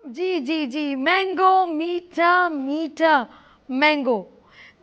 जी जी जी, mango, मीठा मीठा mango.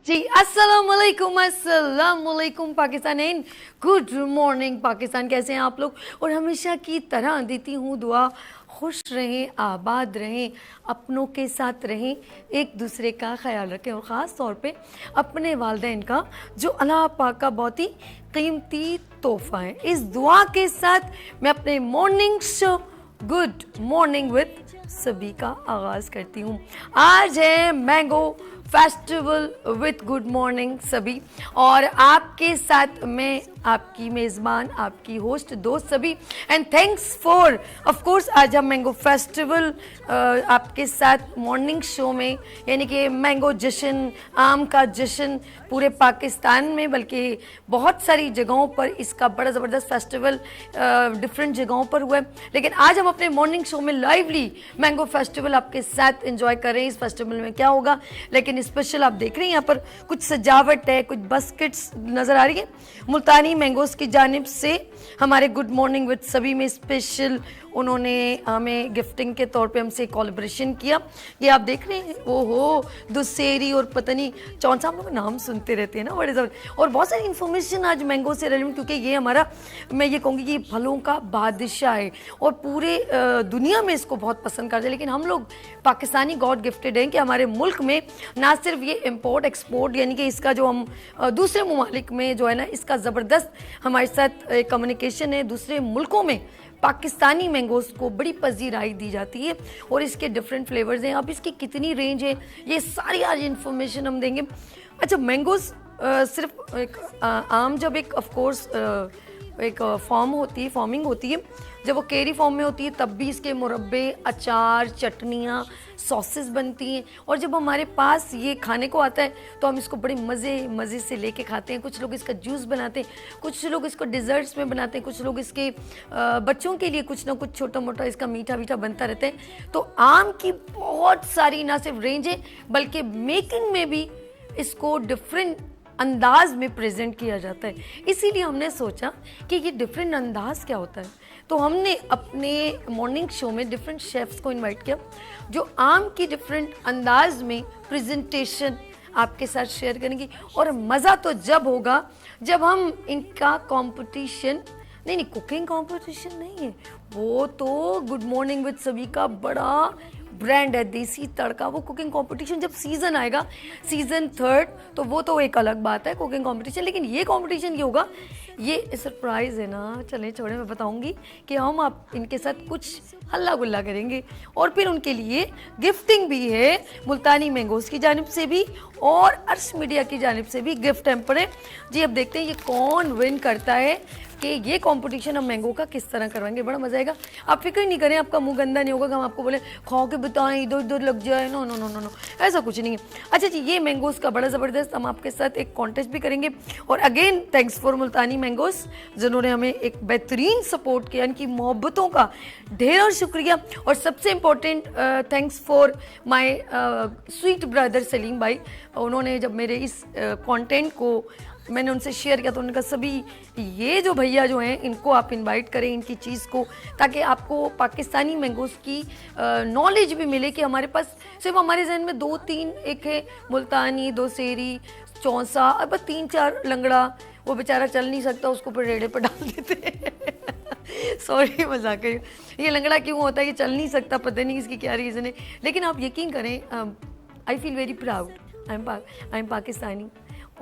जी, अस्सलाम वालेकुम, अस्सलाम वालेकुम Pakistan and good morning Pakistan. कैसे हैं आप लोग? और हमेशा की तरह देती हूँ दुआ, खुश रहें, आबाद रहें, अपनों के साथ रहें, एक दूसरे का ख्याल रखें और ख़ास तौर पे अपने वालिदैन का, जो अल्लाह पाक का बहुत ही कीमती तोहफ़ा है। इस दुआ के साथ मैं अपने morning show good morning with सभी का आगाज करती हूँ। आज है mango festival with good morning सभी, और आपके साथ मैं आपकी मेज़बान, आपकी होस्ट, दोस्त सभी। And thanks for of course, आज हम मैंगो फेस्टिवल आपके साथ मॉर्निंग शो में, यानी कि मैंगो जश्न, आम का जश्न पूरे पाकिस्तान में, बल्कि बहुत सारी जगहों पर इसका बड़ा ज़बरदस्त फेस्टिवल डिफरेंट जगहों पर हुआ है। लेकिन आज हम अपने मॉर्निंग शो में लाइवली मैंगो फेस्टिवल आपके साथ एंजॉय कर रहे हैं। इस फेस्टिवल में क्या होगा, लेकिन स्पेशल आप देख रहे हैं यहाँ पर कुछ सजावट है, कुछ बास्केट्स नज़र आ रही है मुल्तानी मैंगोस की जानिब से। हमारे गुड मॉर्निंग विद सभी में स्पेशल उन्होंने हमें गिफ्टिंग के तौर पे हमसे कोलैबोरेशन किया। ये आप देख रहे हैं, ओहो, दुसेरी और पता नहीं चौन सा, हम लोग नाम सुनते रहते हैं ना बड़े ज़बरदस्त, और बहुत सारी इन्फॉर्मेशन आज मैंगो से रेलिवेंट, क्योंकि ये हमारा, मैं ये कहूँगी कि फलों का बादशाह है और पूरे दुनिया में इसको बहुत पसंद करते हैं। लेकिन हम लोग पाकिस्तानी गॉड गिफ्टेड हैं कि हमारे मुल्क में ना सिर्फ ये इम्पोर्ट एक्सपोर्ट, यानी कि इसका जो हम दूसरे ममालिक में जो है ना, इसका ज़बरदस्त हमारे साथ कम्युनिकेशन है। दूसरे मुल्कों में पाकिस्तानी मैंगोस को बड़ी पजीराई दी जाती है और इसके डिफरेंट फ्लेवर्स हैं। अब इसकी कितनी रेंज है, ये सारी आज इन्फॉर्मेशन हम देंगे। अच्छा, मैंगोस सिर्फ एक आम, जब एक ऑफ कोर्स एक फॉर्मिंग होती है, जब वो केरी फॉर्म में होती है तब भी इसके मुरब्बे, अचार, चटनियाँ, सॉसेस बनती हैं। और जब हमारे पास ये खाने को आता है तो हम इसको बड़े मज़े से लेके खाते हैं। कुछ लोग इसका जूस बनाते हैं, कुछ लोग इसको डिज़र्ट्स में बनाते हैं, कुछ लोग इसके बच्चों के लिए कुछ ना कुछ छोटा मोटा इसका मीठा मीठा बनता रहता है। तो आम की बहुत सारी ना सिर्फ रेंज है, बल्कि मेकिंग में भी इसको डिफरेंट अंदाज में प्रेजेंट किया जाता है। इसीलिए हमने सोचा कि ये डिफरेंट अंदाज क्या होता है, तो हमने अपने मॉर्निंग शो में डिफरेंट शेफ्स को इनवाइट किया, जो आम की डिफरेंट अंदाज में प्रेजेंटेशन आपके साथ शेयर करेंगी। और मज़ा तो जब होगा जब हम इनका कंपटीशन, नहीं कुकिंग कंपटीशन नहीं है, वो तो गुड मॉर्निंग विद सभी का बड़ा ब्रांड है, देसी तड़का। वो कुकिंग कंपटीशन जब सीज़न आएगा, सीज़न 3, तो वो तो एक अलग बात है कुकिंग कंपटीशन। लेकिन ये कंपटीशन ये होगा, ये सरप्राइज़ है ना, चलें छोड़े, मैं बताऊंगी कि हम आप इनके साथ कुछ हल्ला गुल्ला करेंगे। और फिर उनके लिए गिफ्टिंग भी है, मुल्तानी मैंगोस की जानिब से भी और अर्श मीडिया की जानिब से भी गिफ्ट हैम्पर है। जी, अब देखते हैं ये कौन विन करता है कि ये कंपटीशन हम मैंगो का किस तरह करवाएंगे। बड़ा मजा आएगा, आप फिक्र नहीं करें, आपका मुंह गंदा नहीं होगा कि हम आपको बोले खाओ के बताएं, इधर उधर लग जाए। No no no no no, ऐसा कुछ नहीं है। अच्छा जी, ये मैंगोस का बड़ा ज़बरदस्त हम आपके साथ एक कॉन्टेस्ट भी करेंगे। और again thanks for Multani mangoes, जिन्होंने हमें एक बेहतरीन सपोर्ट किया, इनकी मोहब्बतों का ढेर शुक्रिया। और सबसे important thanks for my sweet brother Salim भाई, उन्होंने जब मेरे इस कंटेंट को मैंने उनसे शेयर किया तो उन्होंने कहा सभी ये जो भैया जो हैं इनको आप इनवाइट करें, इनकी चीज़ को, ताकि आपको पाकिस्तानी मैंगोस की नॉलेज भी मिले कि हमारे पास सिर्फ हमारे जहन में 2-3, एक है मुल्तानी, दोसेरी, चौंसा, और बस 3-4 लंगड़ा, वो बेचारा चल नहीं सकता, उसको फिर रेड़े पर डाल देते सॉरी मजाक है। ये लंगड़ा क्यों होता है, ये चल नहीं सकता, पता नहीं इसकी क्या रीज़न है। लेकिन आप यकीन करें, I feel very proud, I am Pakistani.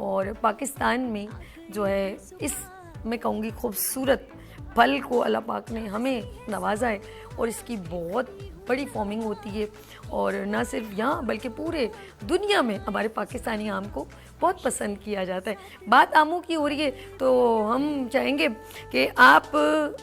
और पाकिस्तान में जो है, इस मैं कहूँगी खूबसूरत फल को अल्लाह पाक ने हमें नवाजा है और इसकी बहुत बड़ी फार्मिंग होती है। और ना सिर्फ यहाँ बल्कि पूरे दुनिया में हमारे पाकिस्तानी आम को बहुत पसंद किया जाता है। बात आमों की हो रही है तो हम चाहेंगे कि आप,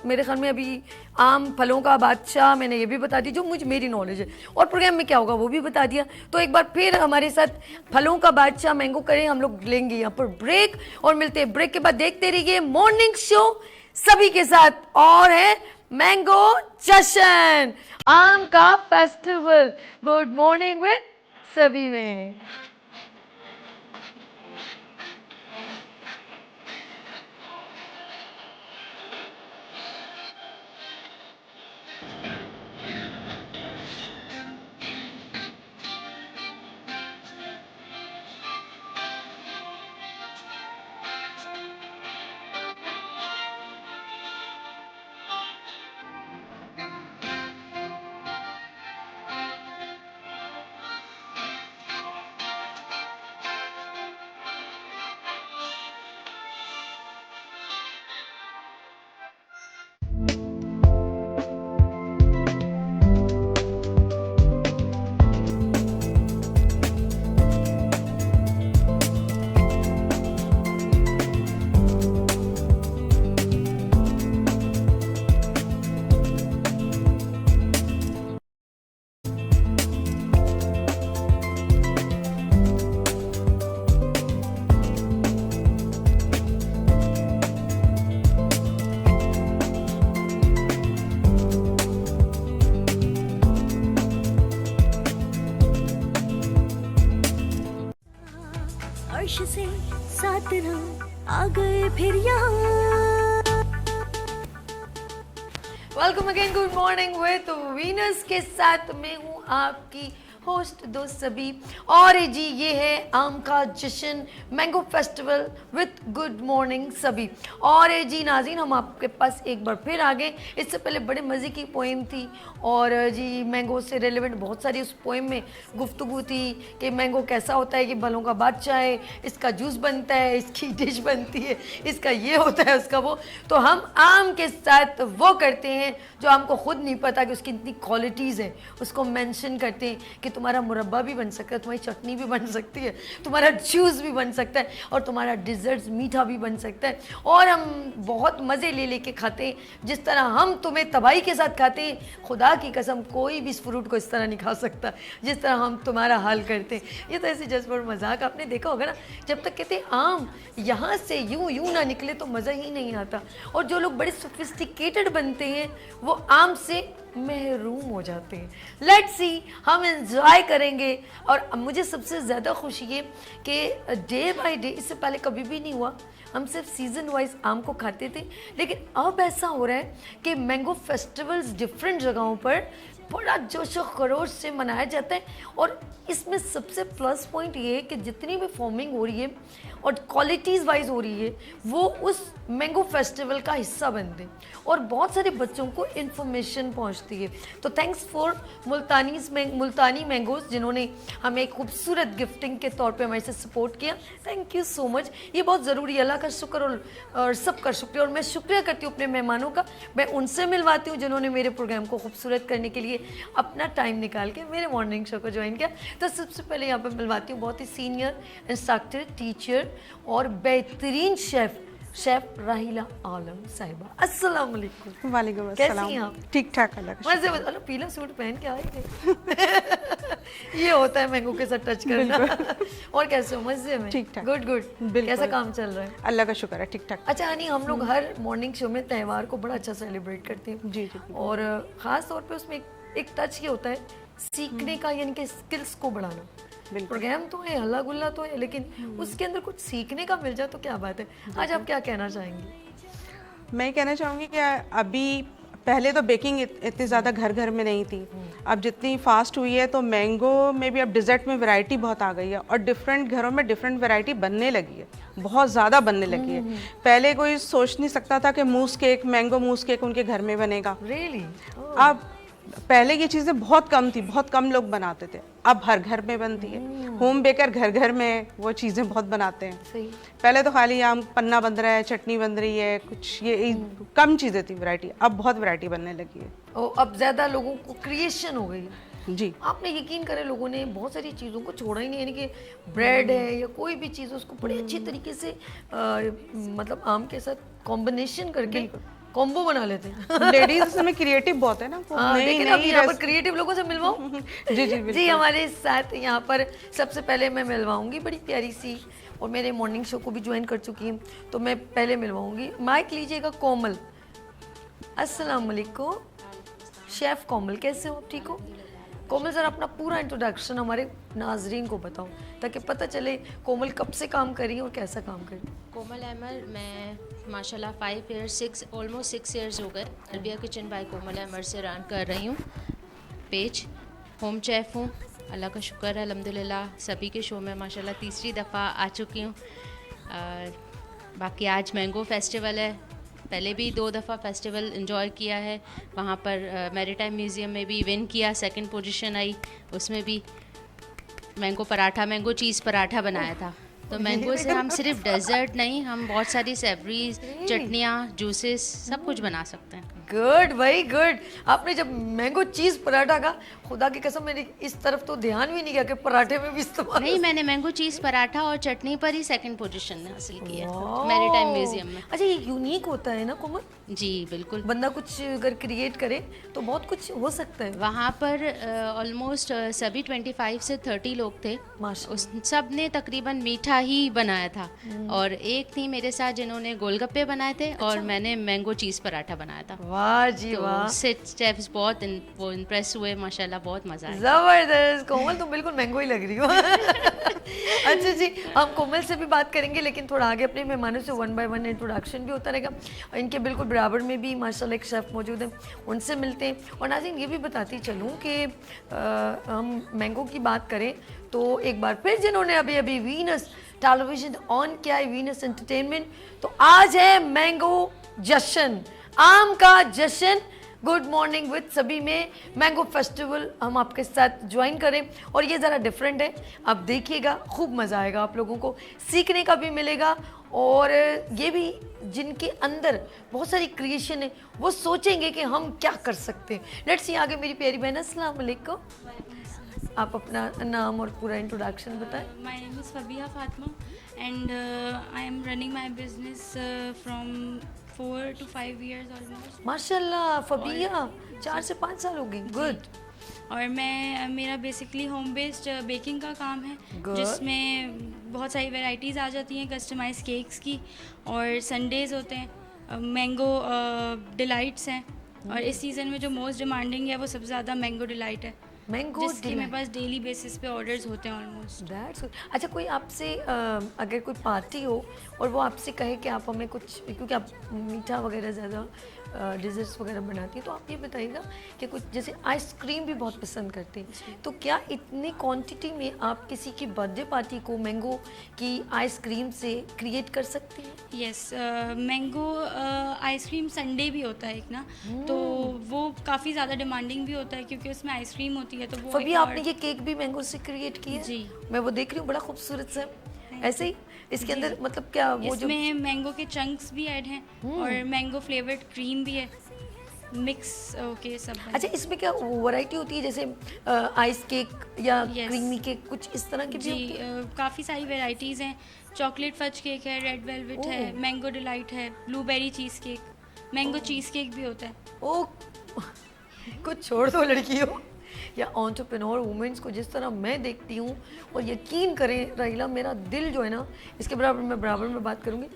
मेरे ख्याल में अभी आम फलों का बादशाह मैंने ये भी बता दी जो मुझे मेरी नॉलेज है, और प्रोग्राम में क्या होगा वो भी बता दिया। तो एक बार फिर हमारे साथ फलों का बादशाह मैंगो करें, हम लोग लेंगे यहाँ पर ब्रेक और मिलते हैं ब्रेक के बाद। देखते रहिए मॉर्निंग शो सभी के साथ, और है मैंगो जश्न, आम का फेस्टिवल। गुड मॉर्निंग विद सभी में। फिर यहाँ। Welcome again, good morning with Venus के साथ मैं हूँ आपकी होस्ट दोस्त सभी। और जी ये है आम का जश्न, mango festival with good morning सभी। और जी नाज़रीन, हम आपके पास एक बार फिर आ गए। इससे पहले बड़े मज़े की पोएम थी और जी मैंगो से रिलेवेंट बहुत सारी उस पोएम में गुफ्तगू थी कि मैंगो कैसा होता है कि फलों का बादशाह है, इसका जूस बनता है, इसकी डिश बनती है, इसका ये होता है, उसका वो। तो हम आम के साथ वो करते हैं जो हमको खुद नहीं पता कि उसकी इतनी क्वालिटीज़ है, उसको मेंशन करते हैं कि तुम्हारा मुरब्बा भी बन सकता है, तुम्हारी चटनी भी बन सकती है, तुम्हारा जूस भी बन सकता है और तुम्हारा डिज़र्ट मीठा भी बन सकता है। और हम बहुत मज़े ले लेके खाते हैं, जिस तरह हम तुम्हें तबाही के साथ खाते हैं, खुदा की कसम कोई भी इस फ्रूट को इस तरह नहीं खा सकता जिस तरह हम तुम्हारा हाल करते हैं। ये तो ऐसे जज्ब और मजाक आपने देखा होगा ना, जब तक कहते हैं आम यहाँ से यूं ना निकले तो मज़ा ही नहीं आता। और जो लोग बड़े सोफिस्टिकेटेड बनते हैं वो आम से महरूम हो जाते हैं। लेट्स सी, हम एंजॉय करेंगे। और मुझे सबसे ज़्यादा खुशी है कि डे बाय डे, इससे पहले कभी भी नहीं हुआ, हम सिर्फ सीज़न वाइज आम को खाते थे, लेकिन अब ऐसा हो रहा है कि मैंगो फेस्टिवल्स डिफरेंट जगहों पर बड़ा जोश व खरोश से मनाया जाता है। और इसमें सबसे प्लस पॉइंट ये है कि जितनी भी फॉर्मिंग हो रही है और क्वालिटीज़ वाइज हो रही है वो उस मैंगो फेस्टिवल का हिस्सा बनते हैं और बहुत सारे बच्चों को इन्फॉर्मेशन पहुंचती है। तो थैंक्स फॉर मुल्तानी मैंगोज़, जिन्होंने हमें एक खूबसूरत गिफ्टिंग के तौर पे हमारे से सपोर्ट किया। Thank you so much. ये बहुत ज़रूरी है, अल्लाह का शुक्र और सबका शुक्रिया। और मैं शुक्रिया करती हूँ अपने मेहमानों का, मैं उनसे मिलवाती हूँ जिन्होंने मेरे प्रोग्राम को खूबसूरत करने के लिए अपना टाइम निकाल के मेरे मॉर्निंग शो को ज्वाइन किया। तो सबसे पहले यहाँ पर मिलवाती हूँ बहुत ही सीनियर इंस्ट्रक्टर, टीचर और बेहतरीन शेफ राहिला आलम साहिबा। अस्सलाम वालेकुम। वालेकुम कैसी अस्सलाम। हैं आप? ठीक ठाक, अल्लाह का मजे में। पीला सूट पहन के आई थे। ये होता है मैंगो के साथ टच करना। और कैसे हो? मजे में? ठीक ठाक। Good good. बिल्कुल। कैसा काम चल रहा है? शुक्र। अल्लाह का शुक्र है, ठीक ठाक। अच्छा हनी, हम लोग हर मॉर्निंग शो में त्यौहार को बड़ा अच्छा सेलिब्रेट करते हैं। जी जी। और ख़ास तौर पे उसमें एक टच ये होता है सीखने का, यानी कि स्किल्स को बढ़ाना। बिल्कुल। प्रोग्राम तो है, हल्ला गुल्ला तो है, लेकिन उसके अंदर कुछ सीखने का मिल जाए तो क्या बात है। आज आप क्या कहना चाहेंगी? मैं कहना चाहूँगी कि अभी पहले तो बेकिंग इतनी ज़्यादा घर घर में नहीं थी, अब जितनी फास्ट हुई है तो मैंगो में भी अब डिज़र्ट में वैरायटी बहुत आ गई है और डिफरेंट घरों में डिफरेंट वैरायटी बनने लगी है, बहुत ज़्यादा बनने लगी है। पहले कोई सोच नहीं सकता था कि मूस केक, मैंगो मूस केक उनके घर में बनेगा। रियली? अब पहले ये चीज़ें बहुत कम थी, बहुत कम लोग बनाते थे, अब हर घर में बनती है। होम बेकर घर घर में वो चीज़ें बहुत बनाते हैं। सही। पहले तो खाली आम पन्ना बन रहा है, चटनी बन रही है, कुछ ये कम चीज़ें थी वैरायटी, अब बहुत वैरायटी बनने लगी है। और अब ज़्यादा लोगों को क्रिएशन हो गई है। जी। आपने यकीन करे, लोगों ने बहुत सारी चीज़ों को छोड़ा ही नहीं, यानी कि ब्रेड है या कोई भी चीज़, उसको बड़े अच्छी तरीके से मतलब आम के साथ कॉम्बिनेशन करके कॉम्बो बना लेते हैं। लेडीज इसमें क्रिएटिव बहुत है ना। लेकिन अब यहाँ पर क्रिएटिव लोगों से मिलवाऊं। जी जी जी, हमारे साथ यहाँ पर सबसे पहले मैं मिलवाऊंगी बड़ी प्यारी सी, और मेरे मॉर्निंग शो को भी ज्वाइन कर चुकी हैं, तो मैं पहले मिलवाऊंगी। माइक लीजिएगा कोमल। अस्सलाम वालेकुम शेफ कोमल, कैसे हो? ठीक हो? कोमल सर, अपना पूरा इंट्रोडक्शन हमारे नाजरीन को बताओ ताकि पता चले कोमल कब से काम कर रही है और कैसा काम कर रही है। कोमल अहमद, मैं माशाल्लाह 5 ईयर्स 6 ऑलमोस्ट 6 ईयर्स हो गए अरबिया किचन बाय कोमल अहमद से रन कर रही हूँ पेज। होम शेफ़ हूँ, अल्लाह का शुक्र है अल्हम्दुलिल्लाह। सभी के शो में माशाल्लाह तीसरी दफ़ा आ चुकी हूँ। बाकी आज मैंगो फेस्टिवल है, पहले भी 2 दफ़ा फेस्टिवल एंजॉय किया है। वहाँ पर मैरीटाइम म्यूज़ियम में भी विन किया, सेकंड पोजीशन आई, उसमें भी मैंगो पराठा, मैंगो चीज़ पराठा बनाया था। तो मैंगो से हम सिर्फ डेजर्ट नहीं, हम बहुत सारी सेवरीज, चटनियाँ, जूसेस सब कुछ बना सकते हैं। गुड भाई गुड। आपने जब मैंगो चीज़ पराठा का, खुदा की कसम मेरी इस तरफ तो ध्यान भी नहीं गया कि पराठे में भी इस्तेमाल। नहीं, मैंने मैंगो चीज़ पराठा और चटनी पर ही सेकंड पोजीशन हासिल की है मैरीटाइम म्यूजियम में। अच्छा, ये यूनिक होता है ना कोमल? जी बिल्कुल। बंदा कुछ अगर क्रिएट करे तो बहुत कुछ हो सकता है। वहाँ पर ऑलमोस्ट सभी 25 से 30 लोग थे, उस सब ने तकरीबन मीठा ही बनाया था। और एक थी मेरे साथ जिन्होंने गोलगप्पे बनाए थे और मैंने मैंगो चीज़ पराठा बनाया था। वाह जी वाह। तो सेफ्स बहुत वो इम्प्रेस हुए, माशाल्लाह बहुत मज़ा आया। जबरदस्त। कोमल तुम बिल्कुल मैंगो ही लग रही हो। अच्छा जी, हम कोमल से भी बात करेंगे, लेकिन थोड़ा आगे अपने मेहमानों से 1 बाय 1 इंट्रोडक्शन भी होता रहेगा। इनके बिल्कुल बराबर में भी माशाल्लाह एक शेफ़ मौजूद हैं, उनसे मिलते हैं। और नाज़रीन ये भी बताती चलूँ कि हम मैंगो की बात करें तो एक बार फिर जिन्होंने अभी अभी वीनस टेलीविज़न ऑन किया है, वीनस एंटरटेनमेंट, तो आज है मैंगो जश्न, आम का जश्न। गुड मॉर्निंग विद सभी में मैंगो फेस्टिवल हम आपके साथ ज्वाइन करें, और ये ज़रा डिफरेंट है, आप देखिएगा, खूब मज़ा आएगा, आप लोगों को सीखने का भी मिलेगा। और ये भी जिनके अंदर बहुत सारी क्रिएशन है वो सोचेंगे कि हम क्या कर सकते हैं। लेट्स सी आगे मेरी प्यारी बहन, अस्सलाम वालेकुम, आप अपना नाम और पूरा इंट्रोडक्शन बताएं। My name is Fabia Fatma and I am running my business from 4 to 5 years almost. माशाल्लाह फबिया, 4 से 5 साल हो गए। गुड। और मेरा बेसिकली होम बेस्ड बेकिंग का काम है, Good. जिसमें बहुत सारी वैरायटीज़ आ जाती हैं कस्टमाइज केक्स की, और संडेज़ होते हैं, मैंगो डिलाइट्स हैं, और इस सीज़न में जो मोस्ट डिमांडिंग है वो सबसे ज़्यादा मैंगो डिलाइट है, मैंगो जिसके मेरे पास डेली बेसिस पे ऑर्डर्स होते हैं ऑलमोस्ट। That's good. अच्छा, कोई आपसे अगर कोई पार्टी हो और वो आपसे कहे कि आप हमें कुछ, क्योंकि आप मीठा वगैरह ज़्यादा डिज़र्ट्स वगैरह बनाती हैं, तो आप ये बताइएगा कि कुछ जैसे आइसक्रीम भी बहुत पसंद करते हैं, तो क्या इतनी क्वांटिटी में आप किसी की बर्थडे पार्टी को मैंगो की आइसक्रीम से क्रिएट कर सकती हैं? यस, मैंगो आइसक्रीम संडे भी होता है एक ना, तो वो काफ़ी ज़्यादा डिमांडिंग भी होता है क्योंकि उसमें आइसक्रीम होती है, तो वो अभी एक आपने ये केक भी मैंगो से क्रिएट किया है? जी। मैं वो देख रही हूँ, बड़ा खूबसूरत सा ऐसे ही। इसके अंदर मतलब क्या वो जो इसमें मैंगो के चंक्स भी ऐड हैं और मैंगो फ्लेवर्ड क्रीम भी है, मिक्स ओके सब बन- अच्छा, इसमें क्या वैरायटी होती है, जैसे आइस केक या Yes. क्रीमी केक, कुछ इस तरह के भी जी, होते हैं? काफ़ी सारी वेराइटीज़ हैं। चॉकलेट फज केक है, रेड वेलवेट है, ओह। मैंगो डिलाइट है, blueberry cheese cake, mango cheese cake भी होता है। ओ कुछ छोड़ दो लड़कियों या एंटरप्रेन्योर वुमेन्स को, जिस तरह मैं देखती हूँ, और यकीन करें राहिला, मेरा दिल जो है ना, इसके बराबर में बात करूँगी,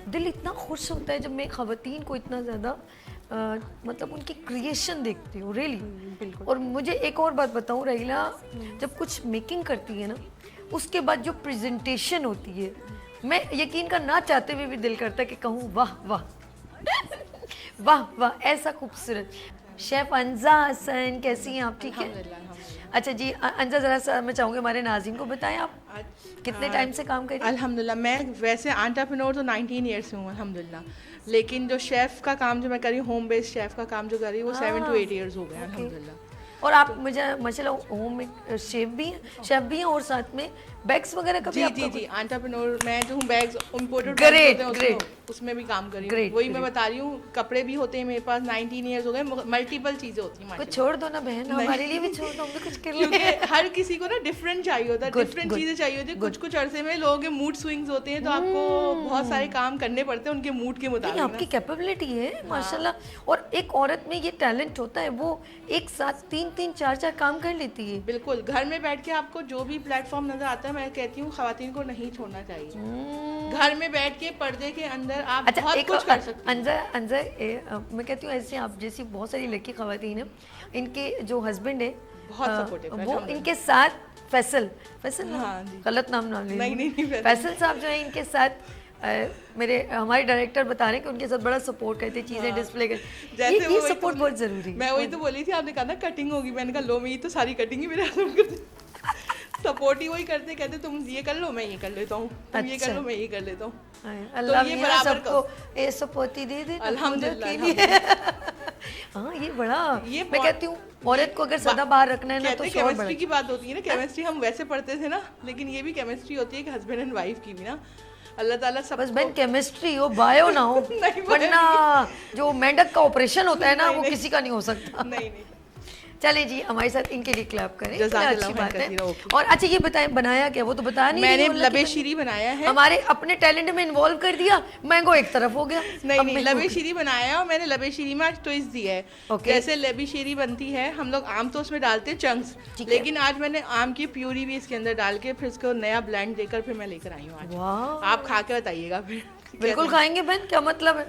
दिल इतना खुश होता है जब मैं ख़वातीन को इतना ज़्यादा मतलब उनकी क्रिएशन देखती हूँ, रियली। और मुझे एक और बात बताऊँ राहिला, जब कुछ मेकिंग करती है ना, उसके बाद जो प्रेजेंटेशन होती है, मैं यकीन का ना चाहते हुए भी दिल करता है कि कहूँ वाह वाह वाह वाह, ऐसा खूबसूरत। शेफ अंजा हसन, कैसी हैं आप? ठीक है। अच्छा जी, अंजा ज़रा सा मैं चाहूँगी हमारे नाज़रीन को बताएं, आप कितने टाइम से काम कर रही हैं? अल्हम्दुलिल्लाह, मैं वैसे एंटरप्रेन्योर तो 19 ईयर्स से हूँ अल्हम्दुलिल्लाह, लेकिन जो शेफ़ का काम जो मैं कर रही हूँ, होम बेस्ड शेफ़ का काम जो कर रही हूँ, वो 7 to 8 ईयर्स हो गए हैं अल्हम्दुलिल्लाह। और आप मुझे माशाल्लाह होम में शेफ भी हैं और साथ में बैग्स वगैरह का भी जी आपका जी जी, एंटरप्रेन्योर मैं जो हूँ, बैग्स इम्पोर्टेड Great, होते great. हैं उसमें भी काम कर रही Great, हूँ। वही मैं great. बता रही हूँ, कपड़े भी होते हैं मेरे पास, 19 ईयर्स हो गए, मल्टीपल चीज़ें होती हैं कुछ माशाल्लाह। छोड़ दो ना बहन, हमारे लिए भी छोड़ दो, हम भी कुछ कर क्योंकि लें। हर किसी को ना डिफरेंट चाहिए होता है, Good, डिफरेंट good, चीज़ें चाहिए होती है। good. कुछ अरसे में लोगों के मूड स्विंग्स होते हैं, तो आपको बहुत सारे काम करने पड़ते हैं उनके मूड के नहीं, मुताबिक आपकी ना। कैपेबिलिटी है माशाल्लाह। और एक औरत में ये टैलेंट होता है, वो एक साथ 3-3 4-4 काम कर लेती है। बिल्कुल, घर में बैठ के आपको जो भी प्लेटफॉर्म नजर आता है, मैं कहती हूँ खवातीन को नहीं छोड़ना चाहिए। घर में बैठ के पर्दे के अंदर आप अच्छा, बहुत एक कुछ कर सकते अंजा मैं कहती हूँ, ऐसे आप जैसी बहुत सारी लड़की खवातीन हैं, इनके जो हस्बैंड है बहुत supportive है, वो अल्हम्दुलिल्लाह। इनके साथ फैसल फैसल हाँ जी। गलत नाम ना ले नहीं, फैसल। फैसल साहब जो है इनके साथ मेरे हमारे डायरेक्टर बता रहे हैं कि उनके साथ बड़ा सपोर्ट करते हैं, चीज़ें डिस्प्ले कर, जैसे ये वो वही सपोर्ट तो बहुत ज़रूरी है। मैं वही तो बोली थी, आपने कहा ना कटिंग होगी, मैंने कहा लो, मैं ये तो सारी कटिंग ही मेरे हाथ में करती सपोर्ट ही वही करते, कहते तुम ये कर लो, मैं ये कर लेता हूँ, तुम ये कर अच्छा। लो, मैं ये कर लेता हूँ। अल्लाह ये मियां बराबर सबको ये सपोर्टी दे दे अल्हम्दुलिल्लाह, हाँ, ये बड़ा ये मैं कहती हूँ, औरत को अगर सदा बाहर रखना है ना, तो कहते शोर केमिस्ट्री बड़ा। की बात होती है ना, केमिस्ट्री हम वैसे पढ़ते थे ना, लेकिन ये भी केमिस्ट्री होती है कि हस्बैंड एंड वाइफ की भी ना, अल्लाह ताला सब बस बहन केमिस्ट्री हो, बायो ना हो, नहीं, वरना जो मेंढक का ऑपरेशन होता है ना, नहीं, वो नहीं। किसी का नहीं हो सकता। नहीं नहीं। चले जी, हमारे साथ इनके लिए क्लैप करें, कितना जज़ाकल्लाह अच्छी बात खैर कसीरा, है। ओके। और अच्छा ये बताएं, बनाया क्या, वो तो बता नहीं मैंने रही हो, लबे लकी शीरी बनाया है। हमारे अपने टैलेंट में इन्वॉल्व कर दिया, मैंगो एक तरफ हो गया। नहीं अब नहीं, मैंगो- लबे शीरी बनाया है, और मैंने लबे शीरी में आज ट्विस्ट दी है। ओके। जैसे लबी शीरी बनती है, हम लोग आम तो उसमें डालते हैं चंक्स, ठीक है। लेकिन आज मैंने आम की प्यूरी भी इसके अंदर डाल के फिर इसको नया ब्लेंड देकर फिर मैं लेकर आई हूँ आज। वाह, आप खा के बताइएगा फिर बिल्कुल खाएंगे बहन, क्या मतलब है?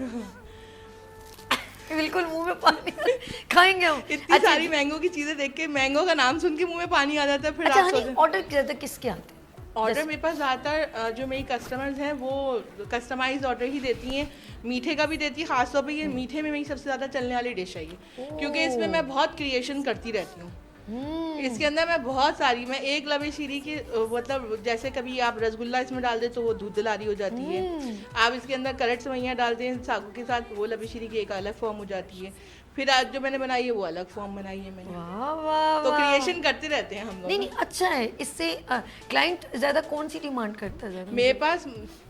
बिल्कुल मुंह में पानी। खाएंगे हम। इतनी सारी मैंगो की चीजें देख के मैंगो का नाम सुन के मुंह में पानी आ जाता है। फिर अच्छा आप हनी, सोचते ऑर्डर किया था किसके आते हैं? ऑर्डर मेरे पास ज़्यादातर जो मेरी कस्टमर्स हैं वो कस्टमाइज ऑर्डर ही देती हैं, मीठे का भी देती है। खासतौर पे ये मीठे में मेरी सबसे ज़्यादा चलने वाली डिश है ये, क्योंकि इसमें मैं बहुत क्रिएशन करती रहती हूँ। इसके अंदर मैं बहुत सारी, मैं एक लवे शीरी की मतलब जैसे कभी आप रसगुल्ला इसमें डाल दे तो वो दूध दलारी हो जाती है। आप इसके अंदर करट सेवइयाँ डालते हैं सागू के साथ, वो लवे शीरी की एक अलग फॉर्म हो जाती है। फिर आज जो मैंने बनाई है वो अलग फॉर्म बनाई है मैंने। वाह वाह तो वाह। क्रिएशन करते रहते हैं हम लोग। नहीं नहीं अच्छा है, इससे क्लाइंट ज्यादा कौन सी डिमांड करता है ज्यादा? मेरे पास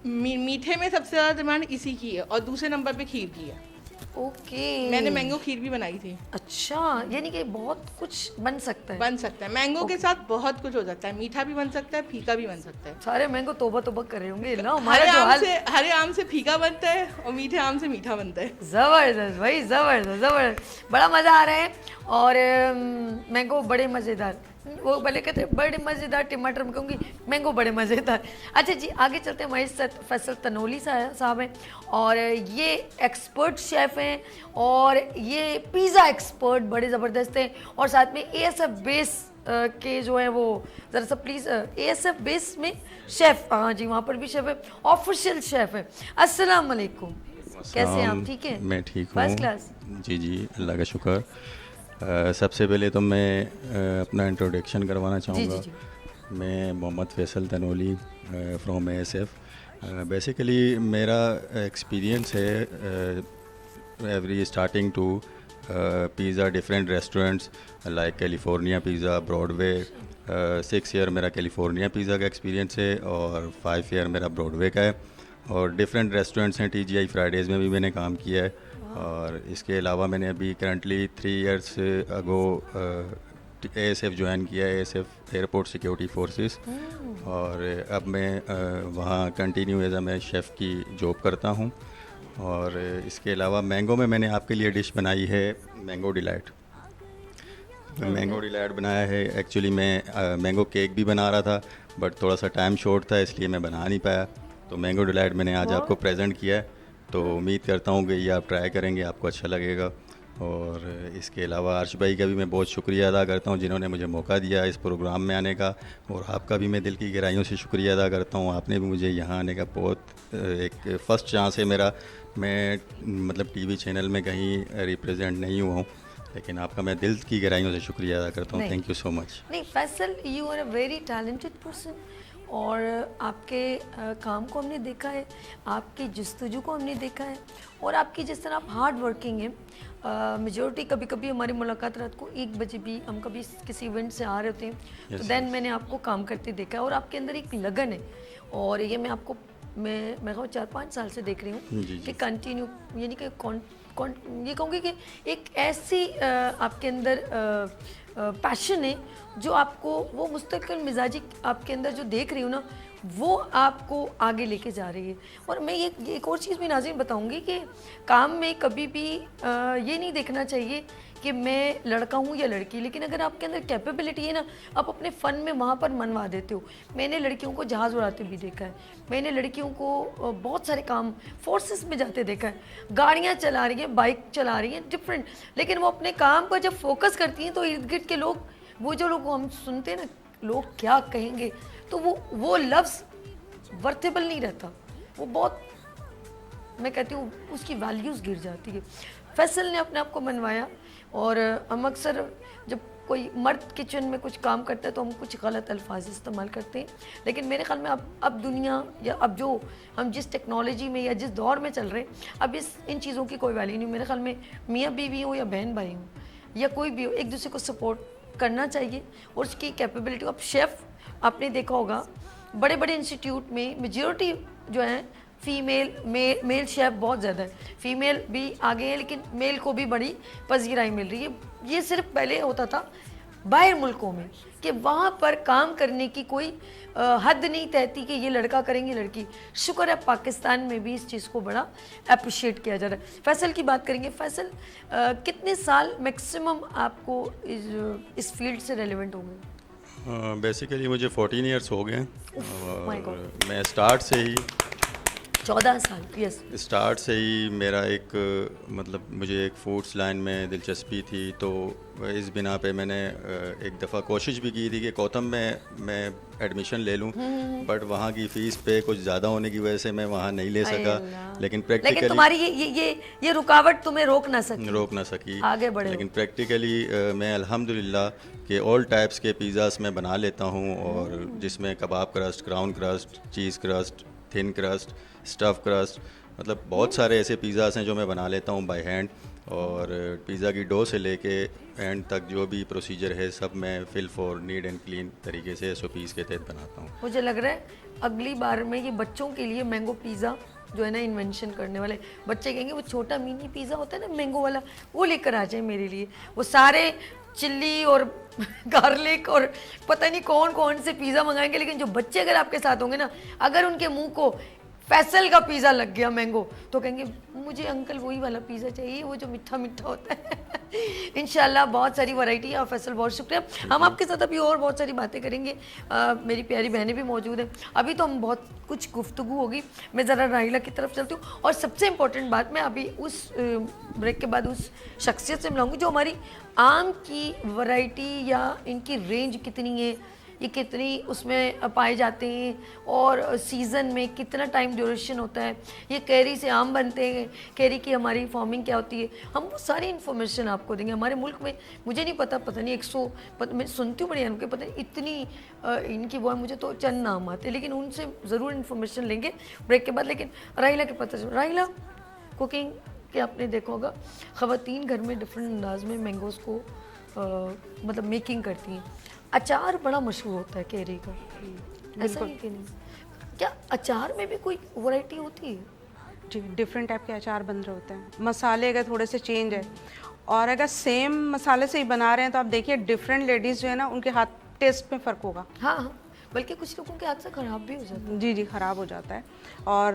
मीठे में सबसे ज़्यादा डिमांड इसी की है और दूसरे नंबर पे खीर की है। ओके मैंने मैंगो खीर भी बनाई थी। अच्छा, यानी कि बहुत कुछ बन सकता है। बन सकता है, मैंगो के साथ बहुत कुछ हो सकता है। मीठा भी बन सकता है, फीका भी बन सकता है। सारे मैंगो तोबा तोबा कर रहे होंगे ना हरे हमारा जो आम हाल। से हरे आम से फीका बनता है और मीठे आम से मीठा बनता है। जबरदस्त भाई, जबरदस्त जबरदस्त, बड़ा मजा आ रहा है। और मैंगो बड़े मजेदार, वो भले कहते हैं बड़े मजेदार, टमाटर में कहूँगी मैंगो बड़े मजेदार। अच्छा जी आगे चलते हैं। हमारे साथ फैसल तनोली साहब हैं और ये एक्सपर्ट शेफ हैं और ये पिज़्ज़ा एक्सपर्ट बड़े ज़बरदस्त हैं और साथ में ASF बेस के जो है वो ज़रा सा प्लीज़ ASF बेस में शेफ़, हाँ जी वहाँ पर भी शेफ़ है, ऑफिशियल शेफ़ है। अस्सलाम वालेकुम, कैसे हैं आप? ठीक है, मैं ठीक हूँ। First class. जी जी अल्लाह का शुक्र। सबसे पहले तो मैं अपना इंट्रोडक्शन करवाना चाहूँगा। जी। मैं Mohammad Faisal Tanoli from ASF। Basically मेरा एक्सपीरियंस है every starting to pizza different restaurants like California pizza, Broadway. 6 year मेरा कैलिफोर्निया पिज़्ज़ा का एक्सपीरियंस है और 5 ईयर मेरा ब्रॉडवे का है। और डिफरेंट रेस्टोरेंट्स हैं, TGI फ्राइडेज़ में भी मैंने काम किया है। और इसके अलावा मैंने अभी currently 3 years ago ASF join किया है, ASF एयरपोर्ट सिक्योरिटी फोर्सेस। और अब मैं वहाँ कंटिन्यू एज मैं शेफ़ की जॉब करता हूँ। और इसके अलावा मैंगो में मैंने आपके लिए डिश बनाई है मैंगो डिलाइट। मैंगो डिलाइट बनाया है। एक्चुअली मैं मैंगो केक भी बना रहा था बट थोड़ा सा टाइम शॉर्ट था इसलिए मैं बना नहीं पाया, तो मैंगो डिलाइट मैंने आज आपको प्रेजेंट किया है। तो उम्मीद करता हूँ कि ये आप ट्राई करेंगे, आपको अच्छा लगेगा। और इसके अलावा अर्श भाई का भी मैं बहुत शुक्रिया अदा करता हूँ जिन्होंने मुझे मौका दिया इस प्रोग्राम में आने का, और आपका भी मैं दिल की गहराइयों से शुक्रिया अदा करता हूँ। आपने भी मुझे यहाँ आने का बहुत एक फ़र्स्ट चांस है मेरा। मैं मतलब TV चैनल में कहीं रिप्रेजेंट नहीं हुआ हूँ, लेकिन आपका मैं दिल की गहराइयों से शुक्रिया अदा करता हूँ। Thank you so much. नहीं Faisal, you are a very talented person और आपके काम को हमने देखा है, आपकी जस्तजू को हमने देखा है और आपकी जिस तरह आप हार्ड वर्किंग हैं। मेजोरिटी कभी कभी हमारी मुलाकात रात को 1 बजे भी, हम कभी किसी इवेंट से आ रहे होते हैं तो देन मैंने आपको काम करते देखा है और आपके अंदर एक लगन है। और ये मैं आपको मैं कहूँ 4-5 साल से देख रही हूँ कि कंटिन्यू, यानी कि ये कहूँगी कि एक ऐसी आपके अंदर पैशन है जो आपको वो मुस्तकिल मिजाजी आपके अंदर जो देख रही हूँ ना, वो आपको आगे लेके जा रही है। और मैं ये एक और चीज़ भी नाज़रीन बताऊँगी कि काम में कभी भी ये नहीं देखना चाहिए कि मैं लड़का हूँ या लड़की, लेकिन अगर आपके अंदर कैपेबिलिटी है ना, आप अपने फ़न में वहाँ पर मनवा देते हो। मैंने लड़कियों को जहाज़ उड़ाते भी देखा है, मैंने लड़कियों को बहुत सारे काम फोर्सेस में जाते देखा है, गाड़ियाँ चला रही हैं, बाइक चला रही हैं, डिफरेंट, लेकिन वो अपने काम पर जब फोकस करती हैं तो इर्द गिर्द के लोग, वो जो लोग हम सुनते हैं ना, लोग क्या कहेंगे, तो वो लफ्ज़ वर्थेबल नहीं रहता, वो बहुत, मैं कहती हूँ उसकी वैल्यूज़ गिर जाती है। फैसल ने अपने आप को मनवाया और हम अक्सर जब कोई मर्द किचन में कुछ काम करता है तो हम कुछ गलत अल्फाज इस्तेमाल करते हैं, लेकिन मेरे ख्याल में अब दुनिया या अब जो हम जिस टेक्नोलॉजी में या जिस दौर में चल रहे हैं, अब इन चीज़ों की कोई वैल्यू नहीं। मेरे ख्याल में मियाँ बीवी हो या बहन भाई हो या कोई भी हो, एक दूसरे को सपोर्ट करना चाहिए और उसकी कैपेबिलिटी। अब शेफ़ आपने देखा होगा बड़े बड़े इंस्टीट्यूट में मेजॉरिटी जो है फीमेल, मेल शेफ़ बहुत ज़्यादा है, फीमेल भी आगे है लेकिन मेल को भी बड़ी पजीराई मिल रही है। ये सिर्फ पहले होता था बाहर मुल्कों में कि वहाँ पर काम करने की कोई हद नहीं तय थी कि ये लड़का करेंगे लड़की। शुक्र है पाकिस्तान में भी इस चीज़ को बड़ा अप्रिशिएट किया जा रहा है। फैसल की बात करेंगे। फैसल कितने साल मैक्सिमम आपको इस फील्ड से रेलिवेंट हो गए? बेसिकली मुझे 14 ईयर्स हो गए और मैं स्टार्ट से ही 14 साल, यस। स्टार्ट से ही मेरा एक मतलब मुझे एक फूड्स लाइन में दिलचस्पी थी, तो इस बिना पे मैंने एक दफ़ा कोशिश भी की थी कि गौतम में मैं एडमिशन ले लूं, बट वहाँ की फ़ीस पे कुछ ज़्यादा होने की वजह से मैं वहाँ नहीं ले सका। लेकिन लेकिन प्रैक्टिकली तुम्हारी ये रुकावट तुम्हें रोक ना सकी, आगे बढ़े हो। लेकिन प्रैक्टिकली मैं अल्हम्दुलिल्लाह कि ऑल टाइप्स के पिज़्ज़ास मैं बना लेता हूँ, और जिसमें कबाब crust, crown crust, cheese crust, thin crust, stuff crust, मतलब बहुत सारे ऐसे पिज़्ज़ास हैं जो मैं बना लेता हूँ बाय हैंड। और पिज़्ज़ा की डो से लेके एंड तक जो भी प्रोसीजर है सब मैं fill for neat and clean तरीके से SOPs के तहत बनाता हूँ। मुझे लग रहा है अगली बार में ये बच्चों के लिए मैंगो पिज़्ज़ा जो है ना इन्वेंशन करने वाले बच्चे कहेंगे वो छोटा मिनी पिज़्ज़ा होता है ना मैंगो वाला, वो लेकर आ जाए मेरे लिए। वो सारे चिल्ली और गार्लिक और पता नहीं कौन कौन से पिज़्ज़ा मंगाएंगे, लेकिन जो बच्चे अगर आपके साथ होंगे ना, अगर उनके मुंह को फैसल का पिज़्ज़ा लग गया मैंगो, तो कहेंगे मुझे अंकल वही वाला पिज़्ज़ा चाहिए, वो जो मीठा मीठा होता है। इंशाल्लाह बहुत सारी वैरायटी है। फैसल बहुत शुक्रिया। हम आपके साथ अभी और बहुत सारी बातें करेंगे। मेरी प्यारी बहनें भी मौजूद हैं। अभी तो हम बहुत कुछ गुफ्तगू होगी। मैं ज़रा राहिला की तरफ चलती हूँ, और सबसे इम्पोर्टेंट बात मैं अभी उस ब्रेक के बाद उस शख्सियत से मिलाऊंगी जो हमारी आम की वैरायटी या इनकी रेंज कितनी है, ये कितनी उसमें पाए जाते हैं, और सीज़न में कितना टाइम ड्यूरेशन होता है, ये कैरी से आम बनते हैं, कैरी की हमारी फार्मिंग क्या होती है, हम वो सारी इन्फॉर्मेशन आपको देंगे। हमारे मुल्क में मुझे नहीं पता नहीं 100 मैं सुनती हूँ बड़ी उनके पता नहीं इतनी इनकी वो है, मुझे तो चंद नाम आते हैं, लेकिन उनसे ज़रूर इन्फॉर्मेशन लेंगे ब्रेक के बाद। लेकिन राहिला के पता चल, राहिला कुकिंग के आपने देखा होगा ख़वातीन घर में डिफरेंट अंदाज में मैंगोज़ को मतलब मेकिंग करती हैं। अचार बड़ा मशहूर होता है कैरी का, ऐसा नहीं कि नहीं? क्या अचार में भी कोई वैरायटी होती है? जी, डिफरेंट टाइप के अचार बन रहे होते हैं। मसाले अगर थोड़े से चेंज है, और अगर सेम मसाले से ही बना रहे हैं तो आप देखिए डिफरेंट लेडीज़ जो है ना उनके हाथ टेस्ट में फ़र्क होगा। हाँ हाँ, बल्कि कुछ लोगों के हाथ से ख़राब भी हो जाता है। जी जी, ख़राब हो जाता है। और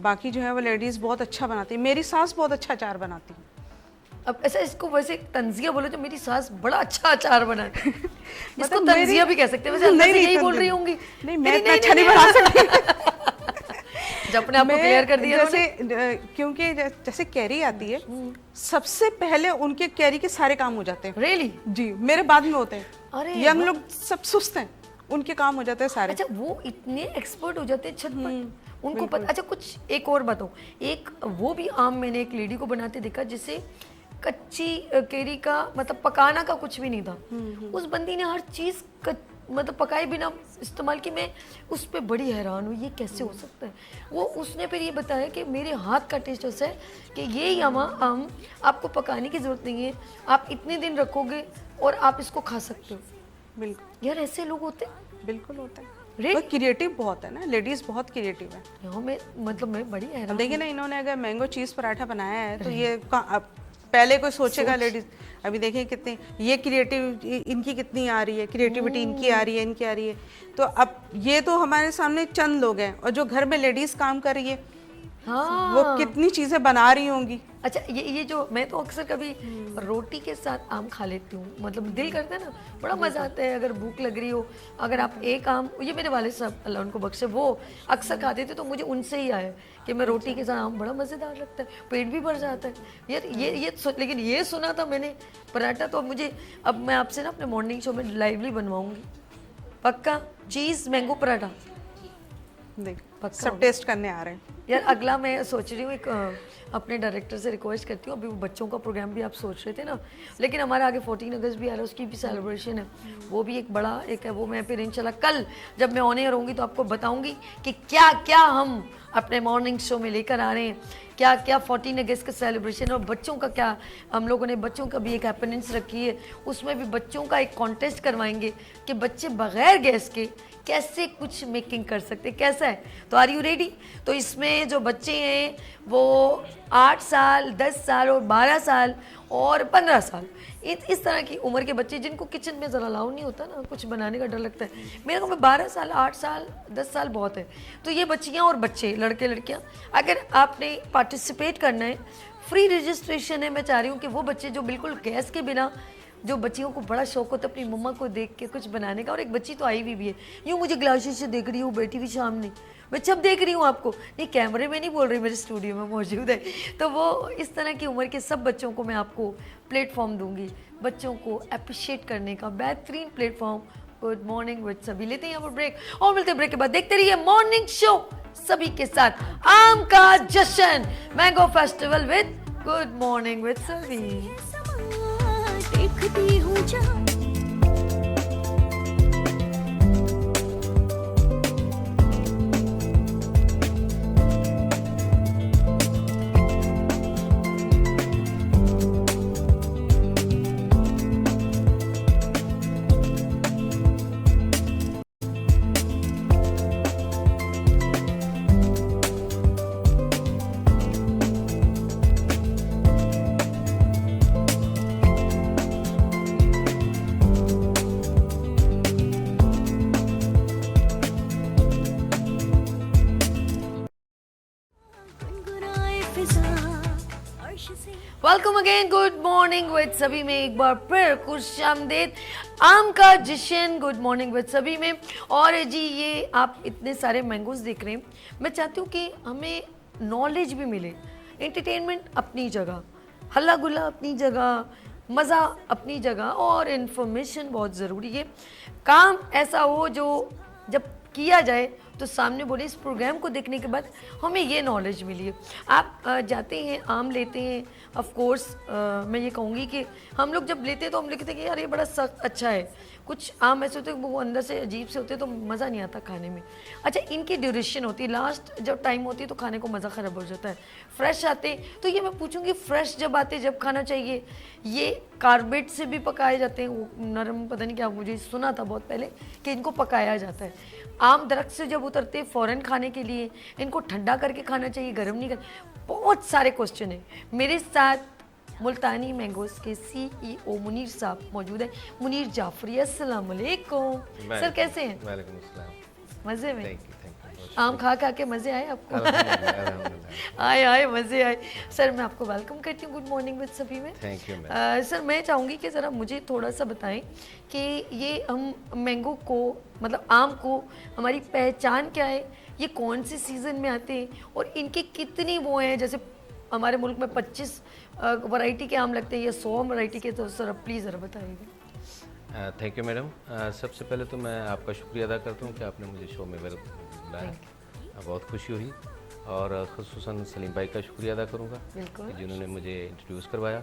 बाकी जो है वो लेडीज़ बहुत अच्छा बनाती है। मेरी सास बहुत अच्छा अचार बनाती है। अब ऐसा इसको वैसे तंजिया बोलो तो मेरी सास बड़ा अच्छा अचार बनाती है। इसको मतलब तंजिया भी कह सकते हैं। वैसे अंदर से यही बोल रही होंगी। नहीं, मैं इतना अच्छा नहीं बना सकती। जब अपने आप को क्लियर कर दिया जैसे क्योंकि जैसे कैरी आती है, सबसे पहले उनके कैरी के सारे काम हो जाते हैं। रियली? जी, मेरे बाद में होते हैं। अरे यंग लोग सब सुस्त हैं, उनके काम हो जाते हैं सारे। अच्छा, वो इतने एक्सपर्ट हो जाते हैं झटपट, उनको पता। अच्छा, कुछ एक और बताओ, एक वो भी आम मैंने एक लेडी को बनाते देखा जिसे कच्ची केरी का मतलब पकाना का कुछ भी नहीं था। उस बंदी ने हर चीज़ मतलब पकाए बिना इस्तेमाल की। मैं उस पर बड़ी हैरान हूँ, ये कैसे हो सकता है। वो उसने फिर ये बताया कि मेरे हाथ का टेस्ट ऐसा है कि ये आम आपको पकाने की ज़रूरत नहीं है, आप इतने दिन रखोगे और आप इसको खा सकते हो। बिल्कुल यार, ऐसे लोग होते हैं? बिल्कुल होता है। Really? वो क्रिएटिव बहुत है ना, लेडीज़ बहुत क्रिएटिव है। यहाँ मैं मतलब मैं बड़ी हैरान अब देखिए ना, इन्होंने अगर मैंगो चीज़ पराठा बनाया है तो ये पहले कोई सोचेगा लेडीज। अभी देखिए कितनी ये क्रिएटिव इनकी कितनी आ रही है, क्रिएटिविटी इनकी आ रही है, इनकी आ रही है। तो अब ये तो हमारे सामने चंद लोग हैं, और जो घर में लेडीज काम कर रही है, हाँ, वो कितनी चीजें बना रही होंगी। अच्छा, ये जो मैं तो अक्सर कभी रोटी के साथ आम खा लेती हूँ, मतलब दिल करता है ना, बड़ा मज़ा आता है। अगर भूख लग रही हो, अगर आप एक आम, ये मेरे वाले साहब अल्लाह उनको बख्शे, वो अक्सर खाते थे, तो मुझे उनसे ही आया कि मैं रोटी के साथ आम बड़ा मज़ेदार लगता है, पेट भी भर जाता है यार। लेकिन ये सुना था मैंने पराठा, तो अब मैं आपसे ना अपने मॉर्निंग शो में लाइवली बनवाऊँगी पक्का, चीज़ मैंगो पराठा। देख, पक्का सब टेस्ट करने आ रहे हैं यार। अगला मैं सोच रही हूँ एक अपने डायरेक्टर से रिक्वेस्ट करती हूँ, अभी वो बच्चों का प्रोग्राम भी आप सोच रहे थे ना, लेकिन हमारा आगे 14 अगस्त भी आ रहा है, उसकी भी सेलिब्रेशन है, वो भी एक बड़ा एक है। वो मैं फिर इंशाल्लाह कल जब मैं ऑन एयर होंगी तो आपको बताऊंगी कि क्या क्या हम अपने मॉर्निंग शो में लेकर आ रहे हैं, क्या क्या 14 अगस्त का सेलिब्रेशन, और बच्चों का क्या हम लोगों ने बच्चों का भी एक हैपनिंग्स रखी है। उसमें भी बच्चों का एक कॉन्टेस्ट करवाएंगे कि बच्चे बगैर गैस के कैसे कुछ मेकिंग कर सकते, कैसा है। तो आर यू रेडी? तो इसमें जो बच्चे हैं वो 8 साल, 10 साल और 12 साल और 15 साल, इस तरह की उम्र के बच्चे जिनको किचन में ज़रा अलाउ नहीं होता ना, कुछ बनाने का डर लगता है। मेरे को 12 साल, 8 साल, 10 साल बहुत है। तो ये बच्चियाँ और बच्चे, लड़के लड़कियाँ, अगर आपने पार्टिसिपेट करना है, फ्री रजिस्ट्रेशन है। मैं चाह रही हूँ कि वो बच्चे जो बिल्कुल गैस के बिना, जो बच्चियों को बड़ा शौक होता है अपनी मम्मा को देख के कुछ बनाने का, और एक बच्ची तो आई हुई भी है, यूँ मुझे ग्लासेस से देख रही हूँ, बैठी हुई सामने, मैं जब देख रही हूँ आपको, नहीं कैमरे में नहीं बोल रही, मेरे स्टूडियो में मौजूद है, तो वो इस तरह की उम्र के सब बच्चों को मैं आपको प्लेटफॉर्म दूंगी, बच्चों को अप्रिशिएट करने का बेहतरीन प्लेटफॉर्म। गुड मॉर्निंग विद सभी, लेते हैं यहाँ पर ब्रेक और मिलते हैं ब्रेक के बाद। देखते रहिए मॉर्निंग शो सभी के साथ, आम का जश्न, mango festival with good morning with सभी। देखती हूँ जहाँ गुनगुनाए फिजा अर्श से welcome again, good morning with सभी में एक बार फिर खुशामदीद आम का जश्न गुड मॉर्निंग विद सभी में। और जी ये आप इतने सारे मैंगोज देख रहे हैं, मैं चाहती हूँ कि हमें नॉलेज भी मिले, एंटरटेनमेंट अपनी जगह, हल्ला गुल्ला अपनी जगह, मज़ा अपनी जगह, और इन्फॉर्मेशन बहुत ज़रूरी है। काम ऐसा हो जो जब किया जाए तो सामने बोले इस प्रोग्राम को देखने के बाद हमें ये नॉलेज मिली है। आप जाते हैं आम लेते हैं, ऑफ कोर्स मैं ये कहूँगी कि हम लोग जब लेते हैं तो हम लिखते हैं कि यार ये बड़ा सख्त अच्छा है, कुछ आम ऐसे होते हैं वो अंदर से अजीब से होते हैं तो मज़ा नहीं आता खाने में। अच्छा, इनकी ड्यूरेशन होती है, लास्ट जब टाइम होती है तो खाने को मज़ा ख़राब हो जाता है। फ्रेश आते हैं तो ये मैं पूछूंगी फ्रेश जब आते जब खाना चाहिए, ये कार्बेट से भी पकाए जाते हैं, वो नरम पता नहीं क्या, मुझे सुना था बहुत पहले कि इनको पकाया जाता है। आम दरख्त से जब उतरते हैं फ़ौरन खाने के लिए, इनको ठंडा करके खाना चाहिए, गर्म नहीं कर। बहुत सारे क्वेश्चन हैं। मेरे साथ मुल्तानी मैंगोज़ के CEO मुनीर साहब मौजूद हैं, मुनीर जाफरी। अस्सलाम वालेकुम सर, कैसे हैं? वालेकुम अस्सलाम। मज़े में? थैंक यू आम खा खा के मज़े आए आपको? अल्हम्दुलिल्लाह। आए मज़े आए। सर मैं आपको वेलकम करती हूँ गुड मॉर्निंग विद सभी में। थैंक यू सर मैं चाहूँगी कि ज़रा मुझे थोड़ा सा बताएं कि ये हम मैंगो को, मतलब आम को, हमारी पहचान क्या है, ये कौन से सीज़न में आते हैं और इनके कितनी वो हैं, जैसे हमारे मुल्क में 25 वैरायटी के आम लगते हैं या 100 वैरायटी के, तो सर प्लीज़ ज़रा बताइएगा। Thank you madam. सबसे पहले तो मैं आपका शुक्रिया अदा करता हूँ कि आपने मुझे शो में बुलाया, बहुत खुशी हुई। और ख़ुसूसन सलीम भाई का शुक्रिया अदा करूँगा बिल्कुल। कि जिन्होंने मुझे इंट्रोड्यूस करवाया।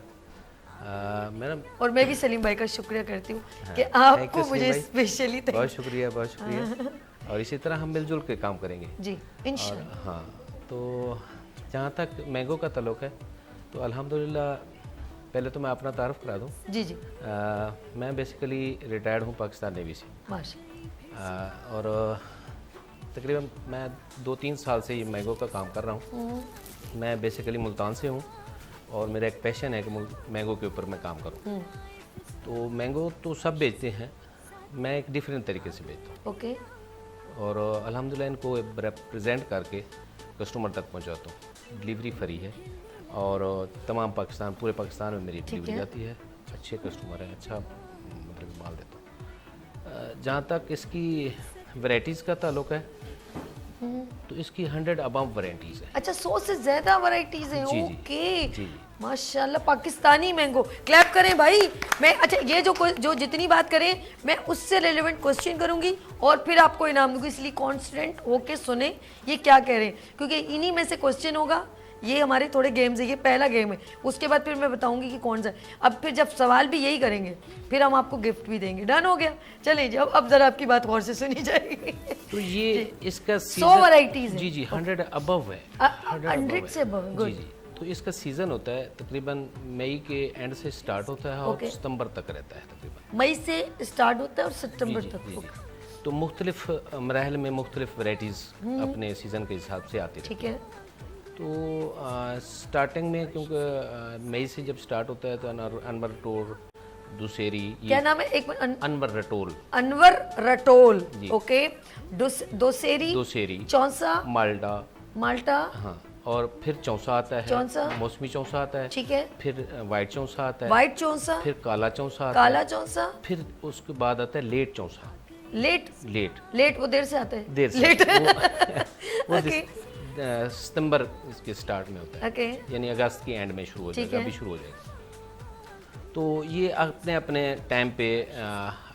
मैडम और मैं भी सलीम भाई का शुक्रिया करती हूँ कि thank you, आपको सलीम मुझे भाई। स्पेशली बहुत शुक्रिया, बहुत शुक्रिया। और इसी तरह हम मिलजुल के काम करेंगे। जी और इंशाल्लाह। हाँ, तो जहाँ तक मैंगो का ताल्लुक़ है तो अल्हम्दुलिल्लाह, पहले तो मैं अपना तारुफ करा दूँ। जी जी मैं बेसिकली रिटायर्ड हूँ पाकिस्तान नेवी से। माशा। और तकरीबन मैं 2-3 साल से ये मैंगो का काम कर रहा हूँ। मैं बेसिकली मुल्तान से हूँ और मेरा एक पैशन है कि मैंगो के ऊपर मैं काम करूँ। तो मैंगो तो सब बेचते हैं, मैं एक डिफरेंट तरीके से बेचता हूँ। ओके। और अल्हम्दुलिल्लाह इनको रिप्रेजेंट करके कस्टमर तक पहुँचाता हूँ। डिलीवरी फ्री है और तमाम पाकिस्तान, पूरे पाकिस्तान में मेरी डिलीवरी जाती है। अच्छे कस्टमर हैं, अच्छा मतलब माल देता हूँ। जहाँ तक इसकी वैरायटीज़ का ताल्लुक़ है तो इसकी 100 अबव वैरायटीज़ हैं। अच्छा 100 से ज्यादा वैरायटीज हैं। जी, जी। ओके जी, जी। माशाल्लाह, पाकिस्तानी मैंगो, क्लैप करें भाई। मैं अच्छा ये जो जितनी बात करें मैं उससे रिलेवेंट क्वेश्चन करूंगी और फिर आपको इनाम दूंगी, इसलिए कॉन्स्टेंट होके सुने ये क्या कह रहे हैं, क्योंकि इन्हीं में से क्वेश्चन होगा। ये हमारे थोड़े गेम्स है, ये पहला गेम है, उसके बाद फिर मैं बताऊंगी कि कौन सा। अब फिर जब सवाल भी यही करेंगे फिर हम आपको गिफ्ट भी देंगे। डन हो गया? चलिए जी, अब जरा आपकी बात गौर से सुनी जाएगी। तो ये इसका 100 वैरायटीज है। जी जी 100 अबव है। 100 से above, good। जी जी। तो इसका सीज़न होता है तकरीबन मई के एंड से स्टार्ट होता है और Okay। सितंबर तक रहता है तकरीबन। मई से स्टार्ट होता है और सितंबर जी, तक। जी, जी। ओके, तो मुख्तलिफ मराहल में मुख्तलिफ वैरायटीज़ अपने सीज़न के हिसाब से आती रहती ठीक है। तो स्टार्टिंग में क्योंकि मई से जब स्टार्ट होता है तो अनवर रटोल, दुसेरी, क्या नाम है एक मिनट? अनवर रटोल, अनवर रटोल। जी। ओके। दोसेरी, दोसेरी, चौसा, माल्टा, माल्टा, हाँ, और फिर चौसा आता है, चौसा। मौसमी चौसा आता है, ठीक है। फिर वाइट चौसा आता है, व्हाइट चौसा, फिर काला चौसा आता काला है, चौसा, फिर उसके बाद आता है लेट चौसा। लेट। लेट लेट वो देर से आता है। देर से लेट। वो वो Okay. सितंबर इसके स्टार्ट में होता है, ओके यानी अगस्त के एंड में शुरू हो ठीक जाएगा, है। अभी शुरू हो जाएगा। तो ये अपने अपने टाइम पे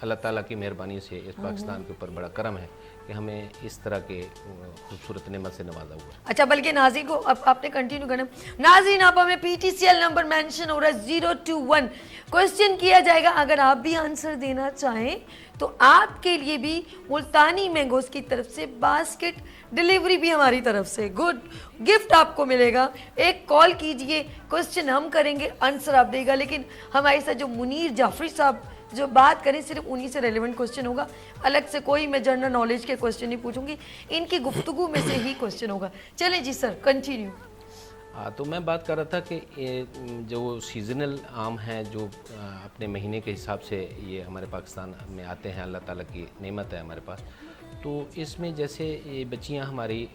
अल्लाह ताला की मेहरबानी से इस पाकिस्तान के ऊपर बड़ा करम है कि हमें इस तरह के खूबसूरत नेमत से नवाजा हुआ है। अच्छा, बल्कि नाज़रीन को अब आपने कंटिन्यू करना। नाज़रीन, आप हमें PTCL नंबर मेंशन हो रहा है 021, क्वेश्चन किया जाएगा। अगर आप भी आंसर देना चाहें तो आपके लिए भी मुल्तानी मैंगोज की तरफ से बास्केट डिलीवरी भी हमारी तरफ से गुड गिफ्ट आपको मिलेगा। एक कॉल कीजिए, क्वेश्चन हम करेंगे, आंसर आप देगा। लेकिन हमारे साथ जो मुनीर जाफरी साहब जो बात करें सिर्फ उन्हीं से रेलेवेंट क्वेश्चन होगा, अलग से कोई मैं जनरल नॉलेज के क्वेश्चन नहीं पूछूंगी, इनकी गुफ्तगू में से ही क्वेश्चन होगा। चलें जी सर, कंटिन्यू। तो मैं बात कर रहा था कि ये जो सीजनल आम हैं जो अपने महीने के हिसाब से ये हमारे पाकिस्तान में आते हैं, अल्लाह ताला की नेमत है हमारे पास। तो इसमें जैसे ये बच्चियां हमारी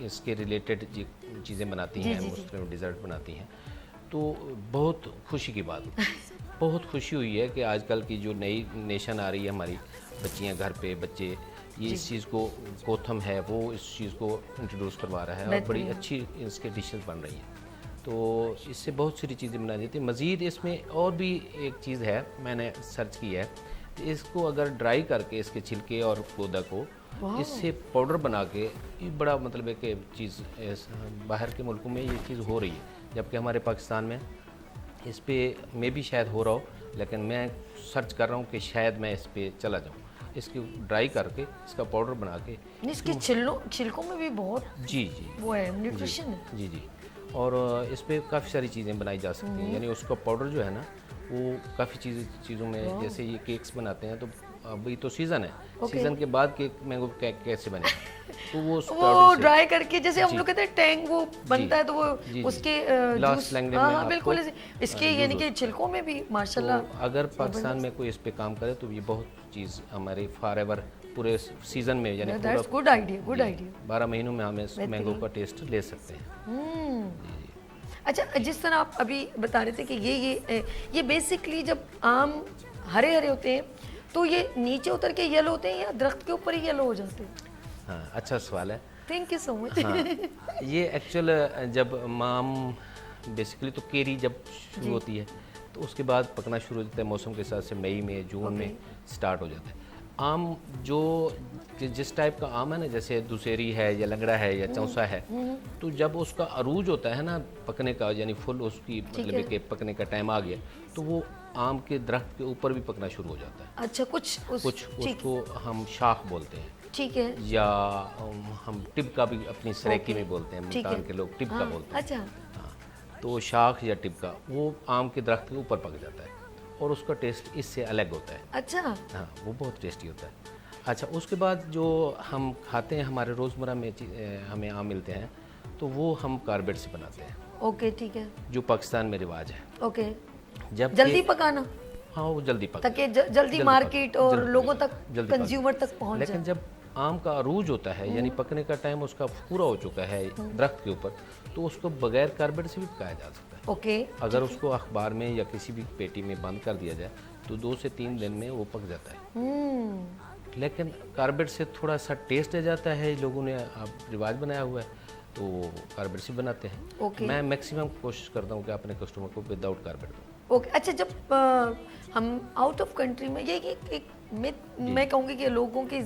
इसके रिलेटेड चीज़ें बनाती हैं, मुस्लिम डिज़र्ट बनाती हैं, तो बहुत खुशी की बात बहुत खुशी हुई है कि आजकल की जो नई नेशन आ रही है हमारी बच्चियां घर पे बच्चे ये इस चीज़ को कोथम है वो इस चीज़ को इंट्रोड्यूस करवा रहा है और बड़ी अच्छी इसके डिशेस बन रही हैं। तो इससे बहुत सारी चीज़ें बनाई जाती हैं। मज़ीद इसमें और भी एक चीज़ है, मैंने सर्च की है, तो इसको अगर ड्राई करके इसके छिलके और पौधा को इससे पाउडर बना के, ये बड़ा मतलब है कि चीज़ बाहर के मुल्कों में ये चीज़ हो रही है, जबकि हमारे पाकिस्तान में इस पे में भी शायद हो रहा हो, लेकिन मैं सर्च कर रहा हूँ कि शायद मैं इस पे चला जाऊँ। इसकी ड्राई करके इसका पाउडर बना के इसके छिलकों में भी बहुत जी जी वो है, न्यूट्रिशन है। जी जी, और इस पे काफ़ी सारी चीज़ें बनाई जा सकती हैं, यानी उसका पाउडर जो है ना वो काफ़ी चीज़ों में, जैसे ये केक्स बनाते हैं तो अभी तो सीज़न है, सीज़न के बाद केक मैंगो केक कैसे बने तो वो ड्राई करके, जैसे हम लोग कहते हैं टैंग वो बनता है, तो वो उसके लास्ट लैंग्वेज में हाँ बिल्कुल इसके यानी कि छिलकों में भी माशाल्लाह। तो अगर पाकिस्तान में कोई इस पे काम करे तो ये बहुत चीज़ हमारे फॉर एवर पूरे सीज़न में, यानी that's good idea, good idea. 12 महीनों में हम इस मैंगो का टेस्ट ले सकते हैं। अच्छा, जिस तरह आप अभी बता रहे थे कि ये बेसिकली जब आम हरे हरे होते हैं तो ये नीचे उतर के येलो होते हैं या दरख्त के ऊपर ही येलो हो जाते हैं? हाँ, अच्छा सवाल है। Thank you so much. हाँ, ये एक्चुअल जब आम बेसिकली तो केरी जब शुरू होती है तो उसके बाद पकना शुरू हो जाता है, मौसम के हिसाब से मई में जून में स्टार्ट हो जाता है। आम जो जिस टाइप का आम है ना, जैसे दुसेरी है या लंगड़ा है या चौसा है, तो जब उसका अरूज होता है ना पकने का, यानी फुल उसकी मतलब कि पकने का टाइम आ गया, तो वो आम के दरख्त के ऊपर भी पकना शुरू हो जाता है। अच्छा, कुछ उसको हम शाख बोलते हैं, ठीक है, या हम टिबका भी अपनी सरेकी में बोलते हैं, मुल्तान के लोग टिबका बोलते हैं। अच्छा, हाँ, तो शाख या टिबका वो आम के दरख्त के ऊपर पक जाता है और उसका टेस्ट इससे अलग होता है। अच्छा, हाँ, वो बहुत टेस्टी होता है। अच्छा, उसके बाद जो हम खाते हैं हमारे रोज़मर्रा में हमें आम मिलते हैं, तो वो हम कारबेट से बनाते हैं, ओके ठीक है, जो पाकिस्तान में रिवाज है। ओके, जब जल्दी पकाना हाँ, वो जल्दी पक ताकि जल्दी मार्केट और जल्दी लोगों पक तक, जल्दी पक कंज्यूमर तक पहुंच लेकिन जाए। जब आम का अरूज होता है, यानी पकने का टाइम उसका पूरा हो चुका है दरख्त के ऊपर, तो उसको बगैर कारबेट से भी पकाया जा सकता है। ओके, अगर उसको अखबार में या किसी भी पेटी में बंद कर दिया जाए तो 2 से 3 दिन में वो पक जाता है। लेकिन कारबेट से थोड़ा सा टेस्ट आ जाता है, लोगों ने अब रिवाज बनाया हुआ है तो कारबेट से बनाते हैं। मैं मैक्सिमम कोशिश करता हूँ कि अपने कस्टमर को विदाउट कारबेट दूँ। ओके। अच्छा, जब हम आउट ऑफ कंट्री में, ये एक मैं कहूँगी कि लोगों की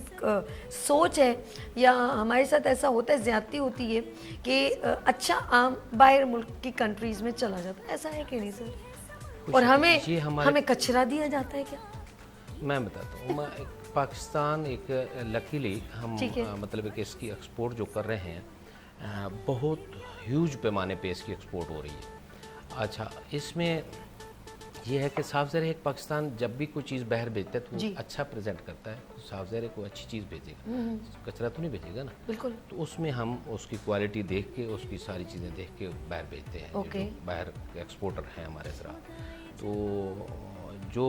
सोच है या हमारे साथ ऐसा होता है, ज़्यादती होती है कि अच्छा आम बाहर मुल्क की कंट्रीज़ में चला जाता है, ऐसा है कि नहीं सर? और हमें कचरा दिया जाता है क्या? मैं बताता हूँ, पाकिस्तान एक लकीली हम मतलब कि इसकी एक्सपोर्ट जो कर रहे हैं बहुत ह्यूज पैमाने पे इसकी एक्सपोर्ट हो रही है। अच्छा, इसमें यह है कि साफ ज़ाहिर है पाकिस्तान जब भी कोई चीज़ बाहर भेजता है तो वो अच्छा प्रेजेंट करता है, तो साफ ज़ाहिर है कोई अच्छी चीज़ भेजेगा, कचरा तो नहीं भेजेगा ना। बिल्कुल। तो उसमें हम उसकी क्वालिटी देख के, उसकी सारी चीज़ें देख के बाहर भेजते हैं। जो बाहर एक्सपोर्टर हैं हमारे ज़रा, तो जो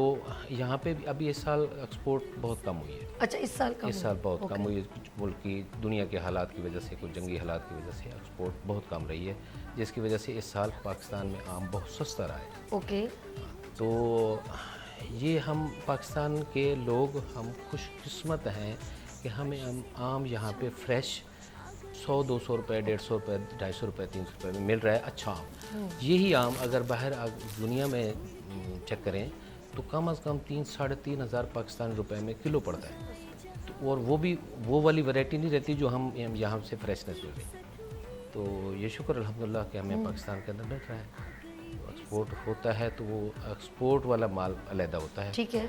यहाँ पे भी अभी इस साल एक्सपोर्ट बहुत कम हुई है। अच्छा, इस साल बहुत कम हुई है, कुछ मुल्क की दुनिया के हालात की वजह से, कुछ जंगी हालात की वजह से एक्सपोर्ट बहुत कम रही है, जिसकी वजह से इस साल पाकिस्तान में आम बहुत सस्ता रहा है। ओके। तो ये हम पाकिस्तान के लोग हम खुशकिस्मत हैं कि हमें आम यहाँ पे फ्रेश 100-200 रुपये, 150 रुपये, 250 रुपये, 300 रुपये में मिल रहा है अच्छा आम। यही आम अगर बाहर दुनिया में चेक करें तो कम से कम 3-3.5 हज़ार पाकिस्तानी रुपए में किलो पड़ता है। तो और वो भी वो वाली वैरायटी नहीं रहती जो हम यहाँ से फ्रेशनेस मिल रही। तो ये शुक्र अल्हम्दुलिल्लाह कि हमें पाकिस्तान के अंदर मिल रहा है। एक्सपोर्ट होता है तो वो एक्सपोर्ट वाला माल अलहदा होता है। ठीक है।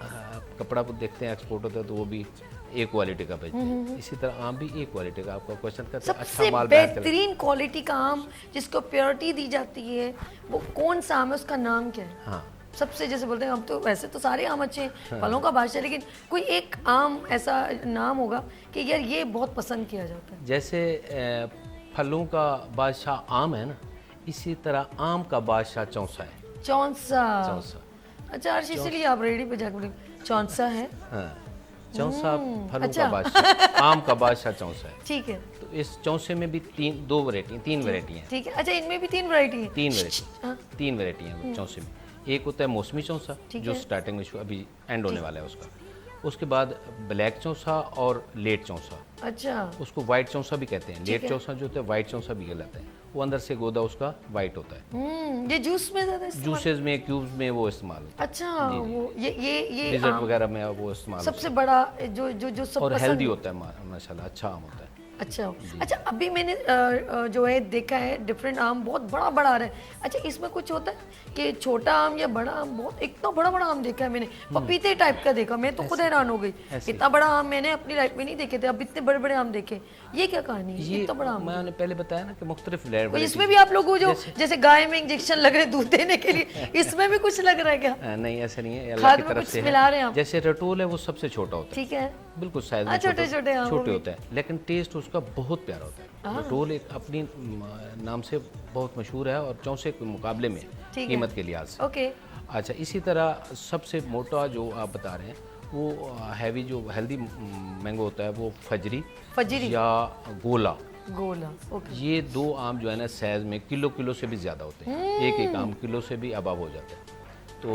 आप कपड़ा को देखते हैं एक्सपोर्ट होता है तो वो भी एक क्वालिटी का बेचते हैं। इसी तरह आम भी एक क्वालिटी का। आपका क्वेश्चन करते हैं सबसे अच्छा माल बाहर चला बेहतरीन क्वालिटी का आम जिसको प्योरिटी दी जाती है वो कौन सा आम है, उसका नाम क्या है? हाँ सबसे जैसे बोलते हैं हम तो वैसे तो सारे आम अच्छे हैं, फलों का बादशाह, लेकिन कोई एक आम ऐसा नाम होगा कि यार ये बहुत पसंद किया जाता है। जैसे फलों का बादशाह आम है ना, इसी तरह आम का बादशाह चौसा है। चौंसा। चौसा। अच्छा अर्श, इसीलिए आप रेडी पे जाकर बोले चौंसा है। हाँ चौसा फलों अच्छा। का बादशाह, आम का बादशाह चौसा है। ठीक है। तो इस चौसे में भी तीन वैरायटी हैं। ठीक है। अच्छा इनमें भी 3 वैरायटी है। तीन वैरायटी हैं चौसे में। एक होता है मौसमी चौसा ठीक जो है। स्टार्टिंग में अभी एंड होने वाला है उसका। उसके बाद ब्लैक चौसा और लेट चौसा, अच्छा उसको वाइट चौसा भी कहते हैं। लेट है। चौसा जो होता है वाइट चौसा भी कहलाता है। वो अंदर से गोदा उसका वाइट होता है। ये जूस में ज्यादा इस्तेमाल- जूसेस में, क्यूब्स में वो इस्तेमाल होता अच्छा वो ये है। डिजर्ट आम वगैरह में वो इस्तेमाल होता सबसे बड़ा जो जो जो है। सब और पसंद हेल्दी होता है माशाल्लाह, अच्छा आम होता है। अच्छा अच्छा अभी मैंने जो है देखा है डिफरेंट आम बहुत बड़ा बड़ा आ रहा है। अच्छा इसमें कुछ होता है कि छोटा आम या बड़ा आम? बहुत इतना बड़ा बड़ा आम देखा है मैंने, पपीते टाइप का देखा, मैं तो खुद हैरान हो गई। इतना बड़ा आम मैंने अपनी लाइफ में नहीं देखे थे, अब इतने बड़े बड़े आम देखे। ये क्या कहानी है, ये इतना बड़ा आम? मैंने पहले बताया ना कि मुख्तलिफ इसमें भी आप लोगों जो जैसे गाय में इंजेक्शन लग रहे दूध देने के लिए, इसमें भी कुछ लग रहा है क्या? नहीं ऐसा नहीं है, अल्लाह खाद की में तरफ कुछ से मिला रहे हैं है। आप? जैसे रटोल है वो सबसे छोटा होता है, ठीक है। बिल्कुल साइज में छोटे-छोटे आम, वो छोटे भी। होता है, लेकिन टेस्ट उसका बहुत प्यारा होता है। रटोल एक अपनी नाम से बहुत मशहूर है और चौसे के मुकाबले में ठीक है। कीमत के लिहाज से। ओके। अच्छा इसी तरह सबसे मोटा जो आप बता रहे हैं वो हैवी जो हेल्दी मैंगो होता है वो फजरी या गोला। गोला। ओके। ये दो आम जो है ना साइज में किलो से भी ज़्यादा होते हैं। एक आम किलो से भी अबव हो जाता है। तो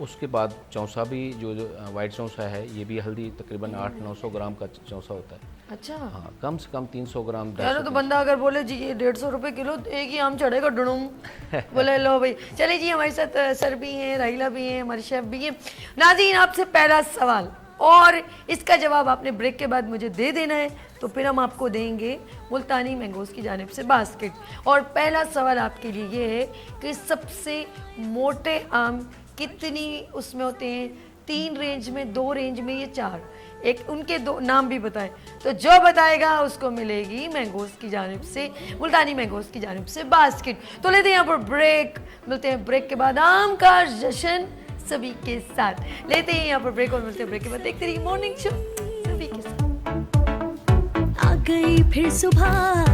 उसके बाद चौसा भी जो वाइट चौसा है ये भी हल्दी तकरीबन 800-900 ग्राम का चौसा होता है। अच्छा हाँ कम से कम 300 ग्राम। यार तो बंदा अगर बोले जी ये 150 रुपए किलो, तो एक ही आम चढ़ेगा डुडुम। बोले लो भाई। चले जी हमारे साथ सर भी हैं, राहिला भी हैं, हमारे शेफ भी हैं। नाज़रीन आपसे पहला सवाल और इसका जवाब आपने ब्रेक के बाद मुझे दे देना है, तो फिर हम आपको देंगे मुल्तानी मैंगोज़ की जानिब से बास्केट। और पहला सवाल आपके लिए ये है कि सबसे मोटे आम कितनी उसमें होते हैं? 3 रेंज में, 2 रेंज में, ये 4? एक उनके 2 नाम भी बताएं। तो जो बताएगा उसको मिलेगी मैंगोज़ की जानिब से, मुल्तानी मैंगोज़ की जानिब से बास्केट। तो लेते हैं यहाँ पर ब्रेक, मिलते हैं ब्रेक के बाद आम का जश्न सभी के साथ। लेते हैं यहाँ पर ब्रेक और मिलते हैं ब्रेक के बाद। देखते रहिए मॉर्निंग शो सभी के साथ। आ गई फिर सुबह,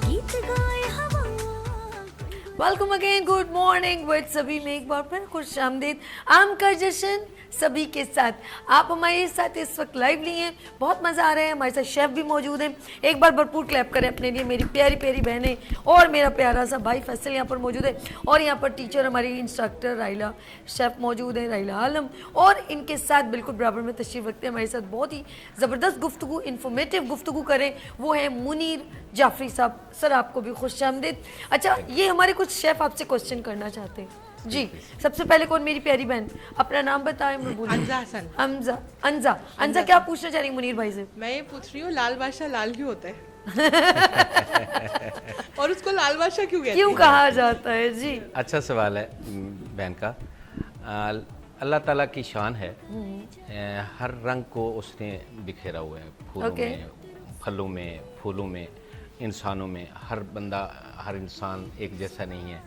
गीत गाए हवा। Welcome again, good morning with सभी में एक बार फिर खुश आमदीद। आम का जश्न सभी के साथ। आप हमारे साथ इस वक्त लाइव लिए हैं, बहुत मज़ा आ रहा है। हमारे साथ शेफ़ भी मौजूद हैं। एक बार भरपूर क्लैप करें अपने लिए, मेरी प्यारी प्यारी बहनें और मेरा प्यारा सा भाई फैसल यहाँ पर मौजूद है। और यहाँ पर टीचर हमारी इंस्ट्रक्टर राहिला शेफ़ मौजूद है, राहिला आलम। और इनके साथ बिल्कुल बराबर में तशरीफ़ रखते हैं, हमारे साथ बहुत ही ज़बरदस्त गुफ्तगू, इन्फॉर्मेटिव गुफ्तगू करें, वो है मुनीर जाफरी साहब। सर आपको भी खुश आमदीद। अच्छा ये हमारे कुछ शेफ़ आपसे क्वेश्चन करना चाहते हैं जी। सबसे पहले कौन? मेरी प्यारी बहन, अपना नाम बताएं। मैं बोलूं अंजा हसन। अंजा। अंजा अंजा क्या पूछना चाह रही हैं मुनीर भाई से? मैं ये पूछ रही हूँ लाल बादशाह लाल क्यों होता है? और उसको लाल बादशाह क्यों कहते हैं? क्यों कहा जाता है जी? अच्छा सवाल है बहन का। अल्लाह ताला की शान है, हर रंग को उसने बिखेरा हुआ है, फूलों Okay. में, फलों में, फूलों में, इंसानों में। हर बंदा, हर इंसान एक जैसा नहीं है।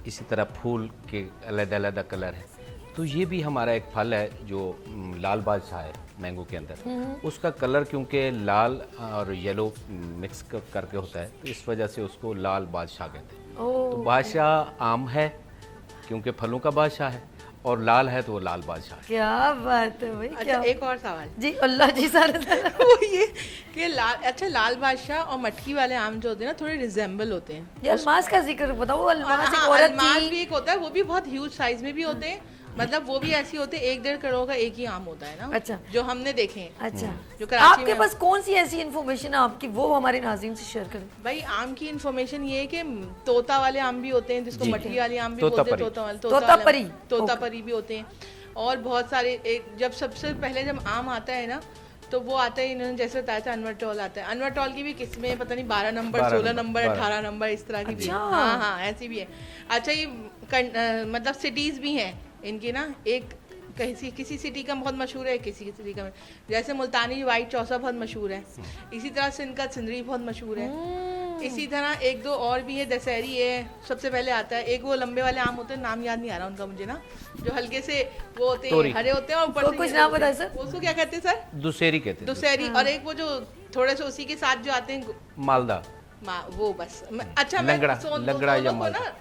इसी तरह फूल के अलग अलग कलर है। तो ये भी हमारा एक फल है जो लाल बादशाह है मैंगो के अंदर। उसका कलर क्योंकि लाल और येलो मिक्स करके होता है, तो इस वजह से उसको लाल बादशाह कहते हैं। तो बादशाह आम है क्योंकि फलों का बादशाह है, और लाल है तो वो लाल बादशाह है। क्या बात है भाई, अच्छा क्या एक और सवाल जी अल्लाह जी सारे वो ये कि लाल बादशाह और मटकी वाले आम जो होते हैं ना थोड़े रिजेंबल होते हैं। ये अलमास का जिक्र बताओ। अलमास एक हाँ, औरत अलमास थी। भी एक होता है, वो भी बहुत ह्यूज साइज में भी होते हैं, मतलब वो भी ऐसी होते हैं 1-1.5 करोड़ का एक ही आम होता है ना। अच्छा। जो हमने देखे हैं। अच्छा, जो कराची आपके में पास कौन सी ऐसी इन्फॉर्मेशन है आपकी, वो हमारे नाज़रीन से शेयर करें। भाई आम की इन्फॉर्मेशन ये है कि तोता वाले आम भी होते हैं, जिसको जी। मटकी वाले आम भी तोतापरी। बोलते हैं, तोता वाले तोतापरी। तोतापरी भी होते हैं। और बहुत सारे जब सबसे पहले जब आम आता है ना, तो वो आता है, इन्होंने जैसे बताया था अनवर टॉल आता है। अनवर टॉल की भी किस्में पता नहीं 12 नंबर 16 नंबर 18 नंबर इस तरह की भी है। हाँ हाँ ऐसी भी है। अच्छा ये मतलब सिटीज़ भी हैं इनकी ना, एक किसी सिटी का बहुत मशहूर है, किसी सिटी का, जैसे मुल्तानी वाइट चौसा बहुत मशहूर है, इसी तरह से इनका सिंदरी बहुत मशहूर है। इसी तरह 1-2 और भी है, दशहरी है सबसे पहले आता है। एक वो लंबे वाले आम होते हैं, नाम याद नहीं आ रहा उनका मुझे ना, जो हल्के से वो होते हैं, हरे होते हैं और ऊपर तो से कुछ ये नाम होते हैं। बताए सर। उसको क्या कहते हैं सर? दुसेरी कहते हैं। दुशहरी। और एक वो जो थोड़े से उसी के साथ जो आते हैं मालदा। वो बस अच्छा मैं लंगड़ा, लंगड़ा या दोनों को मालदा। ना,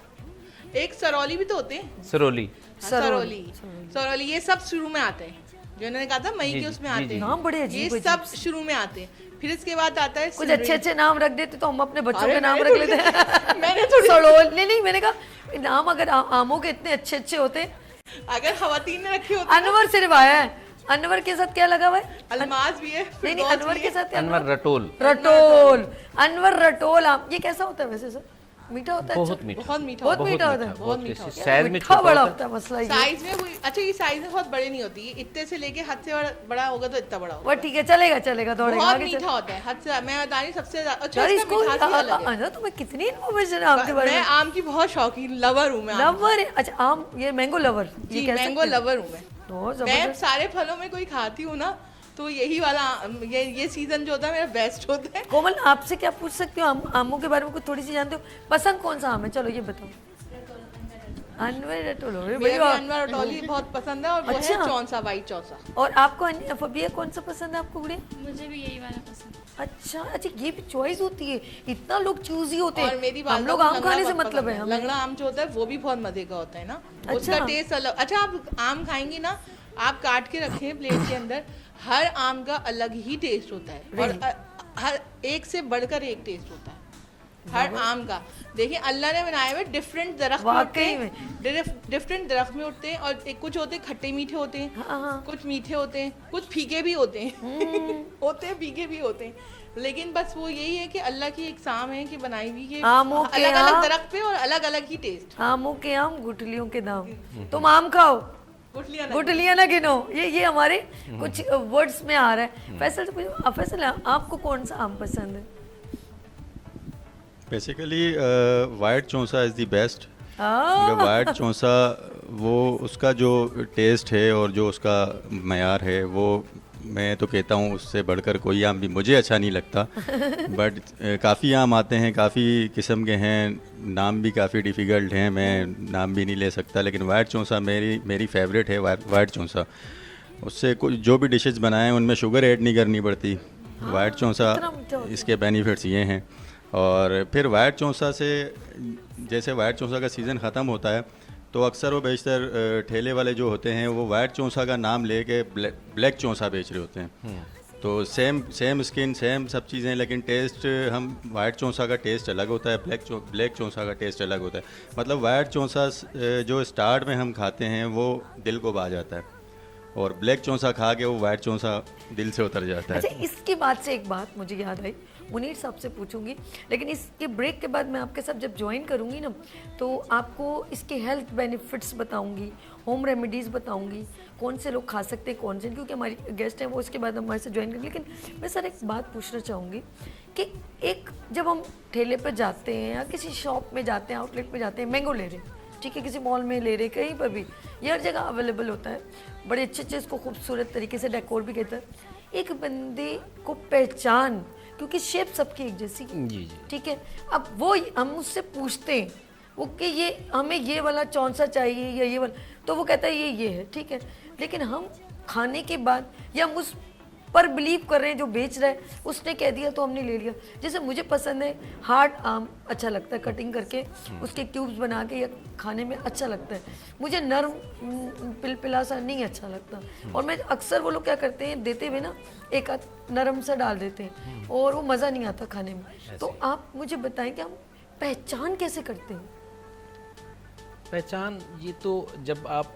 एक सरौली भी तो होते हैं। सरोली। सरौली ये सब शुरू में आते हैं, जो इन्होंने कहा था मई जी, के उसमें जी, आते जी। हैं। नाम बड़े अजीब ये सब शुरू में आते हैं। फिर इसके बाद आता है कुछ अच्छे अच्छे नाम रख देते तो हम अपने बच्चों अरे के नाम मैंने रख लेते हैं। मैंने थोड़ी सड़ोल नहीं, मैंने कहा नाम अगर आमों के इतने अच्छे अच्छे होते हैं। अगर खवातीन ने रखे होते हैं। अनवर सिर्फ आया है, अनवर के साथ क्या लगा हुआ है? अलमाज भी है। नहीं नहीं, अनवर के साथ क्या अनवर रटोल। रटोल। अनवर रटोल आम, ये कैसा होता है वैसे सर? मीठा होता है? बहुत मीठा। बहुत मीठा बहुत होता है। मीठा होता है। बहुत मीठा होता है। साइज में मीठा छोटा बड़ा होता होता है मसला ये। साइज में कोई अच्छा, ये साइज में बहुत बड़े नहीं होती, ये इतने से लेके हद से बड़ा होगा तो इतना बड़ा होगा। वो ठीक है, चलेगा चलेगा, दौड़ेगा बहुत आगे चल। मीठा होता है हद से, मैं बता रही सबसे ज्यादा। अच्छा यार इसका इसको मिठास भी अलग है। अना तुम्हें कितनी इन्फॉर्मेशन है आपके बारे मैं में। आम की बहुत शौकीन लवर हूँ मैं। लवर है, अच्छा आम, ये मैंगो लवर, ये जी कह मैंगो सकते हैं? लवर हूँ मैं। बहुत मैं जबरदस्त। सारे फलों में कोई खाती हूँ ना, तो यही वाला ये सीजन जो होता है मेरा बेस्ट होता है। कोमल आपसे क्या पूछ सकती हूँ, आमों के बारे में कुछ थोड़ी सी जानते हो? पसंद कौन सा आम है, चलो ये बताओ। अनवर रटोल। मुझे अनवर रटौली बहुत पसंद है, और वो अच्छा। है चौंसा, वाइट चौंसा। और आपको फबिया कौन सा पसंद है आपको गुड़िया? मुझे भी यही वाला पसंद है। अच्छा अच्छा, ये भी चॉइस होती है, इतना लोग चूजी होते और मेरी हैं। हम लोग आम खाने से मतलब है हमें। लंगड़ा आम जो होता है वो भी बहुत मजे का होता है ना। अच्छा। उसका टेस्ट अलग। अच्छा आप आम खाएंगी ना, आप काट के रखें प्लेट के अंदर, हर आम का अलग ही टेस्ट होता है, और हर एक से बढ़कर एक टेस्ट होता है हर आम का। देखिए अल्लाह ने बनाए हुए डिफरेंट दरख्त में उठते वाकई हैं, डिफरेंट दरख्त में उठते हैं, और कुछ होते हैं खट्टे मीठे होते हैं, हाँ। कुछ मीठे होते हैं, कुछ फीके भी होते हैं होते हैं फीके भी होते हैं। लेकिन बस वो यही है कि अल्लाह की एक साम है कि बनाई हुई कि आमों के अलग अलग आम। दरख्त पे और अलग अलग ही टेस्ट। आमों के आम, गुठलियों के दाम। तुम आम खाओ, गुठलियां ना गिनो, ये हमारे कुछ वर्ड्स में आ रहा है। फैसल से पूछो, फैसल आपको कौन सा आम पसंद है? Basically white Chaunsa is the best. हाँ। वाइट चौंसा वो उसका जो टेस्ट है और जो उसका मयार है, वो मैं तो कहता हूँ उससे बढ़कर कोई आम भी मुझे अच्छा नहीं लगता। बट काफ़ी आम आते हैं, काफ़ी किस्म के हैं, नाम भी काफ़ी डिफ़िकल्ट हैं, मैं नाम भी नहीं ले सकता। लेकिन वाइट चौंसा मेरी फेवरेट है। वाइट चौंसा, उससे कुछ जो भी डिशेस बनाएं उनमें शुगर ऐड नहीं करनी पड़ती। वाइट चौंसा इसके बेनिफिट्स ये हैं। और फिर वाइट चौंसा से, जैसे वाइट चौंसा का सीज़न ख़त्म होता है तो अक्सर व बेशतर ठेले वाले जो होते हैं वो वाइट चौंसा का नाम लेके ब्लैक चौंसा बेच रहे होते हैं। तो सेम स्किन, सेम सब चीज़ें, लेकिन टेस्ट हम वाइट चौंसा का टेस्ट अलग होता है, ब्लैक चौंसा का टेस्ट अलग होता है। मतलब वाइट चौंसा जो स्टार्ट में हम खाते हैं वो दिल को भा जाता है, और ब्लैक चौंसा खा के वो वाइट चौंसा दिल से उतर जाता है। अच्छा, इसके बाद से एक बात मुझे याद आई, मुनीर साहब से पूछूंगी, लेकिन इसके ब्रेक के बाद मैं आपके साथ जब ज्वाइन करूंगी ना, तो आपको इसके हेल्थ बेनिफिट्स बताऊंगी, होम रेमेडीज़ बताऊंगी, कौन से लोग खा सकते हैं, कौन से, क्योंकि हमारी गेस्ट हैं वो इसके बाद हमारे से ज्वाइन करेंगे। लेकिन मैं सर एक बात पूछना चाहूँगी कि एक जब हम ठेले पर जाते हैं या किसी शॉप में जाते हैं, आउटलेट में जाते हैं, मैंगो ले रहे हैं, ठीक है, किसी मॉल में ले रहे, कहीं पर भी, ये हर जगह अवेलेबल होता है, बड़े अच्छे इसको खूबसूरत तरीके से डेकोर भी कहता है। एक बंदे को पहचान, क्योंकि शेप सबकी एक जैसी, जी जी। ठीक है, अब वो हम उससे पूछते हैं, वो कि ये हमें ये वाला चौंसा चाहिए या ये वाला, तो वो कहता है ये है, ठीक है। लेकिन हम खाने के बाद या हम उस पर बिलीव कर रहे हैं, जो बेच रहा है उसने कह दिया तो हमने ले लिया। जैसे मुझे पसंद है हार्ड आम, अच्छा लगता है कटिंग करके उसके क्यूब्स बना के, या खाने में अच्छा लगता है। मुझे नरम पिलपिला सा नहीं अच्छा लगता। और मैं अक्सर, वो लोग क्या करते हैं, देते हुए ना एक आध नरम सा डाल देते हैं और वो मज़ा नहीं आता खाने में। तो आप मुझे बताएं कि हम पहचान कैसे करते हैं? पहचान ये तो जब आप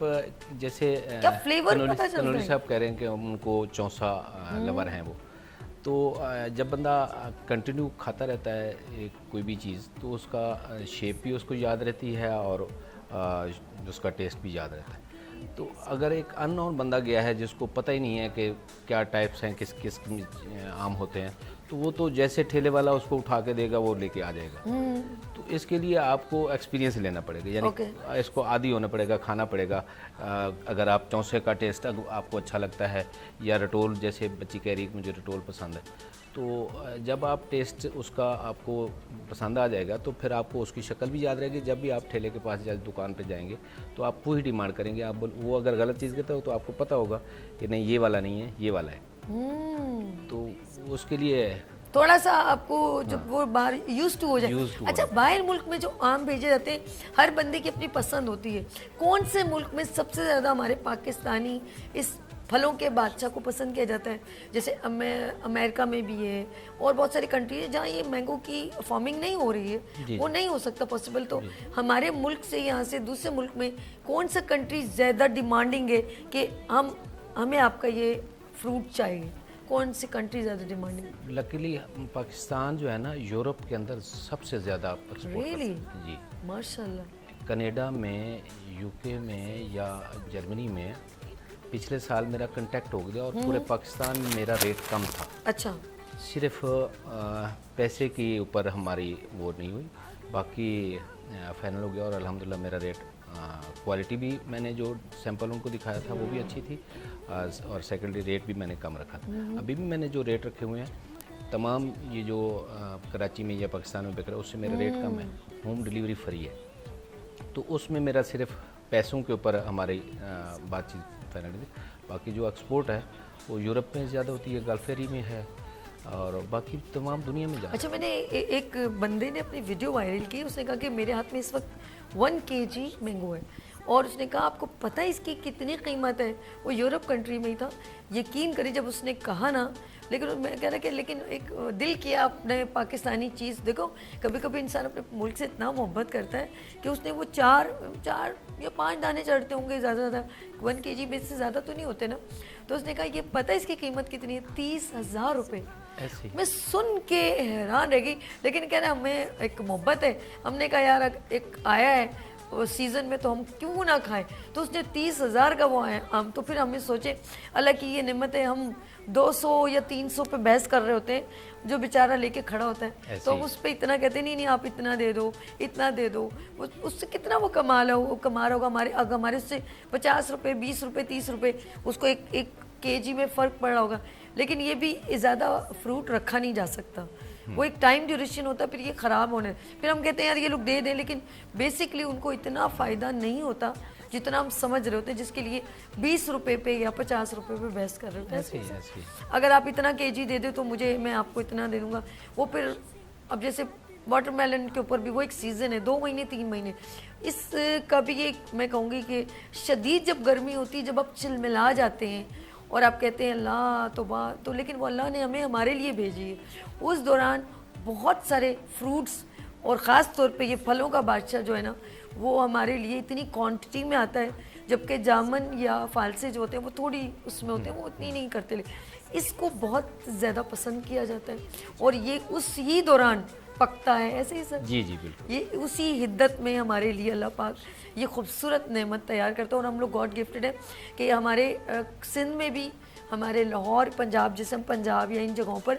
जैसे क्या फ्लेवर पता चलता कनौली है? साहब कह रहे हैं कि उनको चौंसा लवर हैं वो, तो जब बंदा कंटिन्यू खाता रहता है कोई भी चीज़, तो उसका शेप भी उसको याद रहती है और उसका टेस्ट भी याद रहता है। तो अगर एक अननोन बंदा गया है जिसको पता ही नहीं है कि क्या टाइप्स हैं, किस किस आम होते हैं, तो वो तो जैसे ठेले वाला उसको उठा के देगा वो लेके आ जाएगा। तो इसके लिए आपको एक्सपीरियंस लेना पड़ेगा, यानी इसको आदी होना पड़ेगा, खाना पड़ेगा। अगर आप चौंसे का टेस्ट आपको अच्छा लगता है, या रटोल, जैसे बच्ची कह रही है मुझे रटोल पसंद है, तो जब आप टेस्ट उसका आपको पसंद आ जाएगा तो फिर आपको उसकी शक्ल भी याद रहेगी। जब भी आप ठेले के पास या दुकान पे जाएंगे तो आप वही डिमांड करेंगे। आप वो अगर गलत चीज़ कहता हो तो आपको पता होगा कि नहीं ये वाला नहीं है, ये वाला है। तो उसके लिए थोड़ा सा आपको जब वो बाहर यूज टू हो जाए। Used to अच्छा, बाहर मुल्क में जो आम भेजे जाते हैं, हर बंदे की अपनी पसंद होती है। कौन से मुल्क में सबसे ज़्यादा हमारे पाकिस्तानी इस फलों के बादशाह को पसंद किया जाता है? जैसे अमेरिका में भी है और बहुत सारी कंट्री है जहाँ ये मैंगो की फार्मिंग नहीं हो रही है, वो नहीं हो सकता पॉसिबल। तो हमारे मुल्क से, यहाँ से दूसरे मुल्क में कौन सा कंट्री ज़्यादा डिमांडिंग है कि हमें आपका ये फ्रूट चाहिए? कौन सी कंट्री ज़्यादा डिमांडिंग? लकीली पाकिस्तान जो है ना, यूरोप के अंदर सबसे ज़्यादा एक्सपोर्ट करता है। जी, माशाल्लाह। कनाडा में, यूके में या जर्मनी में पिछले साल मेरा कांटेक्ट हो गया और पूरे पाकिस्तान में मेरा रेट कम था। अच्छा, सिर्फ पैसे के ऊपर हमारी वो नहीं हुई, बाकी फाइनल हो गया और अल्हम्दुलिल्लाह मेरा रेट, क्वालिटी भी मैंने जो सैंपल उनको दिखाया था वो भी अच्छी थी, और सेकेंडरी रेट भी मैंने कम रखा था। अभी भी मैंने जो रेट रखे हुए हैं तमाम, ये जो कराची में या पाकिस्तान में बिक रहा है उससे मेरा रेट कम है। होम डिलीवरी फ्री है, तो उसमें मेरा सिर्फ पैसों के ऊपर हमारी बातचीत फाइनल थी। बाकी जो एक्सपोर्ट है वो यूरोप में ज़्यादा होती है, गल्फ एरिया में है, और बाकी तमाम दुनिया में जाता है। अच्छा, मैंने एक बंदे ने अपनी वीडियो वायरल की। उसने कहा कि मेरे हाथ में इस वक्त 1 kg मैंगो है, और उसने कहा आपको पता है इसकी कितनी कीमत है? वो यूरोप कंट्री में ही था। यकीन करिए जब उसने कहा ना, लेकिन मैं कह रहा कि लेकिन एक दिल किया अपने पाकिस्तानी चीज़। देखो, कभी कभी इंसान अपने मुल्क से इतना मोहब्बत करता है कि उसने वो चार या 5 दाने चढ़ते होंगे ज़्यादा 1 kg में से ज़्यादा तो नहीं होते ना। तो उसने कहा ये पता है इसकी कीमत कितनी है? 30,000 रुपये। ऐसे मैं सुन के हैरान रह गई, लेकिन कह रहा हमें एक मोहब्बत है। हमने कहा यार एक आया है सीज़न में तो हम क्यों ना खाएं। तो उसने 30,000 का वो आया आम। तो फिर हमें सोचे अल्लाह की ये नेमत है, हम 200 या 300 पे बहस कर रहे होते हैं, जो बेचारा लेके खड़ा होता है तो उस पर इतना कहते नहीं आप इतना दे दो, इतना दे दो। उससे कितना वो कमा रहा होगा। हमारे उससे 50 रुपये, 20 रुपये, 30 रुपये उसको एक kg में फ़र्क पड़ रहा होगा। लेकिन ये भी ज़्यादा फ्रूट रखा नहीं जा सकता, वो एक टाइम ड्यूरेशन होता है, फिर ये ख़राब होने। फिर हम कहते हैं यार ये लोग दे दें, लेकिन बेसिकली उनको इतना फ़ायदा नहीं होता जितना हम समझ रहे होते हैं, जिसके लिए 20 रुपये पे या 50 रुपये पे बहस कर रहे होते हैं। अगर आप इतना kg दे दो तो मैं आपको इतना दे दूँगा। वो फिर अब जैसे वाटरमेलन के ऊपर भी वो एक सीज़न है, 2 महीने 3 महीने। इसका भी एक मैं कहूँगी कि शदीद जब गर्मी होती है, जब आप चिलमिला जाते हैं और आप कहते हैं अल्लाह तो लेकिन वो अल्लाह ने हमें हमारे लिए भेजी है। उस दौरान बहुत सारे फ्रूट्स और ख़ास तौर पे ये फलों का बादशाह जो है ना, वो हमारे लिए इतनी क्वांटिटी में आता है, जबकि जामन या फालसे जो होते हैं वो थोड़ी उसमें होते हैं, वो उतनी नहीं करते। लेकिन इसको बहुत ज़्यादा पसंद किया जाता है और ये उस ही दौरान पकता है। ऐसे ही सर? जी जी बिल्कुल। ये उसी हिद्दत में हमारे लिए अल्लाह पाक ये खूबसूरत नेमत तैयार करता है। और हम लोग गॉड गिफ्टेड है कि हमारे सिंध में भी, हमारे लाहौर, पंजाब, जैसे हम पंजाब या इन जगहों पर,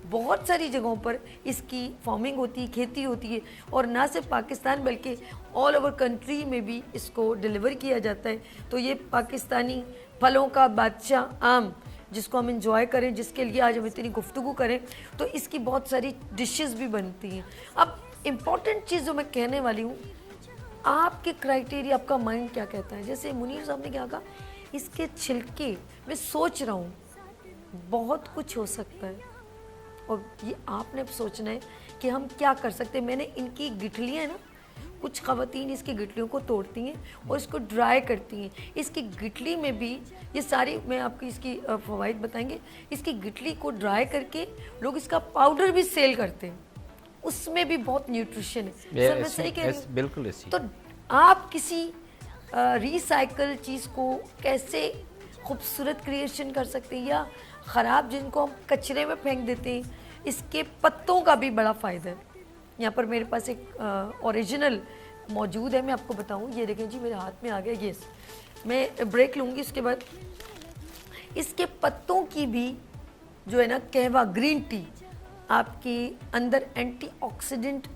बहुत सारी जगहों पर इसकी फार्मिंग होती है, खेती होती है। और ना सिर्फ पाकिस्तान बल्कि ऑल ओवर कंट्री में भी इसको डिलीवर किया जाता है। तो ये पाकिस्तानी फलों का बादशाह आम, जिसको हम इंजॉय करें, जिसके लिए आज हम इतनी गुफ्तगू करें, तो इसकी बहुत सारी डिशेस भी बनती हैं। अब इम्पॉर्टेंट चीज़ जो मैं कहने वाली हूँ, आपके क्राइटेरिया, आपका माइंड क्या कहता है? जैसे मुनीर साहब ने क्या कहा, इसके छिलके, मैं सोच रहा हूँ बहुत कुछ हो सकता है, और ये आपने अब सोचना है कि हम क्या कर सकते हैं। मैंने इनकी गिठलियाँ है ना, कुछ ख़वातीन इसकी गिटलियों को तोड़ती हैं और इसको ड्राई करती हैं। इसकी गिटली में भी ये सारी, मैं आपको इसकी फ़वाइद बताएंगे। इसकी गिटली को ड्राई करके लोग इसका पाउडर भी सेल करते हैं, उसमें भी बहुत न्यूट्रिशन है। सर मैं सही कह रही हूँ? बिल्कुल ऐसी। तो आप किसी रिसाइकल चीज़ को कैसे खूबसूरत क्रिएशन कर सकते हैं, या ख़राब जिनको हम कचरे में फेंक देते हैं, इसके पत्तों का भी बड़ा फ़ायदा है। यहाँ पर मेरे पास एक ओरिजिनल मौजूद है, मैं आपको बताऊँ। ये देखें जी, मेरे हाथ में आ गया। ये मैं ब्रेक लूँगी, उसके बाद इसके पत्तों की भी जो है ना कहवा ग्रीन टी, आपके अंदर एंटीऑक्सीडेंट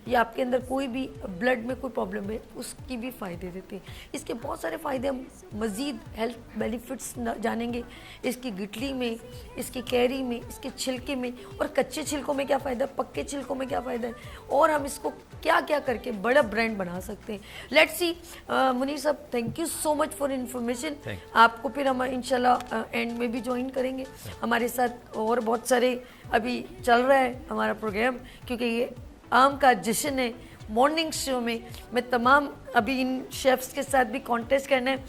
या आपके अंदर कोई भी ब्लड में कोई प्रॉब्लम है उसकी भी फ़ायदे देते हैं। इसके बहुत सारे फ़ायदे हम मज़ीद हेल्थ बेनिफिट्स जानेंगे। इसकी गिटली में, इसकी कैरी में, इसके छिलके में, और कच्चे छिलकों में क्या फ़ायदा है, पक्के छिलकों में क्या फ़ायदा है, और हम इसको क्या क्या करके बड़ा ब्रांड बना सकते हैं। Let's see. मुनीर साहब, thank you so much for information. आपको फिर हम इंशाल्लाह एंड में भी ज्वाइन करेंगे हमारे साथ। और बहुत सारे अभी चल रहा है हमारा प्रोग्राम, क्योंकि ये आम का जश्न है। मॉर्निंग शो में मैं तमाम अभी इन शेफ्स के साथ भी कॉन्टेस्ट करना है।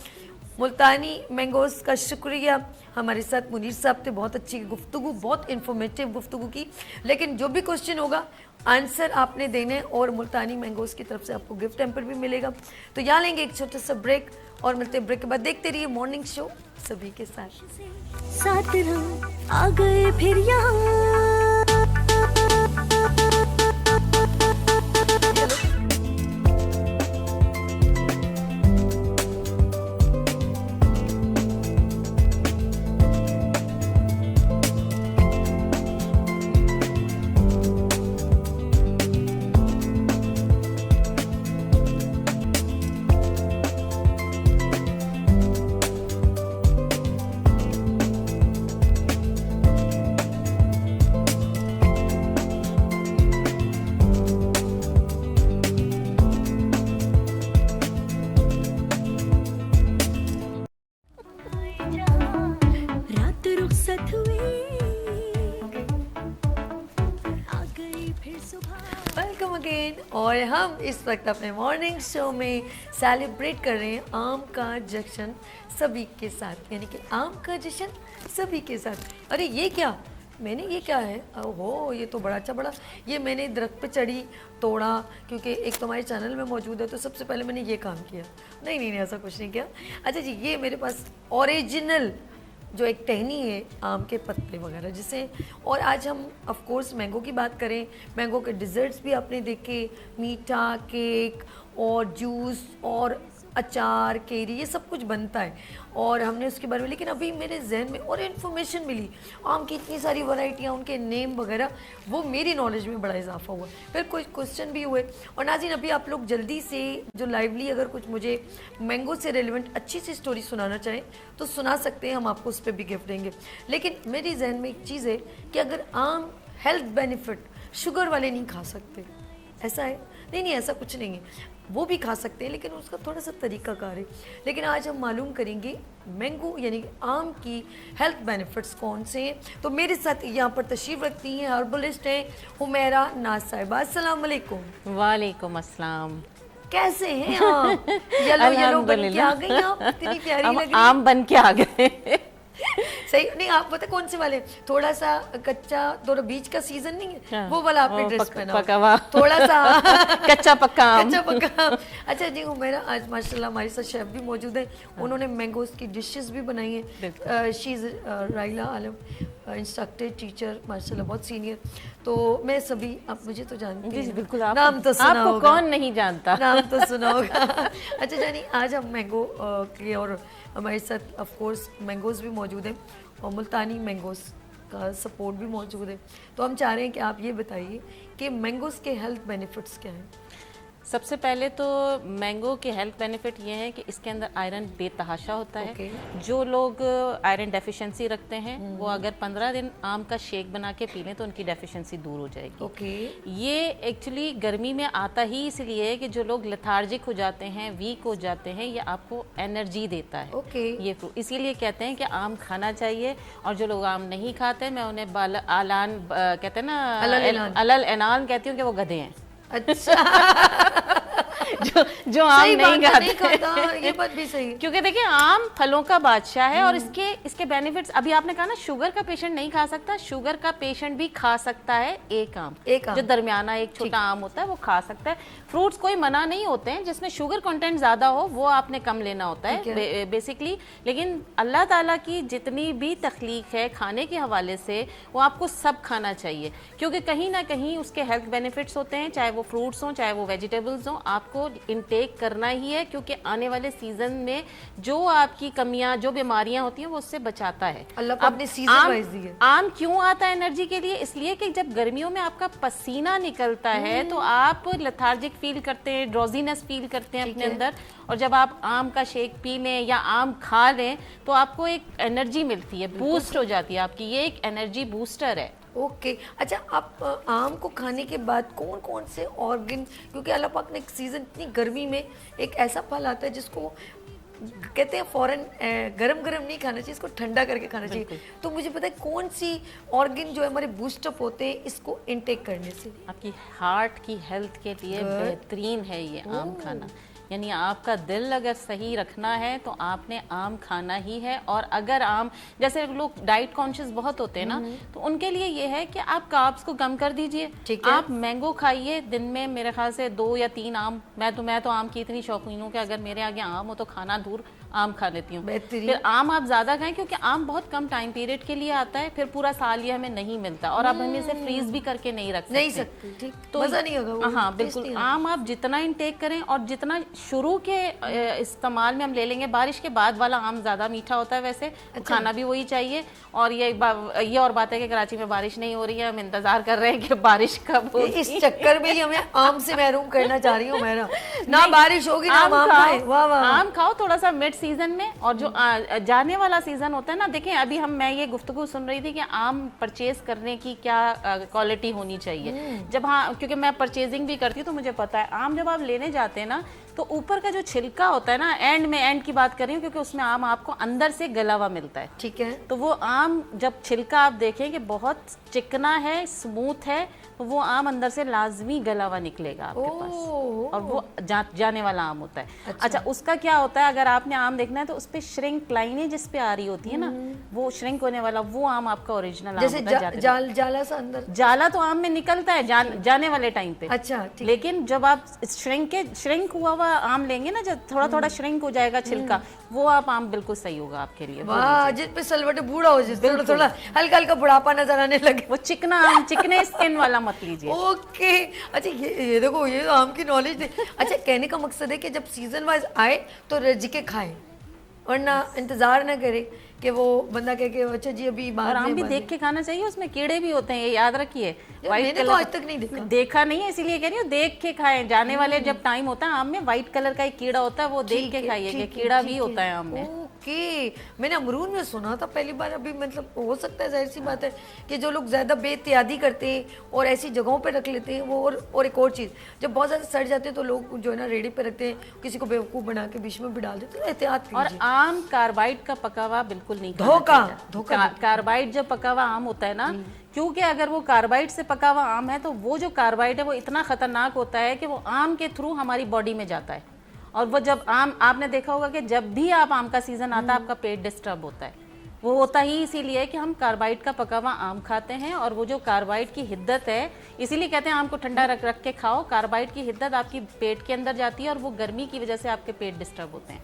मुल्तानी मैंगोज़ का शुक्रिया, हमारे साथ मुनीर साहब थे, बहुत अच्छी गुफ्तगू, बहुत इन्फॉर्मेटिव गुफ्तगू की। लेकिन जो भी क्वेश्चन होगा आंसर आपने देने, और मुल्तानी मैंगोज़ की तरफ से आपको गिफ्ट हैम्पर भी मिलेगा। तो यहाँ लेंगे एक छोटा सा ब्रेक, और मिलते हैं ब्रेक के बाद। देखते रहिए मॉर्निंग शो सभी के साथ। सात रंग आ गए फिर यहाँ, रात रुखसत हुई, आ गई फिर सुबह। Welcome again. और हम इस वक्त अपने मॉर्निंग शो में सेलिब्रेट कर रहे हैं आम का जश्न सभी के साथ, यानी कि आम का जश्न सभी के साथ। अरे ये क्या, मैंने ये क्या है, ओहो ये तो बड़ा अच्छा, बड़ा ये मैंने दरख्त पे चढ़ी तोड़ा, क्योंकि एक तो हमारे चैनल में मौजूद है, तो सबसे पहले मैंने ये काम किया। नहीं नहीं नहीं, ऐसा कुछ नहीं किया। अच्छा जी, ये मेरे पास ओरिजिनल जो एक टहनी है आम के पत्ते वगैरह जिसे, और आज हम ऑफ कोर्स मैंगो की बात करें। मैंगो के डिज़र्ट्स भी आपने देखे, मीठा, केक और जूस और अचार, केरी, ये सब कुछ बनता है, और हमने उसके बारे में। लेकिन अभी मेरे जहन में और इन्फॉर्मेशन मिली, आम की इतनी सारी वैरायटियाँ, उनके नेम वगैरह, वो मेरी नॉलेज में बड़ा इजाफा हुआ। फिर कुछ क्वेश्चन भी हुए। और नाज़रीन, अभी आप लोग जल्दी से जो लाइवली अगर कुछ मुझे मैंगो से रिलेवेंट अच्छी सी स्टोरी सुनाना चाहें तो सुना सकते हैं, हम आपको उस पर भी गिफ्ट देंगे। लेकिन मेरे जहन में एक चीज़ है कि अगर आम हेल्थ बेनिफिट, शुगर वाले नहीं खा सकते, ऐसा है? नहीं नहीं, ऐसा कुछ नहीं है, वो भी खा सकते हैं, लेकिन उसका थोड़ा सा तरीकाकार है। लेकिन आज हम मालूम करेंगे मैंगो यानी कि आम की हेल्थ बेनिफिट्स कौन से हैं। तो मेरे साथ यहाँ पर तशरीफ़ रखती हैं हर्बलिस्ट हैं हुमैरा नाज साहिबा। अस्सलाम वालेकुम। वालेकुम अस्सलाम। कैसे हैं आप? येलो येलो बन के आ गई आप, इतनी प्यारी लग रही हैं। आम बन के आ गए। सही नहीं, आप पता कौन से वाले, थोड़ा सा कच्चा, थोड़ा बीच का सीजन नहीं है, वो वाला आपने ड्रेस पहना, पका हुआ थोड़ा सा कच्चा पक्का आम। कच्चा पक्का आम। अच्छा जी, हुमैरा आज माशाल्लाह हमारे साथ शेफ भी मौजूद है, उन्होंने मैंगोज की डिशेस भी बनाई हैं। She is Raila Alam, instructor teacher, माशाल्लाह बहुत सीनियर। तो मैं सभी, आप मुझे तो जानती हैं, बिल्कुल, नाम तो सुना आपको होगा, कौन नहीं जानता, नाम तो सुना होगा। अच्छा जानी, आज हम मैंगो की, और हमारे साथ ऑफ कोर्स मैंगोज़ भी मौजूद हैं, और मुल्तानी मैंगोज़ का सपोर्ट भी मौजूद है। तो हम चाह रहे हैं कि आप ये बताइए कि मैंगोज़ के हेल्थ बेनिफिट्स क्या हैं। सबसे पहले तो मैंगो के हेल्थ बेनिफिट ये है कि इसके अंदर आयरन बेतहाशा होता है। जो लोग आयरन डेफिशिएंसी रखते हैं वो अगर 15 दिन आम का शेक बना के पी लें तो उनकी डेफिशिएंसी दूर हो जाएगी। ये एक्चुअली गर्मी में आता ही इसलिए है कि जो लोग लेथार्जिक हो जाते हैं, वीक हो जाते हैं, ये आपको एनर्जी देता है ये फ्रूट। इसीलिए कहते हैं कि आम खाना चाहिए। और जो लोग आम नहीं खाते, मैं उन्हें आलान कहते हैं ना, अलल एनान कहती हूँ कि वो गधे हैं। अच्छा जो आम सही नहीं बात है, नहीं खाते खाता, ये बात भी सही है। क्योंकि देखिए आम फलों का बादशाह है और इसके बेनिफिट्स, अभी आपने कहा ना शुगर का पेशेंट नहीं खा सकता, शुगर का पेशेंट भी खा सकता है एक आम। जो दरमियाना एक छोटा आम होता है वो खा सकता है। फ्रूट्स कोई मना नहीं होते हैं, जिसमें शुगर कंटेंट ज्यादा हो वो आपने कम लेना होता है बेसिकली। लेकिन अल्लाह ताला की जितनी भी तख्लीक है खाने के हवाले से, वो आपको सब खाना चाहिए, क्योंकि कहीं ना कहीं उसके हेल्थ बेनिफिट्स होते हैं, चाहे वो फ्रूट्स हों चाहे वो वेजिटेबल्स हों, आपको इनटेक करना ही है। क्योंकि आने वाले सीजन में जो आपकी कमियां, जो बीमारियां होती हैं वो उससे बचाता है। अल्लाह को अपने सीजन वाइज दी है। आम क्यों आता है एनर्जी के लिए? इसलिए कि जब गर्मियों में आपका पसीना निकलता है तो आप लेथार्जिक फील करते हैं, ड्रोजीनेस फील करते हैं अपने अंदर, और जब आप आम का शेक पी लें या आम खा लें तो आपको एक एनर्जी मिलती है, बूस्ट हो जाती है आपकी। ये एक एनर्जी बूस्टर है। ओके अच्छा, आप आम को खाने के बाद कौन कौन से ऑर्गन, क्योंकि अल्लाह पाक ने सीजन इतनी गर्मी में एक ऐसा फल आता है जिसको कहते हैं फौरन गरम गरम नहीं खाना चाहिए, इसको ठंडा करके खाना चाहिए। तो मुझे पता है कौन सी ऑर्गन जो है हमारे बूस्टअप होते हैं इसको इनटेक करने से। आपकी हार्ट की हेल्थ के लिए बेहतरीन है ये आम खाना। यानी आपका दिल अगर सही रखना है तो आपने आम खाना ही है। और अगर आम, जैसे लोग डाइट कॉन्शियस बहुत होते हैं ना, तो उनके लिए ये है कि आप कार्ब्स को कम कर दीजिए। आप मैंगो खाइए, दिन में मेरे ख्याल से 2 या 3 आम। मैं तो आम की इतनी शौकीन हूँ कि अगर मेरे आगे आम हो तो खाना दूर, आम खा लेती हूँ। फिर आम आप ज्यादा खाएं, क्योंकि आम बहुत कम टाइम पीरियड के लिए आता है, फिर पूरा साल ये हमें नहीं मिलता, और आप हमें इसे फ्रीज भी करके नहीं रख सकते। ठीक, तो मजा नहीं होगा। हाँ बिल्कुल, आम आप जितना इनटेक करें और जितना शुरू के इस्तेमाल में हम ले लेंगे। बारिश के बाद वाला आम ज्यादा मीठा होता है वैसे, खाना भी वही चाहिए। और ये और बात है कि कराची में बारिश नहीं हो रही है, हम इंतजार कर रहे हैं कि बारिश कब हो। इस चक्कर में ही हमें आम से महरूम करना चाह रही हूँ मैं ना बारिश होगी ना आम खाएं। वाह वाह, आम खाओ थोड़ा सा मिड सीजन में। और जो जाने वाला सीजन होता है ना, देखें अभी मैं ये गुफ्तगू सुन रही थी कि आम परचेज करने की क्या क्वालिटी होनी चाहिए। जब क्योंकि मैं परचेजिंग भी करती हूँ तो मुझे पता है, आम जब आप लेने जाते हैं ना तो ऊपर का जो छिलका होता है ना, एंड की बात कर रही हूँ क्योंकि उसमें आम आपको अंदर से गला हुआ मिलता है। ठीक है, तो वो आम जब छिलका आप देखें कि बहुत चिकना है, स्मूथ है, तो वो आम अंदर से लाजमी गला हुआ निकलेगा आपके पास, और वो जाने वाला आम होता है। अच्छा, उसका क्या होता है, अगर आपने आम देखना है तो उस पे श्रिंक लाइनें जिस पे आ रही होती है ना, वो श्रिंक होने वाला वो आम आपका ओरिजिनल आम होता है। जाला सा अंदर, जाला तो आम में निकलता है जाने वाले टाइम पे। अच्छा, लेकिन जब आप श्रिंक हुआ आम लेंगे ना, जब थोड़ा थोड़ा श्रिंक हो जाएगा छिलका, वो आप आम बिल्कुल सही होगा आपके लिए। वाह, जिस पे सलवटे बूढ़ा हो, जिस थोड़ा थोड़ा हल्का हल्का बुढ़ापा नजर आने लगे, वो चिकना आम, चिकने स्किन वाला मत लीजिए। ओके, अच्छा ये देखो, ये आम की नॉलेज दे। अच्छा, कहने का मकसद है कि जब सीजन वाइज आए तो रज के खाएं, वरना इंतजार ना करे कि वो बंदा कहे कि अच्छा जी अभी और आम भी देख के खाना चाहिए, उसमें कीड़े भी होते हैं, ये याद रखिए। मैंने तो आज तक नहीं देखा नहीं है, इसीलिए कह रही हूँ देख के खाएं। जाने वाले जब टाइम होता है आम में व्हाइट कलर का एक कीड़ा होता है, वो देख के खाइए कि कीड़ा भी होता है आम में। ओके, मैंने अमरूद में सुना था पहली बार। अभी मतलब हो सकता है, जाहिर सी बात है कि जो लोग ज्यादा बेइत्यादी करते हैं और ऐसी जगहों पे रख लेते हैं वो, और एक और चीज, जब बहुत ज्यादा सड़ जाते हैं तो लोग जो है ना रेडी पे रखते हैं, किसी को बेवकूफ बना के बीच में भी डाल देते हैं। एहतियात कीजिए। और आम कार्बाइड का पका हुआ बिल्कुल नहीं, धोखा। कार्बाइड जब पका हुआ आम होता है ना, क्योंकि अगर वो कार्बाइड से पका हुआ आम है तो वो जो कार्बाइड है वो इतना खतरनाक होता है कि वो आम के थ्रू हमारी बॉडी में जाता है। और वो जब आपने देखा होगा कि जब भी आप आम का सीजन आता है आपका पेट डिस्टर्ब होता है। वो होता ही इसीलिए कि हम कार्बाइड का पका हुआ आम खाते हैं, और वो जो कार्बाइड की हिद्दत है, इसीलिए कहते हैं आम को ठंडा रख के खाओ। कार्बाइड की हिद्दत आपकी पेट के अंदर जाती है और वो गर्मी की वजह से आपके पेट डिस्टर्ब होते हैं।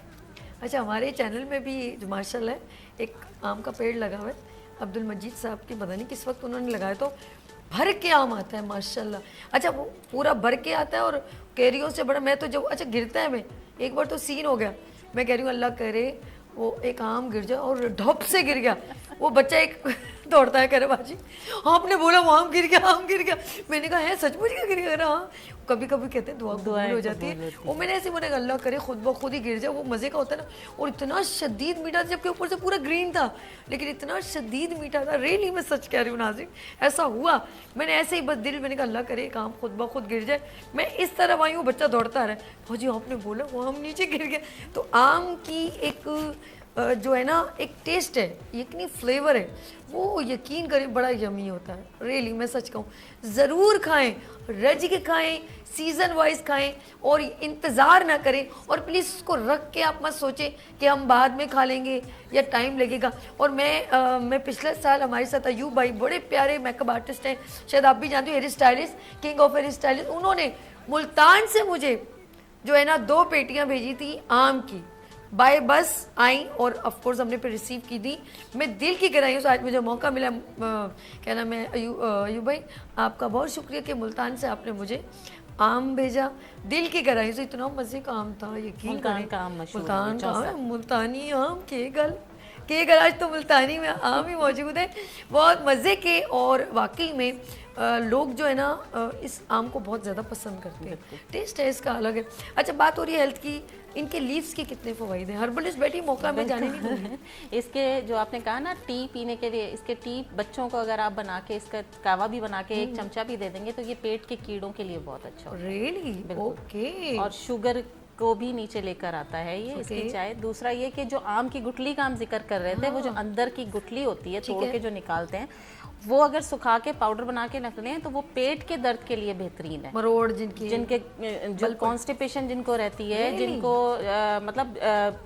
अच्छा, हमारे चैनल में भी माशाल्लाह एक आम का पेड़ लगा हुआ है, अब्दुल मजीद साहब की, पता नहीं किस वक्त उन्होंने लगाया, तो भर के आम आता है माशाल्लाह। अच्छा, वो पूरा भर के आता है और कैरियों से बड़ा। मैं तो जब अच्छा गिरता है, मैं एक बार तो सीन हो गया, मैं कह रही हूँ अल्लाह करे वो एक आम गिर जाए, और ढप से गिर गया, वो बच्चा एक दौड़ता है, कह रहा बाजी आपने बोला वो आम गिर गया, आम गिर गया। मैंने कहा है सचमुच क्या गिर गया? हाँ, कभी कभी कहते हैं दुआ कबूल हो जाती है। वो मैंने ऐसे बोला अल्लाह करे खुद ब खुद ही गिर जाए, वो मज़े का होता है ना। और इतना शदीद मीठा था, जबकि ऊपर से पूरा ग्रीन था, लेकिन इतना शदीद मीठा था। रियली मैं सच कह रही हूँ नाज़रीन, ऐसा हुआ। मैंने ऐसे ही बस दिल, मैंने कहा अल्लाह करे काम खुद ब खुद गिर जाए। मैं इस तरफ आई हूँ, बच्चा दौड़ता रहा, भाजी आपने बोला वो आम नीचे गिर गया। तो आम की एक जो है ना एक टेस्ट है, यकीनी फ्लेवर है, वो यकीन करें बड़ा यमी होता है। रियली मैं सच कहूँ, ज़रूर खाएं, रज के खाएं, सीज़न वाइज खाएं और इंतज़ार ना करें। और प्लीज़ उसको रख के आप मत सोचें कि हम बाद में खा लेंगे या टाइम लगेगा। और मैं पिछले साल हमारे साथ अयूब भाई बड़े प्यारे मेकअप आर्टिस्ट हैं, शायद आप भी जानते हो, hair stylist, king of hair stylist, उन्होंने मुल्तान से मुझे जो है ना 2 पेटियाँ भेजी थी आम की, बाय बस आई और ऑफ कोर्स हमने फिर रिसीव की थी। मैं दिल की गहराइयों से आज मुझे मौका मिला, क्या नाम है अयूब भाई, आपका बहुत शुक्रिया कि मुल्तान से आपने मुझे आम भेजा। दिल की गहराइयों से, इतना मज़े का आम था, यकीन करें। मुल्तान का आम, मुल्तानी आम के गल आज तो मुल्तानी में आम ही मौजूद है, बहुत मज़े के। और वाकई में लोग जो है ना इस आम को बहुत ज़्यादा पसंद करते हैं, टेस्ट है इसका अलग है। अच्छा, बात हो रही है हेल्थ की, इनके लीव्स के कितने फ़वाइद हैं? हर्बलिस्ट बैठी मौका में जाने नहीं दूंगी। इसके जो आपने कहा ना टी पीने के लिए, इसके टी बच्चों को अगर आप बना के इसका कावा भी बना के 1 चमचा भी दे देंगे तो ये पेट के कीड़ों के लिए बहुत अच्छा होता है। रियली? ओके। और शुगर को भी नीचे लेकर आता है ये इसकी चाय। दूसरा ये कि जो आम की गुठली का हम जिक्र कर रहे थे, वो जो अंदर की गुठली होती है तोड़ के जो निकालते हैं, वो अगर सुखा के पाउडर बना के रख लें तो वो पेट के दर्द के लिए बेहतरीन है। मरोड़ जिनके जो कॉन्स्टिपेशन जिनको रहती है, जिनको मतलब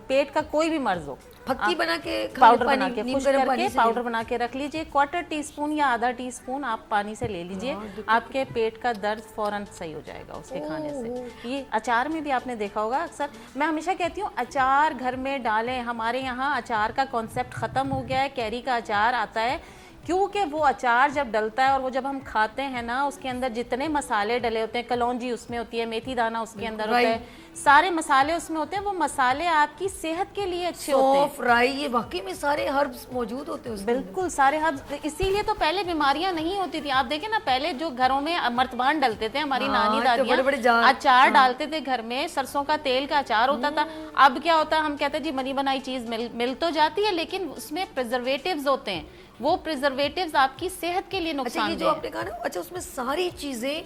पेट का कोई भी मर्ज हो, फक्की बना के पाउडर बना के खुश करके पाउडर बना के रख लीजिए। 1/4 टीस्पून या आधा टीस्पून आप पानी से ले लीजिए, आपके पेट का दर्द फौरन सही हो जाएगा उसके खाने से। ये अचार में भी आपने देखा होगा अक्सर, मैं हमेशा कहती हूँ अचार घर में डालें। हमारे यहाँ अचार का कॉन्सेप्ट ख़त्म हो गया है। कैरी का अचार आता है क्योंकि वो अचार जब डलता है और वो जब हम खाते हैं ना, उसके अंदर जितने मसाले डले होते हैं, कलौंजी उसमें होती है, मेथी दाना उसके अंदर होता है, सारे मसाले उसमें होते हैं। वो मसाले आपकी सेहत के लिए अच्छे होते हैं। फ्राई, ये वाकई में सारे हर्ब्स मौजूद होते हैं उसमें। बिल्कुल सारे हर्ब्स, इसीलिए तो पहले बीमारियां नहीं होती थी। आप देखें ना, पहले जो घरों में मर्तबान डलते थे, हमारी नानी दादियां अचार डालते थे घर में, सरसों का तेल का अचार होता था। अब क्या होता है, हम कहते हैं जी बनी बनाई चीज मिल तो जाती है, लेकिन उसमें प्रिजर्वेटिव्स होते हैं। वो प्रिजर्वेटिव्स आपकी सेहत के लिए नुकसान। अच्छा, ये जो आपने कहा ना, अच्छा उसमें सारी चीजें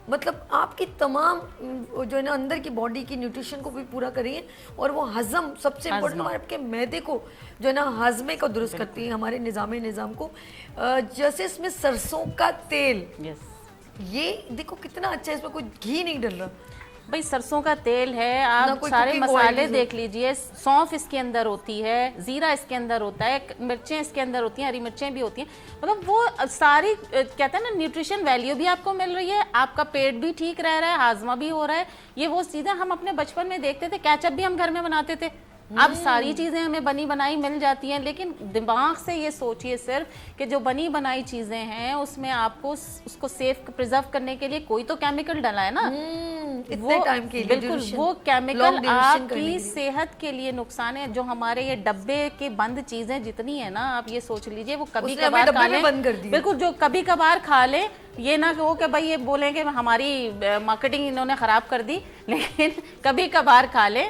मतलब आपकी तमाम जो है ना अंदर की बॉडी की न्यूट्रिशन को भी पूरा करिए और वो हजम सबसे इम्पोर्टेंट, हमारे आपके मैदे को जो है ना हजमे को दुरुस्त करती है, हमारे निज़ाम को। जैसे इसमें सरसों का तेल, ये देखो कितना अच्छा है, इसमें कोई घी नहीं डल रहा भाई, सरसों का तेल है। आप सारे मसाले देख लीजिए, सौंफ इसके अंदर होती है, जीरा इसके अंदर होता है, मिर्चें इसके अंदर होती हैं, हरी मिर्चें भी होती हैं। मतलब वो सारी कहते हैं ना न्यूट्रिशन वैल्यू भी आपको मिल रही है, आपका पेट भी ठीक रह रहा है, हाजमा भी हो रहा है। ये वो चीज़ें हम अपने बचपन में देखते थे, केचप भी हम घर में बनाते थे। अब सारी चीज़ें हमें बनी बनाई मिल जाती हैं, लेकिन दिमाग से ये सोचिए सिर्फ कि जो बनी बनाई चीज़ें हैं उसमें आपको उसको सेफ प्रिजर्व करने के लिए कोई तो केमिकल डाला है ना, इतने टाइम के लिए। बिल्कुल, वो केमिकल आपकी सेहत के लिए नुकसान है। जो हमारे ये डब्बे के बंद चीज़ें जितनी है ना, आप ये सोच लीजिए वो कभी कभार खा लें, बिल्कुल जो कभी कभार खा लें, ये ना हो कि भाई ये बोलेंगे हमारी मार्केटिंग इन्होंने ख़राब कर दी, लेकिन कभी कभार खा लें।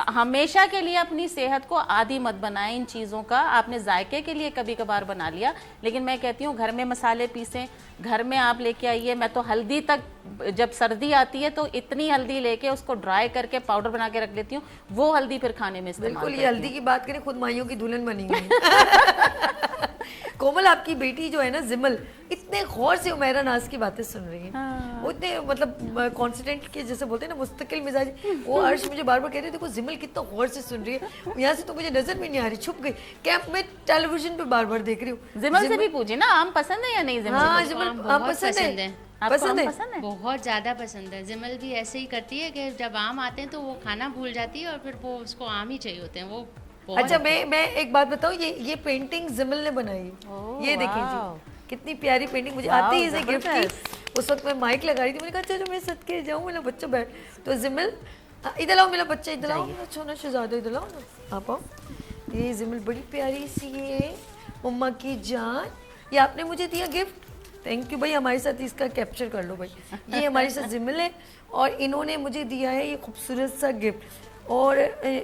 हमेशा के लिए अपनी सेहत को आदी मत बनाएं इन चीज़ों का। आपने जायके के लिए कभी कभार बना लिया, लेकिन मैं कहती हूँ घर में मसाले पीसें, घर में आप लेके आइए। मैं तो हल्दी तक, जब सर्दी आती है तो इतनी हल्दी लेके उसको ड्राई करके पाउडर बना के रख लेती हूँ, वो हल्दी फिर खाने में इस्तेमाल करती हूँ। बिल्कुल, ये हल्दी की बात करें, खुद माइयों की दुल्हन बनी हुई। कोमल, आपकी बेटी जो है ना जिमल, इतने गौर से उमैरा नाज की बातें सुन रही है। वो इतने मतलब कॉन्फिडेंट के जैसे बोलते हैं ना, मुस्तकिल मिजाज। वो अर्श मुझे बार बार कह रही है, देखो जिमल कितना गौर से सुन रही है, यहाँ से तो मुझे नजर भी नहीं आ रही, छुप गई। कैंप में टेलीविजन पे बार बार देख रही हूँ। जिमल से भी पूछिए ना, आम पसंद है या नहीं? हाँ जिमल, आम पसंद है? पसंद है, बहुत ज़्यादा पसंद है। जिमल भी ऐसे ही करती है कि जब आम आते हैं तो वो खाना भूल जाती है और फिर वो उसको आम ही चाहिए होते हैं। वो अच्छा, मैं एक बात बताऊं, ये पेंटिंग जिमल ने बनाई। ये देखिए जी, कितनी प्यारी पेंटिंग, मुझे आती ही इसे गिफ्ट की। उस वक्त मैं माइक लगा रही थी, मैंने कहा अच्छा मैं सदके जाऊँ, मेरा बच्चा बैठ। तो जिमल इधर आओ, मेरा बच्चा इधर आओ, छोना शहजादा इधर आओ ना, आप आओ। ये जिमल बड़ी प्यारी सी है, मम्मा की जान, ये आपने मुझे दिया गिफ्ट, थैंक यू भाई। हमारे साथ इसका कैप्चर कर लो भाई, ये हमारे साथ जिमिल है और इन्होंने मुझे दिया है ये खूबसूरत सा गिफ्ट। और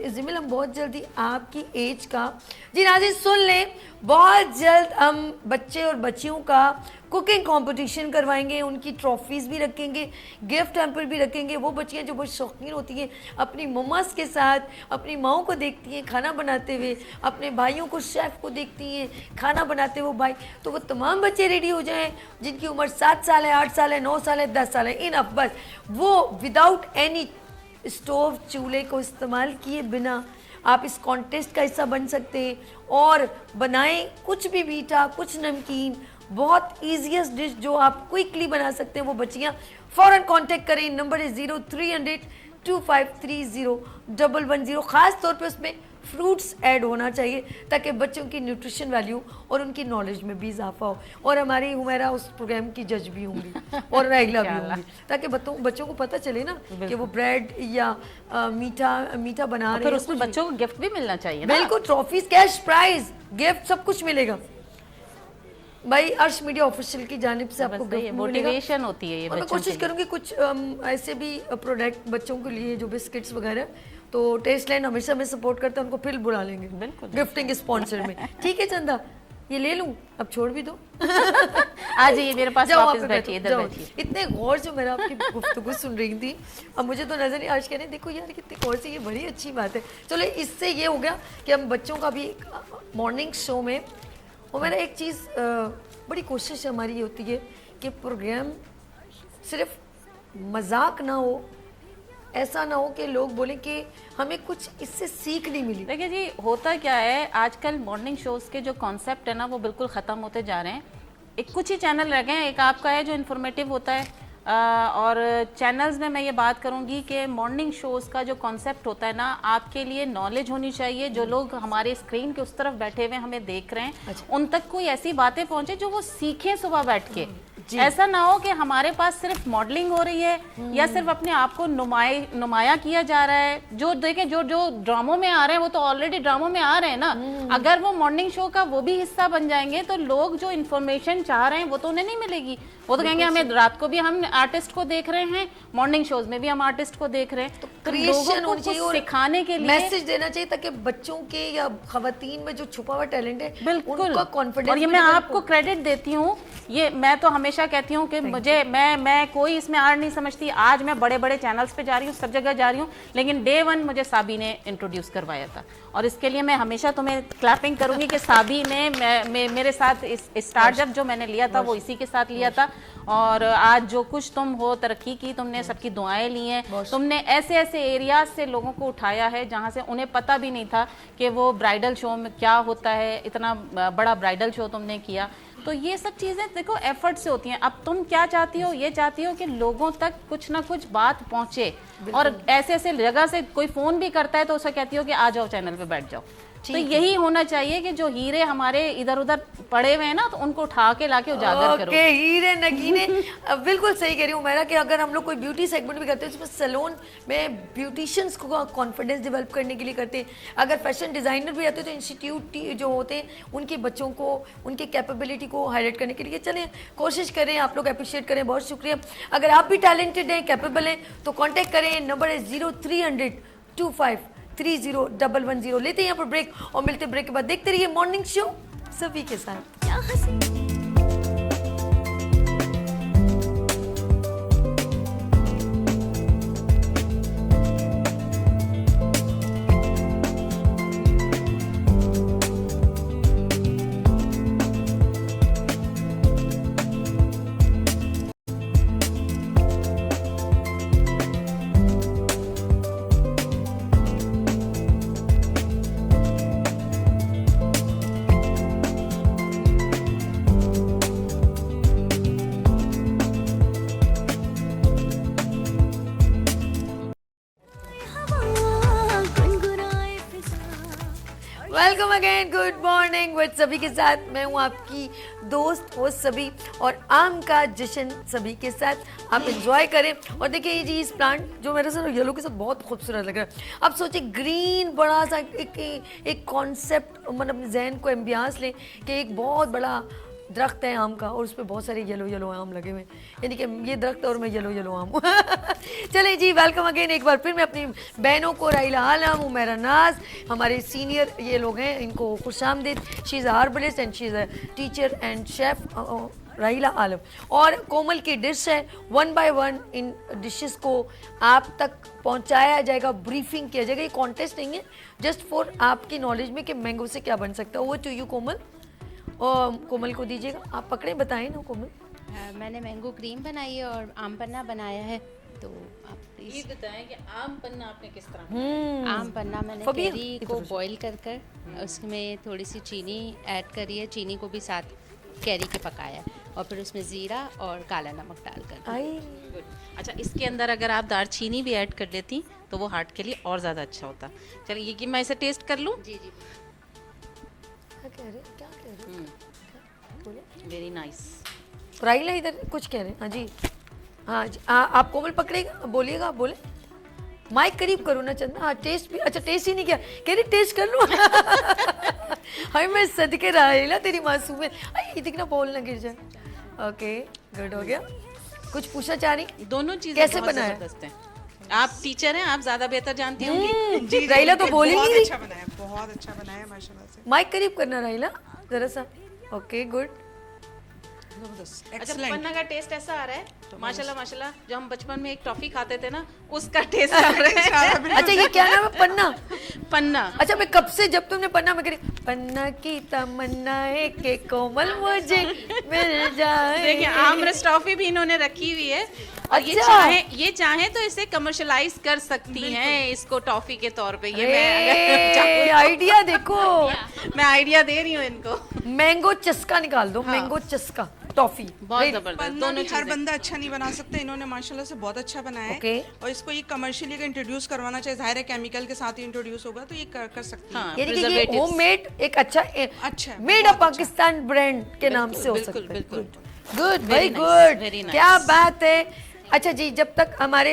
जिमिल हम बहुत जल्दी आपकी एज का, जी नाज़रीन सुन लें, बहुत जल्द हम बच्चे और बच्चियों का कुकिंग कंपटीशन करवाएंगे, उनकी ट्रॉफीज़ भी रखेंगे, गिफ्ट हैम्पर भी रखेंगे। वो बच्चियाँ जो बहुत शौकीन होती हैं, अपनी मम्मास के साथ अपनी माओं को देखती हैं खाना बनाते हुए, अपने भाइयों को शेफ़ को देखती हैं खाना बनाते हुए भाई, तो वो तमाम बच्चे रेडी हो जाएं जिनकी उम्र 7 साल है, 8 साल है, 9 साल है, 10 साल है, इनफ, बस वो विदाउट एनी स्टोव चूल्हे को इस्तेमाल किए बिना आप इस कॉन्टेस्ट का हिस्सा बन सकते हैं और बनाएं कुछ भी मीठा, कुछ नमकीन, बहुत ईजीएस्ट डिश जो आप क्विकली बना सकते हैं। वो बच्चियाँ फ़ौरन कांटेक्ट करें, नंबर है 0300-2530-110। ख़ास तौर पे उसमें फ्रूट्स ऐड होना चाहिए ताकि बच्चों की न्यूट्रिशन वैल्यू और उनकी नॉलेज में भी इजाफा हो। और हमारी हुमैरा उस प्रोग्राम की जज भी होंगी और राइला भी होंगी, ताकि बच्चों को पता चले ना कि वो ब्रेड या मीठा बना रहे हैं। फिर उसमें बच्चों को गिफ्ट भी मिलना चाहिए ना। बिल्कुल, ट्रॉफीज, कैश प्राइज, गिफ्ट सब कुछ मिलेगा भाई। अर्श मीडिया ऑफिशियल की जानिब से आपको मोटिवेशन होती है ये। मैं कोशिश करूंगी कुछ ऐसे भी प्रोडक्ट बच्चों के लिए जो बिस्किट्स वगैरह, तो टेस्ट लाइन हमेशा में सपोर्ट करता है, उनको फिर बुला लेंगे बिल्कुल गिफ्टिंग स्पॉन्सर में। ठीक है चंदा, ये ले लूं, अब छोड़ भी दो। आ जाइए मेरे पास, वापस बैठिए, इधर बैठिए। इतने गौर से मैं आपकी गुफ्तगू सुन रही थी, अब मुझे तो नजर नहीं, आज कह रहे देखो यार कितने गौर से, ये बड़ी अच्छी बात है। चलो इससे ये हो गया कि हम बच्चों का भी मॉर्निंग शो में, और मेरा एक चीज़ बड़ी कोशिश हमारी होती है कि प्रोग्राम सिर्फ मजाक ना हो, ऐसा ना हो कि लोग बोलें कि हमें कुछ इससे सीख नहीं मिली। देखिए जी, होता क्या है आजकल मॉर्निंग शोज़ के जो कॉन्सेप्ट है ना वो बिल्कुल ख़त्म होते जा रहे हैं। एक कुछ ही चैनल रह गए हैं, एक आपका है जो इन्फॉर्मेटिव होता है, और चैनल्स में मैं ये बात करूंगी कि मॉर्निंग शोज़ का जो कॉन्सेप्ट होता है ना, आपके लिए नॉलेज होनी चाहिए। जो लोग हमारे स्क्रीन के उस तरफ बैठे हुए हमें देख रहे हैं, उन तक कोई ऐसी बातें पहुंचे जो वो सीखें सुबह बैठ के। ऐसा ना हो कि हमारे पास सिर्फ मॉडलिंग हो रही है या सिर्फ अपने आप को नुमाया किया जा रहा है। जो देखें, जो ड्रामों में आ रहे हैं वो तो ऑलरेडी ड्रामों में आ रहे हैं ना। अगर वो मॉर्निंग शो का वो भी हिस्सा बन जाएंगे तो लोग जो इन्फॉर्मेशन चाह रहे हैं वो तो उन्हें नहीं मिलेगी। वो तो कहेंगे हमें रात को भी हम आर्टिस्ट को देख रहे हैं, मॉर्निंग शोज में भी हम आर्टिस्ट को देख रहे हैं। तो क्रिएशन होनी चाहिए और सिखाने के लिए मैसेज देना चाहिए ताकि बच्चों के या खवातीन में जो छुपा हुआ टैलेंट है बिल्कुल उनका कॉन्फिडेंस। और ये मैं आपको क्रेडिट देती हूँ, ये मैं तो हमेशा कहती हूँ कि मुझे मैं कोई इसमें आड़ नहीं समझती। आज मैं बड़े बड़े चैनल्स पे जा रही हूँ, सब जगह जा रही हूँ, लेकिन डे 1 मुझे साबी ने इंट्रोड्यूस करवाया था और इसके लिए मैं हमेशा तुम्हें क्लैपिंग करूंगी कि साबी ने मेरे साथ इस स्टार्ट जब जो मैंने लिया था वो इसी के साथ लिया था। और आज जो कुछ तुम हो तरक्की की, तुमने सबकी दुआएं ली हैं, तुमने ऐसे ऐसे एरियाज से लोगों को उठाया है जहाँ से उन्हें पता भी नहीं था कि वो ब्राइडल शो में क्या होता है। इतना बड़ा ब्राइडल शो तुमने किया, तो ये सब चीज़ें देखो एफर्ट से होती हैं। अब तुम क्या चाहती हो, ये चाहती हो कि लोगों तक कुछ ना कुछ बात पहुंचे, और ऐसे ऐसे जगह से कोई फ़ोन भी करता है तो उसे कहती हो कि आ जाओ चैनल पे बैठ जाओ। तो यही होना चाहिए कि जो हीरे हमारे इधर उधर पड़े हुए हैं ना, तो उनको उठा के लाके उजागर करो। हीरे नगीने बिल्कुल सही कह रही हूँ मेरा, कि अगर हम लोग कोई ब्यूटी सेगमेंट भी करते हैं उसमें सैलून में ब्यूटिशियंस को कॉन्फिडेंस डेवलप करने के लिए करते हैं। अगर फैशन डिज़ाइनर भी आते हैं तो इंस्टीट्यूट जो होते हैं उनके बच्चों को उनकी कैपेबिलिटी को हाईलाइट करने के लिए चलें, कोशिश करें, आप लोग अप्रिशिएट करें, बहुत शुक्रिया। अगर आप भी टैलेंटेड हैं, कैपेबल हैं तो कॉन्टैक्ट करें, नंबर है 0300-2530-110। लेते हैं यहाँ पर ब्रेक और मिलते ब्रेक के बाद देखते रहिए मॉर्निंग शो सभी के साथ। Welcome again, good morning with सभी के साथ। मैं हूँ आपकी दोस्त वो सभी, और आम का जश्न सभी के साथ आप एंजॉय करें। और देखिए ये जी इस प्लांट जो मेरे से येलो के साथ बहुत खूबसूरत लग रहा है। अब सोचिए ग्रीन बड़ा सा एक कॉन्सेप्ट, मतलब अपने जहन को एम्बियांस लें कि एक बहुत बड़ा दरख्त है आम का और उस पर बहुत सारे येलो आम लगे हुए हैं, यानी कि ये दरख्त और मैं येलो आम हूँ। चलिए जी, वेलकम अगेन एक बार फिर। मैं अपनी बहनों को, राइला आलम, उमेरा नाज, हमारे सीनियर ये लोग हैं, इनको खुशामदीद। She is herbalist and she is a teacher and chef, Raila Alam. और कोमल की डिश है, 1 by 1 इन डिशेस को आप तक पहुंचाया जाएगा, ब्रीफिंग किया जाएगा। ये कॉन्टेस्ट नहीं है, जस्ट फॉर आपकी नॉलेज में कि मैंगो से क्या बन सकता है। वो टू यू कोमल, और कोमल को दीजिएगा, आप पकड़े बताएं ना कोमल। मैंने मैंगो क्रीम बनाई है और आम पन्ना बनाया है, तो आप प्लीज ये बताएं कि आम पन्ना आपने किस तरह आम पन्ना मैंने फबिया, कैरी को बॉईल कर उसमें थोड़ी सी चीनी ऐड करी है, चीनी को भी साथ कैरी के पकाया है, और फिर उसमें ज़ीरा और काला नमक डालकर। आई अच्छा, इसके अंदर अगर आप दालचीनी भी ऐड कर लेती तो वो हार्ट के लिए और ज़्यादा अच्छा होता। चलिए ये कि मैं इसे टेस्ट कर लूँ। जी जी, क्या कह रहे, क्या कह रहे? Very nice. राइला इधर कुछ कह रहे हैं। हाँ जी, हाँ जी, आप कोमल पकड़ेगा, बोलिएगा, आप बोले। माइक करीब करो ना चंदा। हाँ टेस्ट भी, अच्छा टेस्ट ही नहीं किया, कह रही टेस्ट कर लूँ। हाय मैं सदके राइला तेरी मासूम है, ये दिखना बोल ना गिर जाए। ओके गुड, हो गया। कुछ पूछना चाह रही? दोनों चीज़ें कैसे बहुत बनाया? ज़बरदस्त हैं। आप टीचर हैं, आप ज़्यादा बेहतर जानती होंगी। राइला तो बोली नहीं रही। अच्छा बनाया, बहुत अच्छा बनाया माशाल्लाह से। माइक करीब करना राइला जरा सा। Okay good. अच्छा, पन्ना का टेस्ट ऐसा आ रहा है माशाल्लाह माशाल्लाह, जो हम बचपन में एक टॉफी खाते थे ना, उसका टेस्ट आ रहा है। अच्छा ये क्या नाम है? पन्ना। पन्ना। अच्छा मैं कब से, जब तुमने पन्ना में करी पन्ना की तमन्ना है कि कोमल मुझे मिल जाए। देखिए आमरस टॉफी भी इन्होंने रखी हुई है, और अच्छा। ये चाहे तो इसे कमर्शलाइज कर सकती हैं इसको टॉफी के तौर पे। ये मैं आइडिया देखो, मैं आइडिया दे रही हूँ इनको। मैंगो चस्का निकाल दो। मैंगो चस्का टॉफी बहुत जबरदस्त पन्ना दोनों भी हर चीजें। बंदा अच्छा नहीं बना सकता, इन्होंने माशाल्लाह से बहुत अच्छा बनाया Okay. है। और इसको ये कमर्शियली अगर इंट्रोड्यूस करवाना चाहे, जाहिर है केमिकल के साथ ही इंट्रोड्यूस होगा, तो ये कर सकती है। हाँ, यानी कि ये preservatives। होममेड एक अच्छा अच्छा, मेड बहुत अ पाकिस्तान ब्रांड के नाम से हो बिल्कुल, सकता है। बिल्कुल। Good, very nice, good, very nice। क्या बात है। अच्छा जी, जब तक हमारे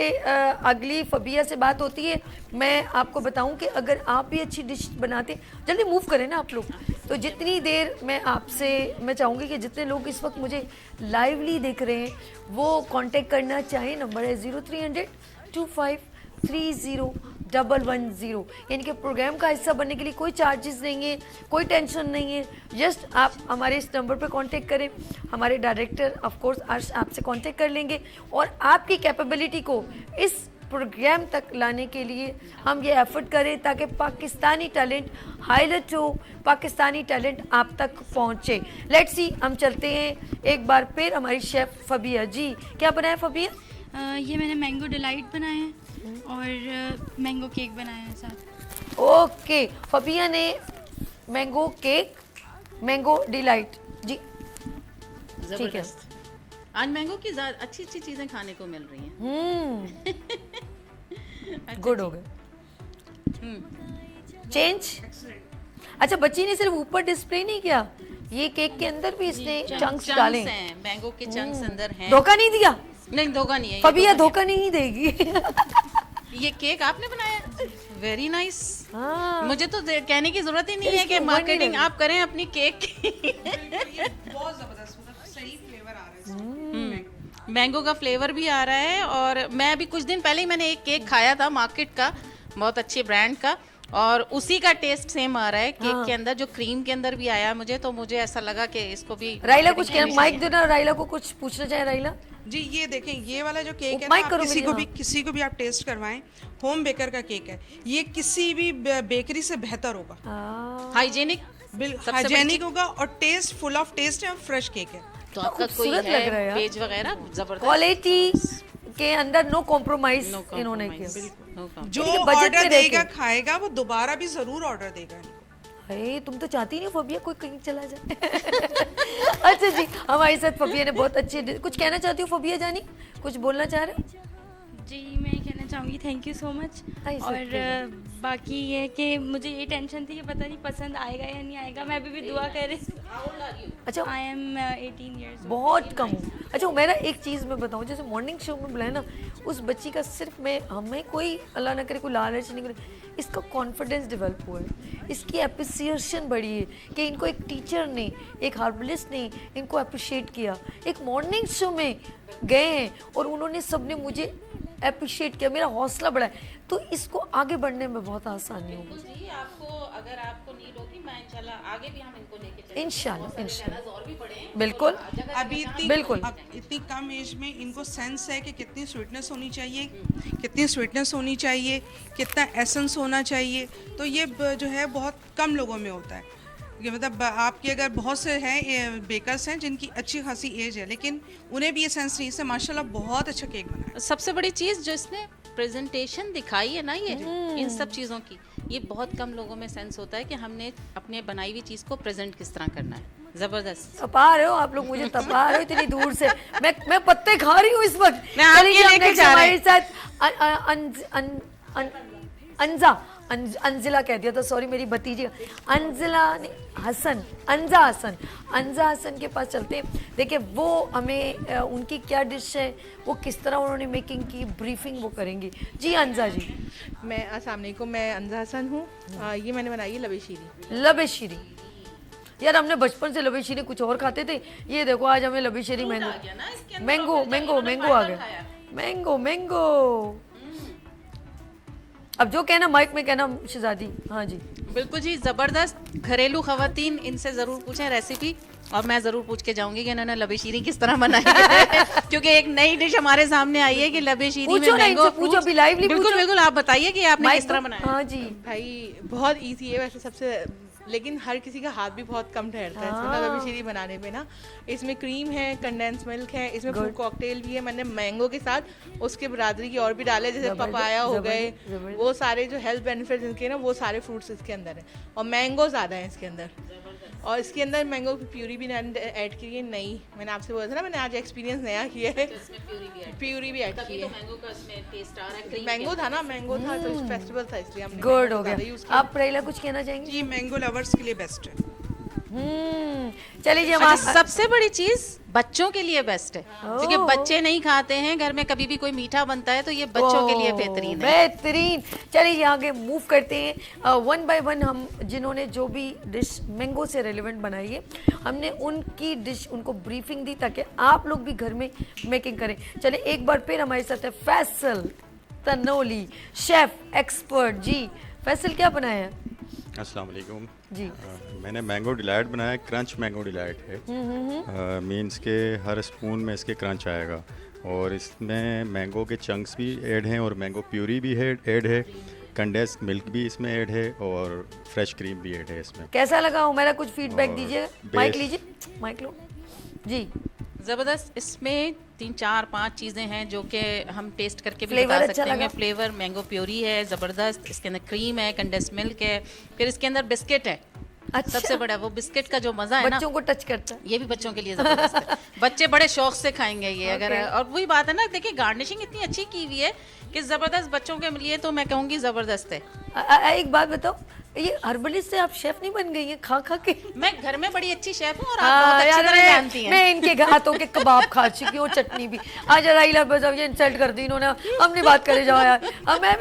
अगली फबिया से बात होती है, मैं आपको बताऊं कि अगर आप भी अच्छी डिश बनाते, जल्दी मूव करें ना आप लोग। तो जितनी देर मैं चाहूँगी कि जितने लोग इस वक्त मुझे लाइवली देख रहे हैं वो कांटेक्ट करना चाहें। नंबर है 0300 2530 110, यानी कि प्रोग्राम का हिस्सा बनने के लिए कोई चार्जेस नहीं है, कोई टेंशन नहीं है। जस्ट आप हमारे इस नंबर पर कांटेक्ट करें, हमारे डायरेक्टर ऑफ कोर्स अर्श आपसे कांटेक्ट कर लेंगे, और आपकी कैपेबिलिटी को इस प्रोग्राम तक लाने के लिए हम ये एफर्ट करें ताकि पाकिस्तानी टैलेंट हाईलाइट हो, पाकिस्तानी टैलेंट आप तक पहुँचे। लेट्स सी, हम चलते हैं एक बार फिर हमारी शेफ़ फबिया जी। क्या बनाया फबिया? ये मैंने मैंगो डिलाइट बनाए हैं और मैंगो केक बनाया है साथ। ओके, फबिया ने मैंगो केक, मैंगो डिलाइट जी, ठीक है। जबरदस्त। आज मैंगो की अच्छी अच्छी चीजें खाने को मिल रही हैं। गुड हो गए। चेंज। अच्छा बच्ची ने सिर्फ ऊपर डिस्प्ले नहीं किया, ये केक के अंदर भी इसने चंक्स डाले। हैं, मैंगो के चंक्स अंदर हैं। धोखा नहीं दिया? नहीं, धोखा नहीं है। फबिया धोखा नहीं देगी। ये केक आपने बनाया? Very nice. हाँ। मुझे तो कहने की जरूरत ही नहीं है कि इसको मार्केटिंग बनी आप करें अपनी केक की। बहुत जबरदस्त, सही फ्लेवर आ रहा है। मैंगो का फ्लेवर भी आ रहा है, और मैं अभी कुछ दिन पहले ही मैंने एक केक खाया था मार्केट का, बहुत अच्छे ब्रांड का, और उसी का टेस्ट सेम आ रहा है केक के अंदर, जो क्रीम के अंदर भी आया मुझे, तो मुझे ऐसा लगा कि इसको भी। राइला कुछ कहना, माइक देना, राइला को कुछ पूछना चाहे। राइला जी ये देखें, ये वाला जो केक है ना, माइक आप करो किसी को भी आप टेस्ट करवाएं, होम बेकर का केक है ये, किसी भी बेकरी से बेहतर होगा। हाइजेनिक, हाइजेनिक होगा, और टेस्ट फुल ऑफ टेस्ट है, और फ्रेश केक है। तो आपका कोई खूबसूरत लग रहा है है यार। पेज वगैरह जबरदस्त क्वालिटी के अंदर नो कॉम्प्रोमाइज इन्होंने किया। जो यानी कि बजट ऑर्डर में रह देगा के। खाएगा, वो दोबारा भी जरूर ऑर्डर देगा। अरे तुम तो चाहती नहीं फबिया कोई कहीं चला जाए। अच्छा जी, हमारे साथ फबिया ने बहुत अच्छे, कुछ कहना चाहती हो फबिया जानी, कुछ बोलना चाह रहे? जी मैं कहना चाहूँगी thank you so much. Nice, और okay. बाकी ये कि मुझे ये टेंशन थी कि पता नहीं पसंद आएगा या नहीं आएगा, मैं अभी भी दुआ कर रही हूँ। अच्छा आई एम 18 ईयर्स। बहुत कम हूँ। अच्छा मेरा एक चीज़ मैं बताऊँ, जैसे मॉर्निंग शो में बुलाया ना, उस बच्ची का सिर्फ मैं हमें कोई अल्लाह ना करे कोई लालच नहीं करे, इसका कॉन्फिडेंस डेवलप हुआ है, इसकी अप्रिसिएशन बढ़ी है कि इनको एक टीचर ने, एक हार्बलिस्ट ने इनको अप्रिशिएट किया, एक मॉर्निंग शो में गए हैं और उन्होंने सबने मुझे अप्रिशिएट किया, मेरा हौसला बढ़ा है, तो इसको आगे बढ़ने में बहुत आसानी होगी। जी आपको अगर आपको नीड होगी मैं इंशाल्लाह आगे भी हम इनको लेके चलेंगे। इंशाल्लाह इंशाल्लाह और भी पड़े हैं बिल्कुल अभी बिल्कुल। इतनी कम एज में इनको सेंस है कि कितनी स्वीटनेस होनी चाहिए, कितनी स्वीटनेस होनी चाहिए, कितना एसेंस होना चाहिए, तो ये जो है बहुत कम लोगों में होता है। ये मतलब आपके अगर बहुत से हैं बेकर्स हैं जिनकी अच्छी खासी एज है लेकिन उन्हें भी ये सेंस नहीं, इससे माशाल्लाह बहुत अच्छा केक बना है। सबसे बड़ी चीज़ जो इसने प्रेजेंटेशन दिखाई है ना, ये इन सब चीज़ों की, ये बहुत कम लोगों में सेंस होता है कि हमने अपने बनाई हुई चीज़ को प्रेजेंट किस तरह करना है। जबरदस्त तपा रहे हो आप लोग, मुझे तपा रहे हो इतनी दूर से, मैं पत्ते खा रही हूँ इस वक्त। मैं आपके चलिए, हम लेके next जा रहे हमारे साथ अंजिला कह दिया था, सॉरी मेरी भतीजी, अंजिला हसन, अंजा हसन के पास चलते हैं। देखिए वो हमें उनकी क्या डिश है, वो किस तरह उन्होंने मेकिंग की, ब्रीफिंग वो करेंगी। जी अंजा जी। मैं अस्सलाम वालेकुम, मैं अंजा हसन हूँ। ये मैंने बनाई है लबे शीरी। लबे शीरी, यार हमने बचपन से लबे शीरी कुछ और खाते थे, ये देखो आज हमें लबे शीरी मैंगो आ गया, मैंगो। अब जो कहना माइक में कहना शहजादी। हाँ जी बिल्कुल जी, ज़बरदस्त। घरेलू खवातीन इनसे ज़रूर पूछें रेसिपी, और मैं ज़रूर पूछ के जाऊंगी कि इन्होंने लबे शीरी किस तरह बनाई है क्योंकि एक नई डिश हमारे सामने आई है कि लबे शीरी में मैंगो। पूछो अभी लाइवली बिल्कुल पूछो। बिल्कुल, आप बताइए कि आपने किस तरह बनाया। हाँ जी भाई बहुत इजी है वैसे सबसे, लेकिन हर किसी का हाथ भी बहुत कम ठहरता है इसमें लबे शीरी बनाने पे ना। इसमें क्रीम है, कंडेंस मिल्क है, इसमें फ्रूट कॉकटेल भी है, मैंने मैंगो के साथ उसके बरादरी की और भी डाले, जैसे पपाया हो गए, वो सारे जो हेल्थ बेनिफिट्स इनके ना, वो सारे फ्रूट्स इसके अंदर हैं, और मैंगो ज़्यादा है इसके अंदर, और इसके अंदर मैंगो की प्यूरी भी ऐड की है नई। मैंने आपसे बोला था ना, मैंने आज एक्सपीरियंस नया किया है, प्यूरी भी ऐड की है। मैंगो था ना, मैंगो था तो फेस्टिवल था इसलिए हमने गुड हो गया। आप प्रेला कुछ कहना चाहेंगे? जी मैंगो लवर्स के लिए बेस्ट है। चलिए जी हम अच्छा, सबसे बड़ी चीज बच्चों के लिए बेस्ट है, क्योंकि बच्चे नहीं खाते हैं, घर में कभी भी कोई मीठा बनता है तो ये बच्चों के लिए बेहतरीन है। बेहतरीन। चलिए आगे मूव करते हैं, वन बाय वन हम जिन्होंने जो भी डिश मैंगो से रेलेवेंट बनाई है, हमने उनकी डिश उनको ब्रीफिंग दी ताकि आप लोग भी घर में मेकिंग करें। चलिए एक बार फिर हमारे साथ है फैसल तनोली, शेफ एक्सपर्ट। जी फैसल क्या बनाया है? अस्सलाम वालेकुम जी। मैंने मैंगो डिलाइट बनाया है, क्रंच मैंगो डिलाइट है। मींस के हर स्पून में इसके क्रंच आएगा, और इसमें मैंगो के चंक्स भी ऐड हैं और मैंगो प्यूरी भी ऐड है, कंडेंस मिल्क भी इसमें ऐड है, और फ्रेश क्रीम भी ऐड है इसमें। कैसा लगा हो मेरा? कुछ फीडबैक और दीजिए। माइक लीजिए, माइक लो जी। ज़बरदस्त। इसमें 3-4-5 चीज़ें हैं जो कि हम टेस्ट करके भी फ्लेवर बता अच्छा सकते हैं। लगा? फ्लेवर मैंगो प्योरी है ज़बरदस्त, इसके अंदर क्रीम है, कंडेंस मिल्क है, फिर इसके अंदर बिस्किट है। अच्छा। सबसे बड़ा वो बिस्किट का जो मज़ा है ना, बच्चों को टच करता है। ये भी बच्चों के लिए ज़बरदस्त है। बच्चे बड़े शौक से खाएंगे ये अगर। Okay. और वही बात है ना, देखिए गार्निशिंग इतनी अच्छी की हुई है कि ज़बरदस्त, बच्चों के लिए तो मैं कहूँगी ज़बरदस्त है। एक बात बताओ, ये हर्बलिस्ट से आप शेफ नहीं बन गई हैं खा खा के? मैं घर में बड़ी अच्छी शेफ हूँ और आप बहुत अच्छी तरह जानती हैं। मैं इनके हाथों के कबाब खा चुकी हूँ, चटनी भी। आज राइला बस ये इंसल्ट कर दी इन्होंने, हमने बात करे जाओ यार। अब मैं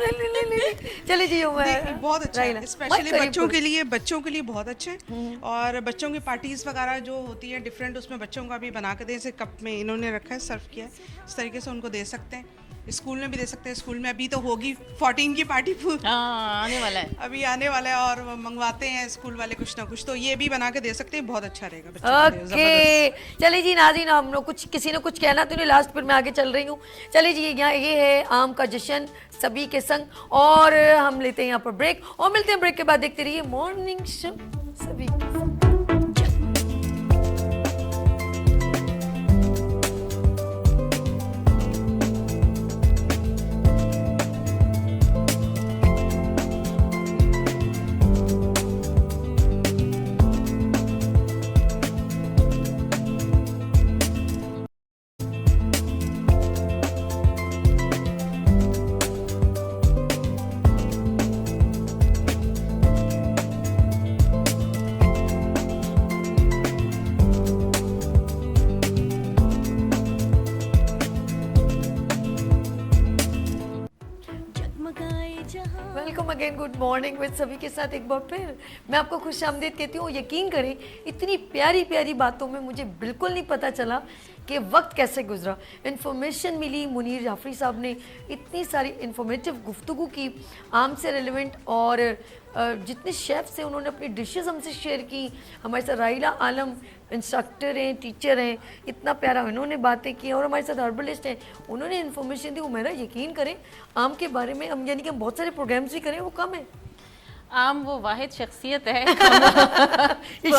चले जी बहुत अच्छा है, स्पेशली बच्चों के लिए बहुत अच्छा है। और बच्चों की पार्टीज वगैरह जो होती है डिफरेंट, उसमें बच्चों का भी बना के दें, जैसे कप में इन्होंने रखा है, सर्व किया है, इस तरीके से उनको दे सकते हैं। स्कूल में भी दे सकते हैं, स्कूल में अभी तो होगी 14 की पार्टी आने वाला है, अभी आने वाला है, और मंगवाते हैं स्कूल वाले कुछ ना कुछ, तो ये भी बना के दे सकते हैं, बहुत अच्छा रहेगा बच्चों के लिए। ओके चलिए जी नाज़रीन, हम लोग कुछ किसी ने कुछ कहना तो नहीं, लास्ट फिर मैं आगे चल रही हूँ। चलिए जी, यहाँ ये है आम का जश्न सभी के संग, और हम लेते हैं यहाँ पर ब्रेक, और मिलते हैं ब्रेक के बाद। देखते रहिए मॉर्निंग शो सभी के संग। Welcome again, good morning with सभी के साथ एक बार फिर मैं आपको खुशामदीद कहती हूँ। यकीन करें इतनी प्यारी प्यारी बातों में मुझे बिल्कुल नहीं पता चला कि वक्त कैसे गुजरा। इन्फॉर्मेशन मिली, मुनीर जाफरी साहब ने इतनी सारी इन्फॉर्मेटिव गुफ्तगू की, आम से रिलेवेंट, और जितने शेफ्स हैं उन्होंने अपनी डिशेस हमसे शेयर की। हमारे साथ राहिला आलम इंस्ट्रक्टर हैं, टीचर हैं, इतना प्यारा उन्होंने बातें की, और हमारे साथ हर्बलिस्ट हैं, उन्होंने इन्फॉर्मेशन दी। वो मेरा यकीन करें आम के बारे में हम यानी कि हम बहुत सारे प्रोग्राम्स भी करें, वो कम है। आम वो वाहिद शख्सियत है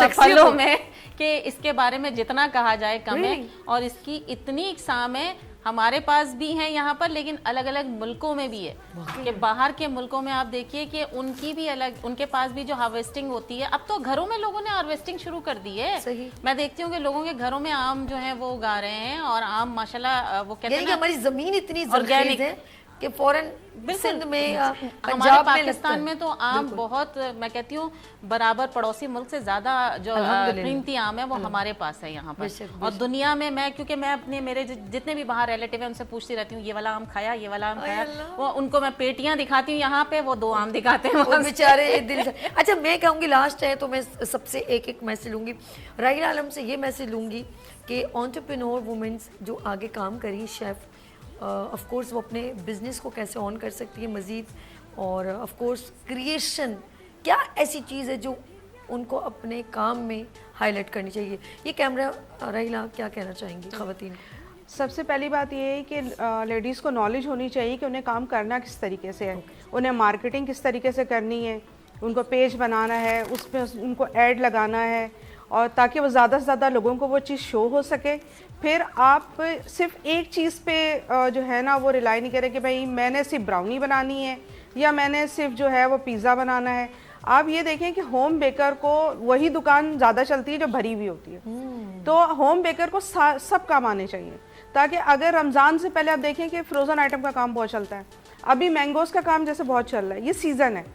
फलों में कि इसके बारे में जितना कहा जाए कम है, और इसकी इतनी इकसाम है। हमारे पास भी हैं यहाँ पर, लेकिन अलग अलग मुल्कों में भी है कि बाहर के मुल्कों में आप देखिए कि उनकी भी अलग, उनके पास भी जो हार्वेस्टिंग होती है। अब तो घरों में लोगों ने हार्वेस्टिंग शुरू कर दी है। सही। मैं देखती हूँ कि लोगों के घरों में आम जो है वो उगा रहे हैं, और आम माशाल्लाह वो कहते हैं हमारी जमीन इतनी ऑर्गेनिक है कि फौरन सिंध में, हमारे पंजाब पाकिस्तान में तो आम बहुत, मैं कहती हूँ बराबर पड़ोसी मुल्क से ज्यादा जो कीमती आम है वो हमारे पास है यहाँ पर। और दुनिया में मैं, क्योंकि मैं अपने मेरे जितने भी बाहर रिलेटिव है उनसे पूछती रहती हूँ ये वाला आम खाया, ये वाला आम खाया, वो उनको मैं पेटियां दिखाती हूँ यहाँ पे, वो 2 आम दिखाते हैं वो बेचारे दिल से। अच्छा, मैं कहूँगी लास्ट है तो मैं सबसे एक एक मैसेज लूँगी, राहिला आलम से ये मैसेज लूँगी कि एंटरप्रेन्योर वुमेन्स जो आगे काम करी, शेफ़, ऑफ कोर्स वो अपने बिजनेस को कैसे ऑन कर सकती है मज़ीद, और ऑफ कोर्स क्रिएशन क्या ऐसी चीज़ है जो उनको अपने काम में हाईलाइट करनी चाहिए। ये कैमरा राहिला क्या कहना चाहेंगी ख़वातीन? सबसे पहली बात ये है कि लेडीज़ को नॉलेज होनी चाहिए कि उन्हें काम करना किस तरीके से है, उन्हें मार्केटिंग किस तरीके से करनी है, उनको पेज बनाना है, उसमें उनको ऐड लगाना है, और ताकि वो ज़्यादा से ज़्यादा लोगों को वो चीज़ शो हो सके। फिर आप सिर्फ एक चीज़ पे जो है ना वो रिलाई नहीं करें कि भाई मैंने सिर्फ ब्राउनी बनानी है या मैंने सिर्फ जो है वो पिज़्ज़ा बनाना है। आप ये देखें कि होम बेकर को वही दुकान ज़्यादा चलती है जो भरी हुई होती है, तो होम बेकर को सब काम आने चाहिए, ताकि अगर रमज़ान से पहले आप देखें कि फ्रोज़न आइटम का काम बहुत चलता है, अभी मैंगोज़ का काम जैसे बहुत चल रहा है, ये सीज़न है,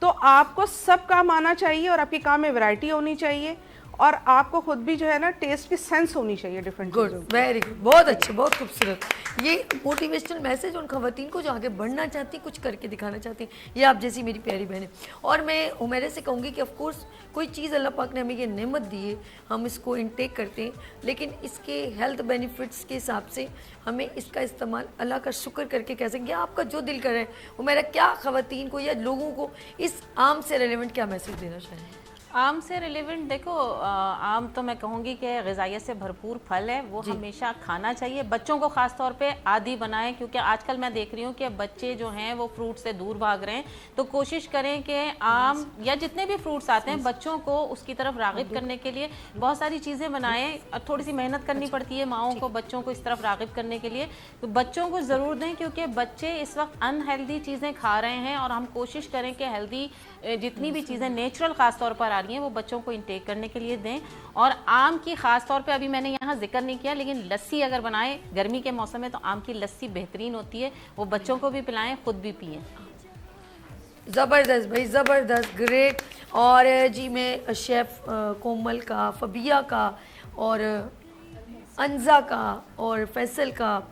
तो आपको सब काम आना चाहिए और आपके काम में वैरायटी होनी चाहिए, और आपको खुद भी जो है ना टेस्ट की सेंस होनी चाहिए डिफरेंट। गुड, वेरी गुड, बहुत अच्छे, बहुत खूबसूरत। ये मोटिवेशनल मैसेज उन खवातीन को जो आगे बढ़ना चाहती, कुछ करके दिखाना चाहती, ये आप जैसी मेरी प्यारी बहनें। और मैं उमेरे से कहूँगी कि ऑफ कोर्स कोई चीज़ अल्लाह पाक ने हमें ये नेमत दी है, हम इसको इनटेक करते हैं, लेकिन इसके हेल्थ बेनिफिट्स के हिसाब से हमें इसका इस्तेमाल अल्लाह का शुक्र करके कह सकेंगे। आपका जो दिल करे, उमेरा क्या खवातीन को या लोगों को इस आम से रिलेवेंट क्या मैसेज देना चाहिए? आम से रिलेवेंट देखो, आम तो मैं कहूँगी कि ग़िज़ाइयत से भरपूर फल है, वो हमेशा खाना चाहिए। बच्चों को ख़ास तौर पे आदी बनाएं, क्योंकि आजकल मैं देख रही हूँ कि बच्चे जो हैं वो फ्रूट से दूर भाग रहे हैं। तो कोशिश करें कि आम या जितने भी फ्रूट्स आते हैं बच्चों को उसकी तरफ राग़िब करने के लिए बहुत सारी चीज़ें बनाएं। थोड़ी सी मेहनत करनी पड़ती है माओं को बच्चों को इस तरफ राग़िब करने के लिए, तो बच्चों को ज़रूर दें, क्योंकि बच्चे इस वक्त अनहेल्दी चीज़ें खा रहे हैं, और हम कोशिश करें कि हेल्दी जितनी भी चीज़ें नेचुरल ख़ास तौर पर आ रही हैं वो बच्चों को इंटेक करने के लिए दें। और आम की ख़ास तौर पे अभी मैंने यहाँ जिक्र नहीं किया, लेकिन लस्सी अगर बनाएं गर्मी के मौसम में तो आम की लस्सी बेहतरीन होती है, वो बच्चों को भी पिलाएं, खुद भी पिएं। ज़बरदस्त भाई, ज़बरदस्त, ग्रेट। और जी मैं शेफ़ कोमल का, फबिया का, और अंजा का, और फैसल का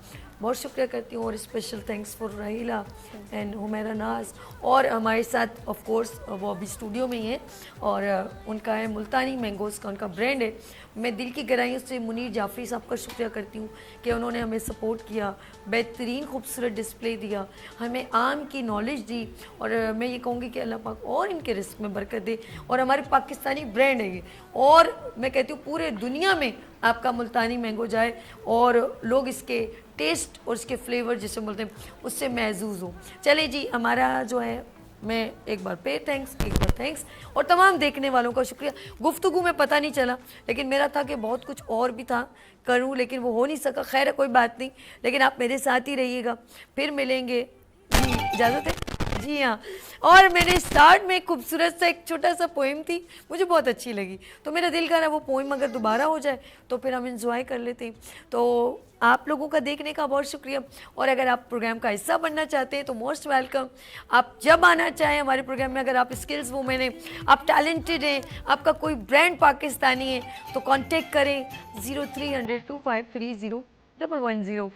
बहुत शुक्रिया करती हूँ, और स्पेशल थैंक्स फॉर राहिला एंड हुमैरा नाज। और हमारे साथ ऑफ कोर्स वो अभी स्टूडियो में ही है, और उनका है मुल्तानी मैंगोज़ का उनका ब्रांड है। मैं दिल की गहराइयों से मुनीर जाफरी साहब का शुक्रिया करती हूँ कि उन्होंने हमें सपोर्ट किया, बेहतरीन खूबसूरत डिस्प्ले दिया, हमें आम की नॉलेज दी, और मैं ये कहूँगी कि अल्लाह पाक और इनके रिस्क में बरकत दे। और हमारे पाकिस्तानी ब्रांड है ये, और मैं कहती हूँ पूरे दुनिया में आपका मुल्तानी मैंगो जाए और लोग इसके टेस्ट और इसके फ्लेवर जिसे बोलते हैं उससे महजूज हो। चले जी, हमारा जो है, मैं एक बार थैंक्स और तमाम देखने वालों का शुक्रिया। गुफ्तगू में पता नहीं चला, लेकिन मेरा था कि बहुत कुछ और भी था करूं, लेकिन वो हो नहीं सका। खैर कोई बात नहीं, लेकिन आप मेरे साथ ही रहिएगा, फिर मिलेंगे। जी इजाज़त है? जी हाँ। और मैंने स्टार्ट में खूबसूरत सा एक छोटा सा पोएम थी, मुझे बहुत अच्छी लगी, तो मेरा दिल कर रहा है वो पोएम अगर दोबारा हो जाए तो फिर हम इंजॉय कर लेते हैं। तो आप लोगों का देखने का बहुत शुक्रिया, और अगर आप प्रोग्राम का हिस्सा बनना चाहते हैं तो मोस्ट वेलकम। आप जब आना चाहें हमारे प्रोग्राम में, अगर आप स्किल्स वूमेन हैं, आप टैलेंटेड हैं, आपका कोई ब्रांड पाकिस्तानी है, तो कांटेक्ट करें 0300253010।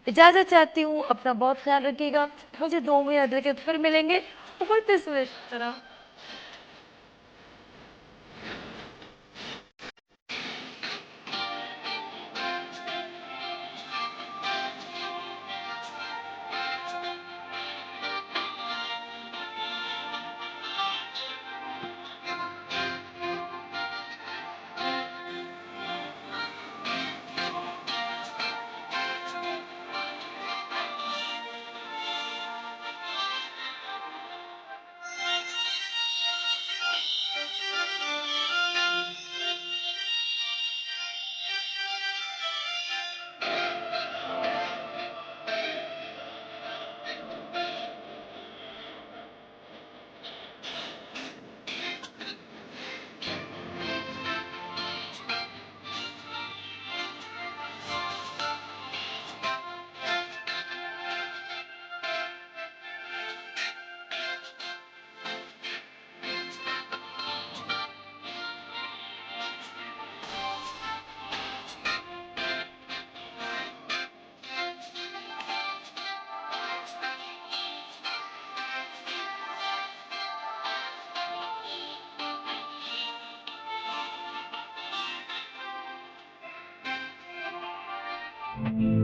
इजाज़त चाहती हूँ, अपना बहुत ख्याल रखिएगा। मुझे 2 मिनट लगे, फिर मिलेंगे। Put this way, Tara. Thank you.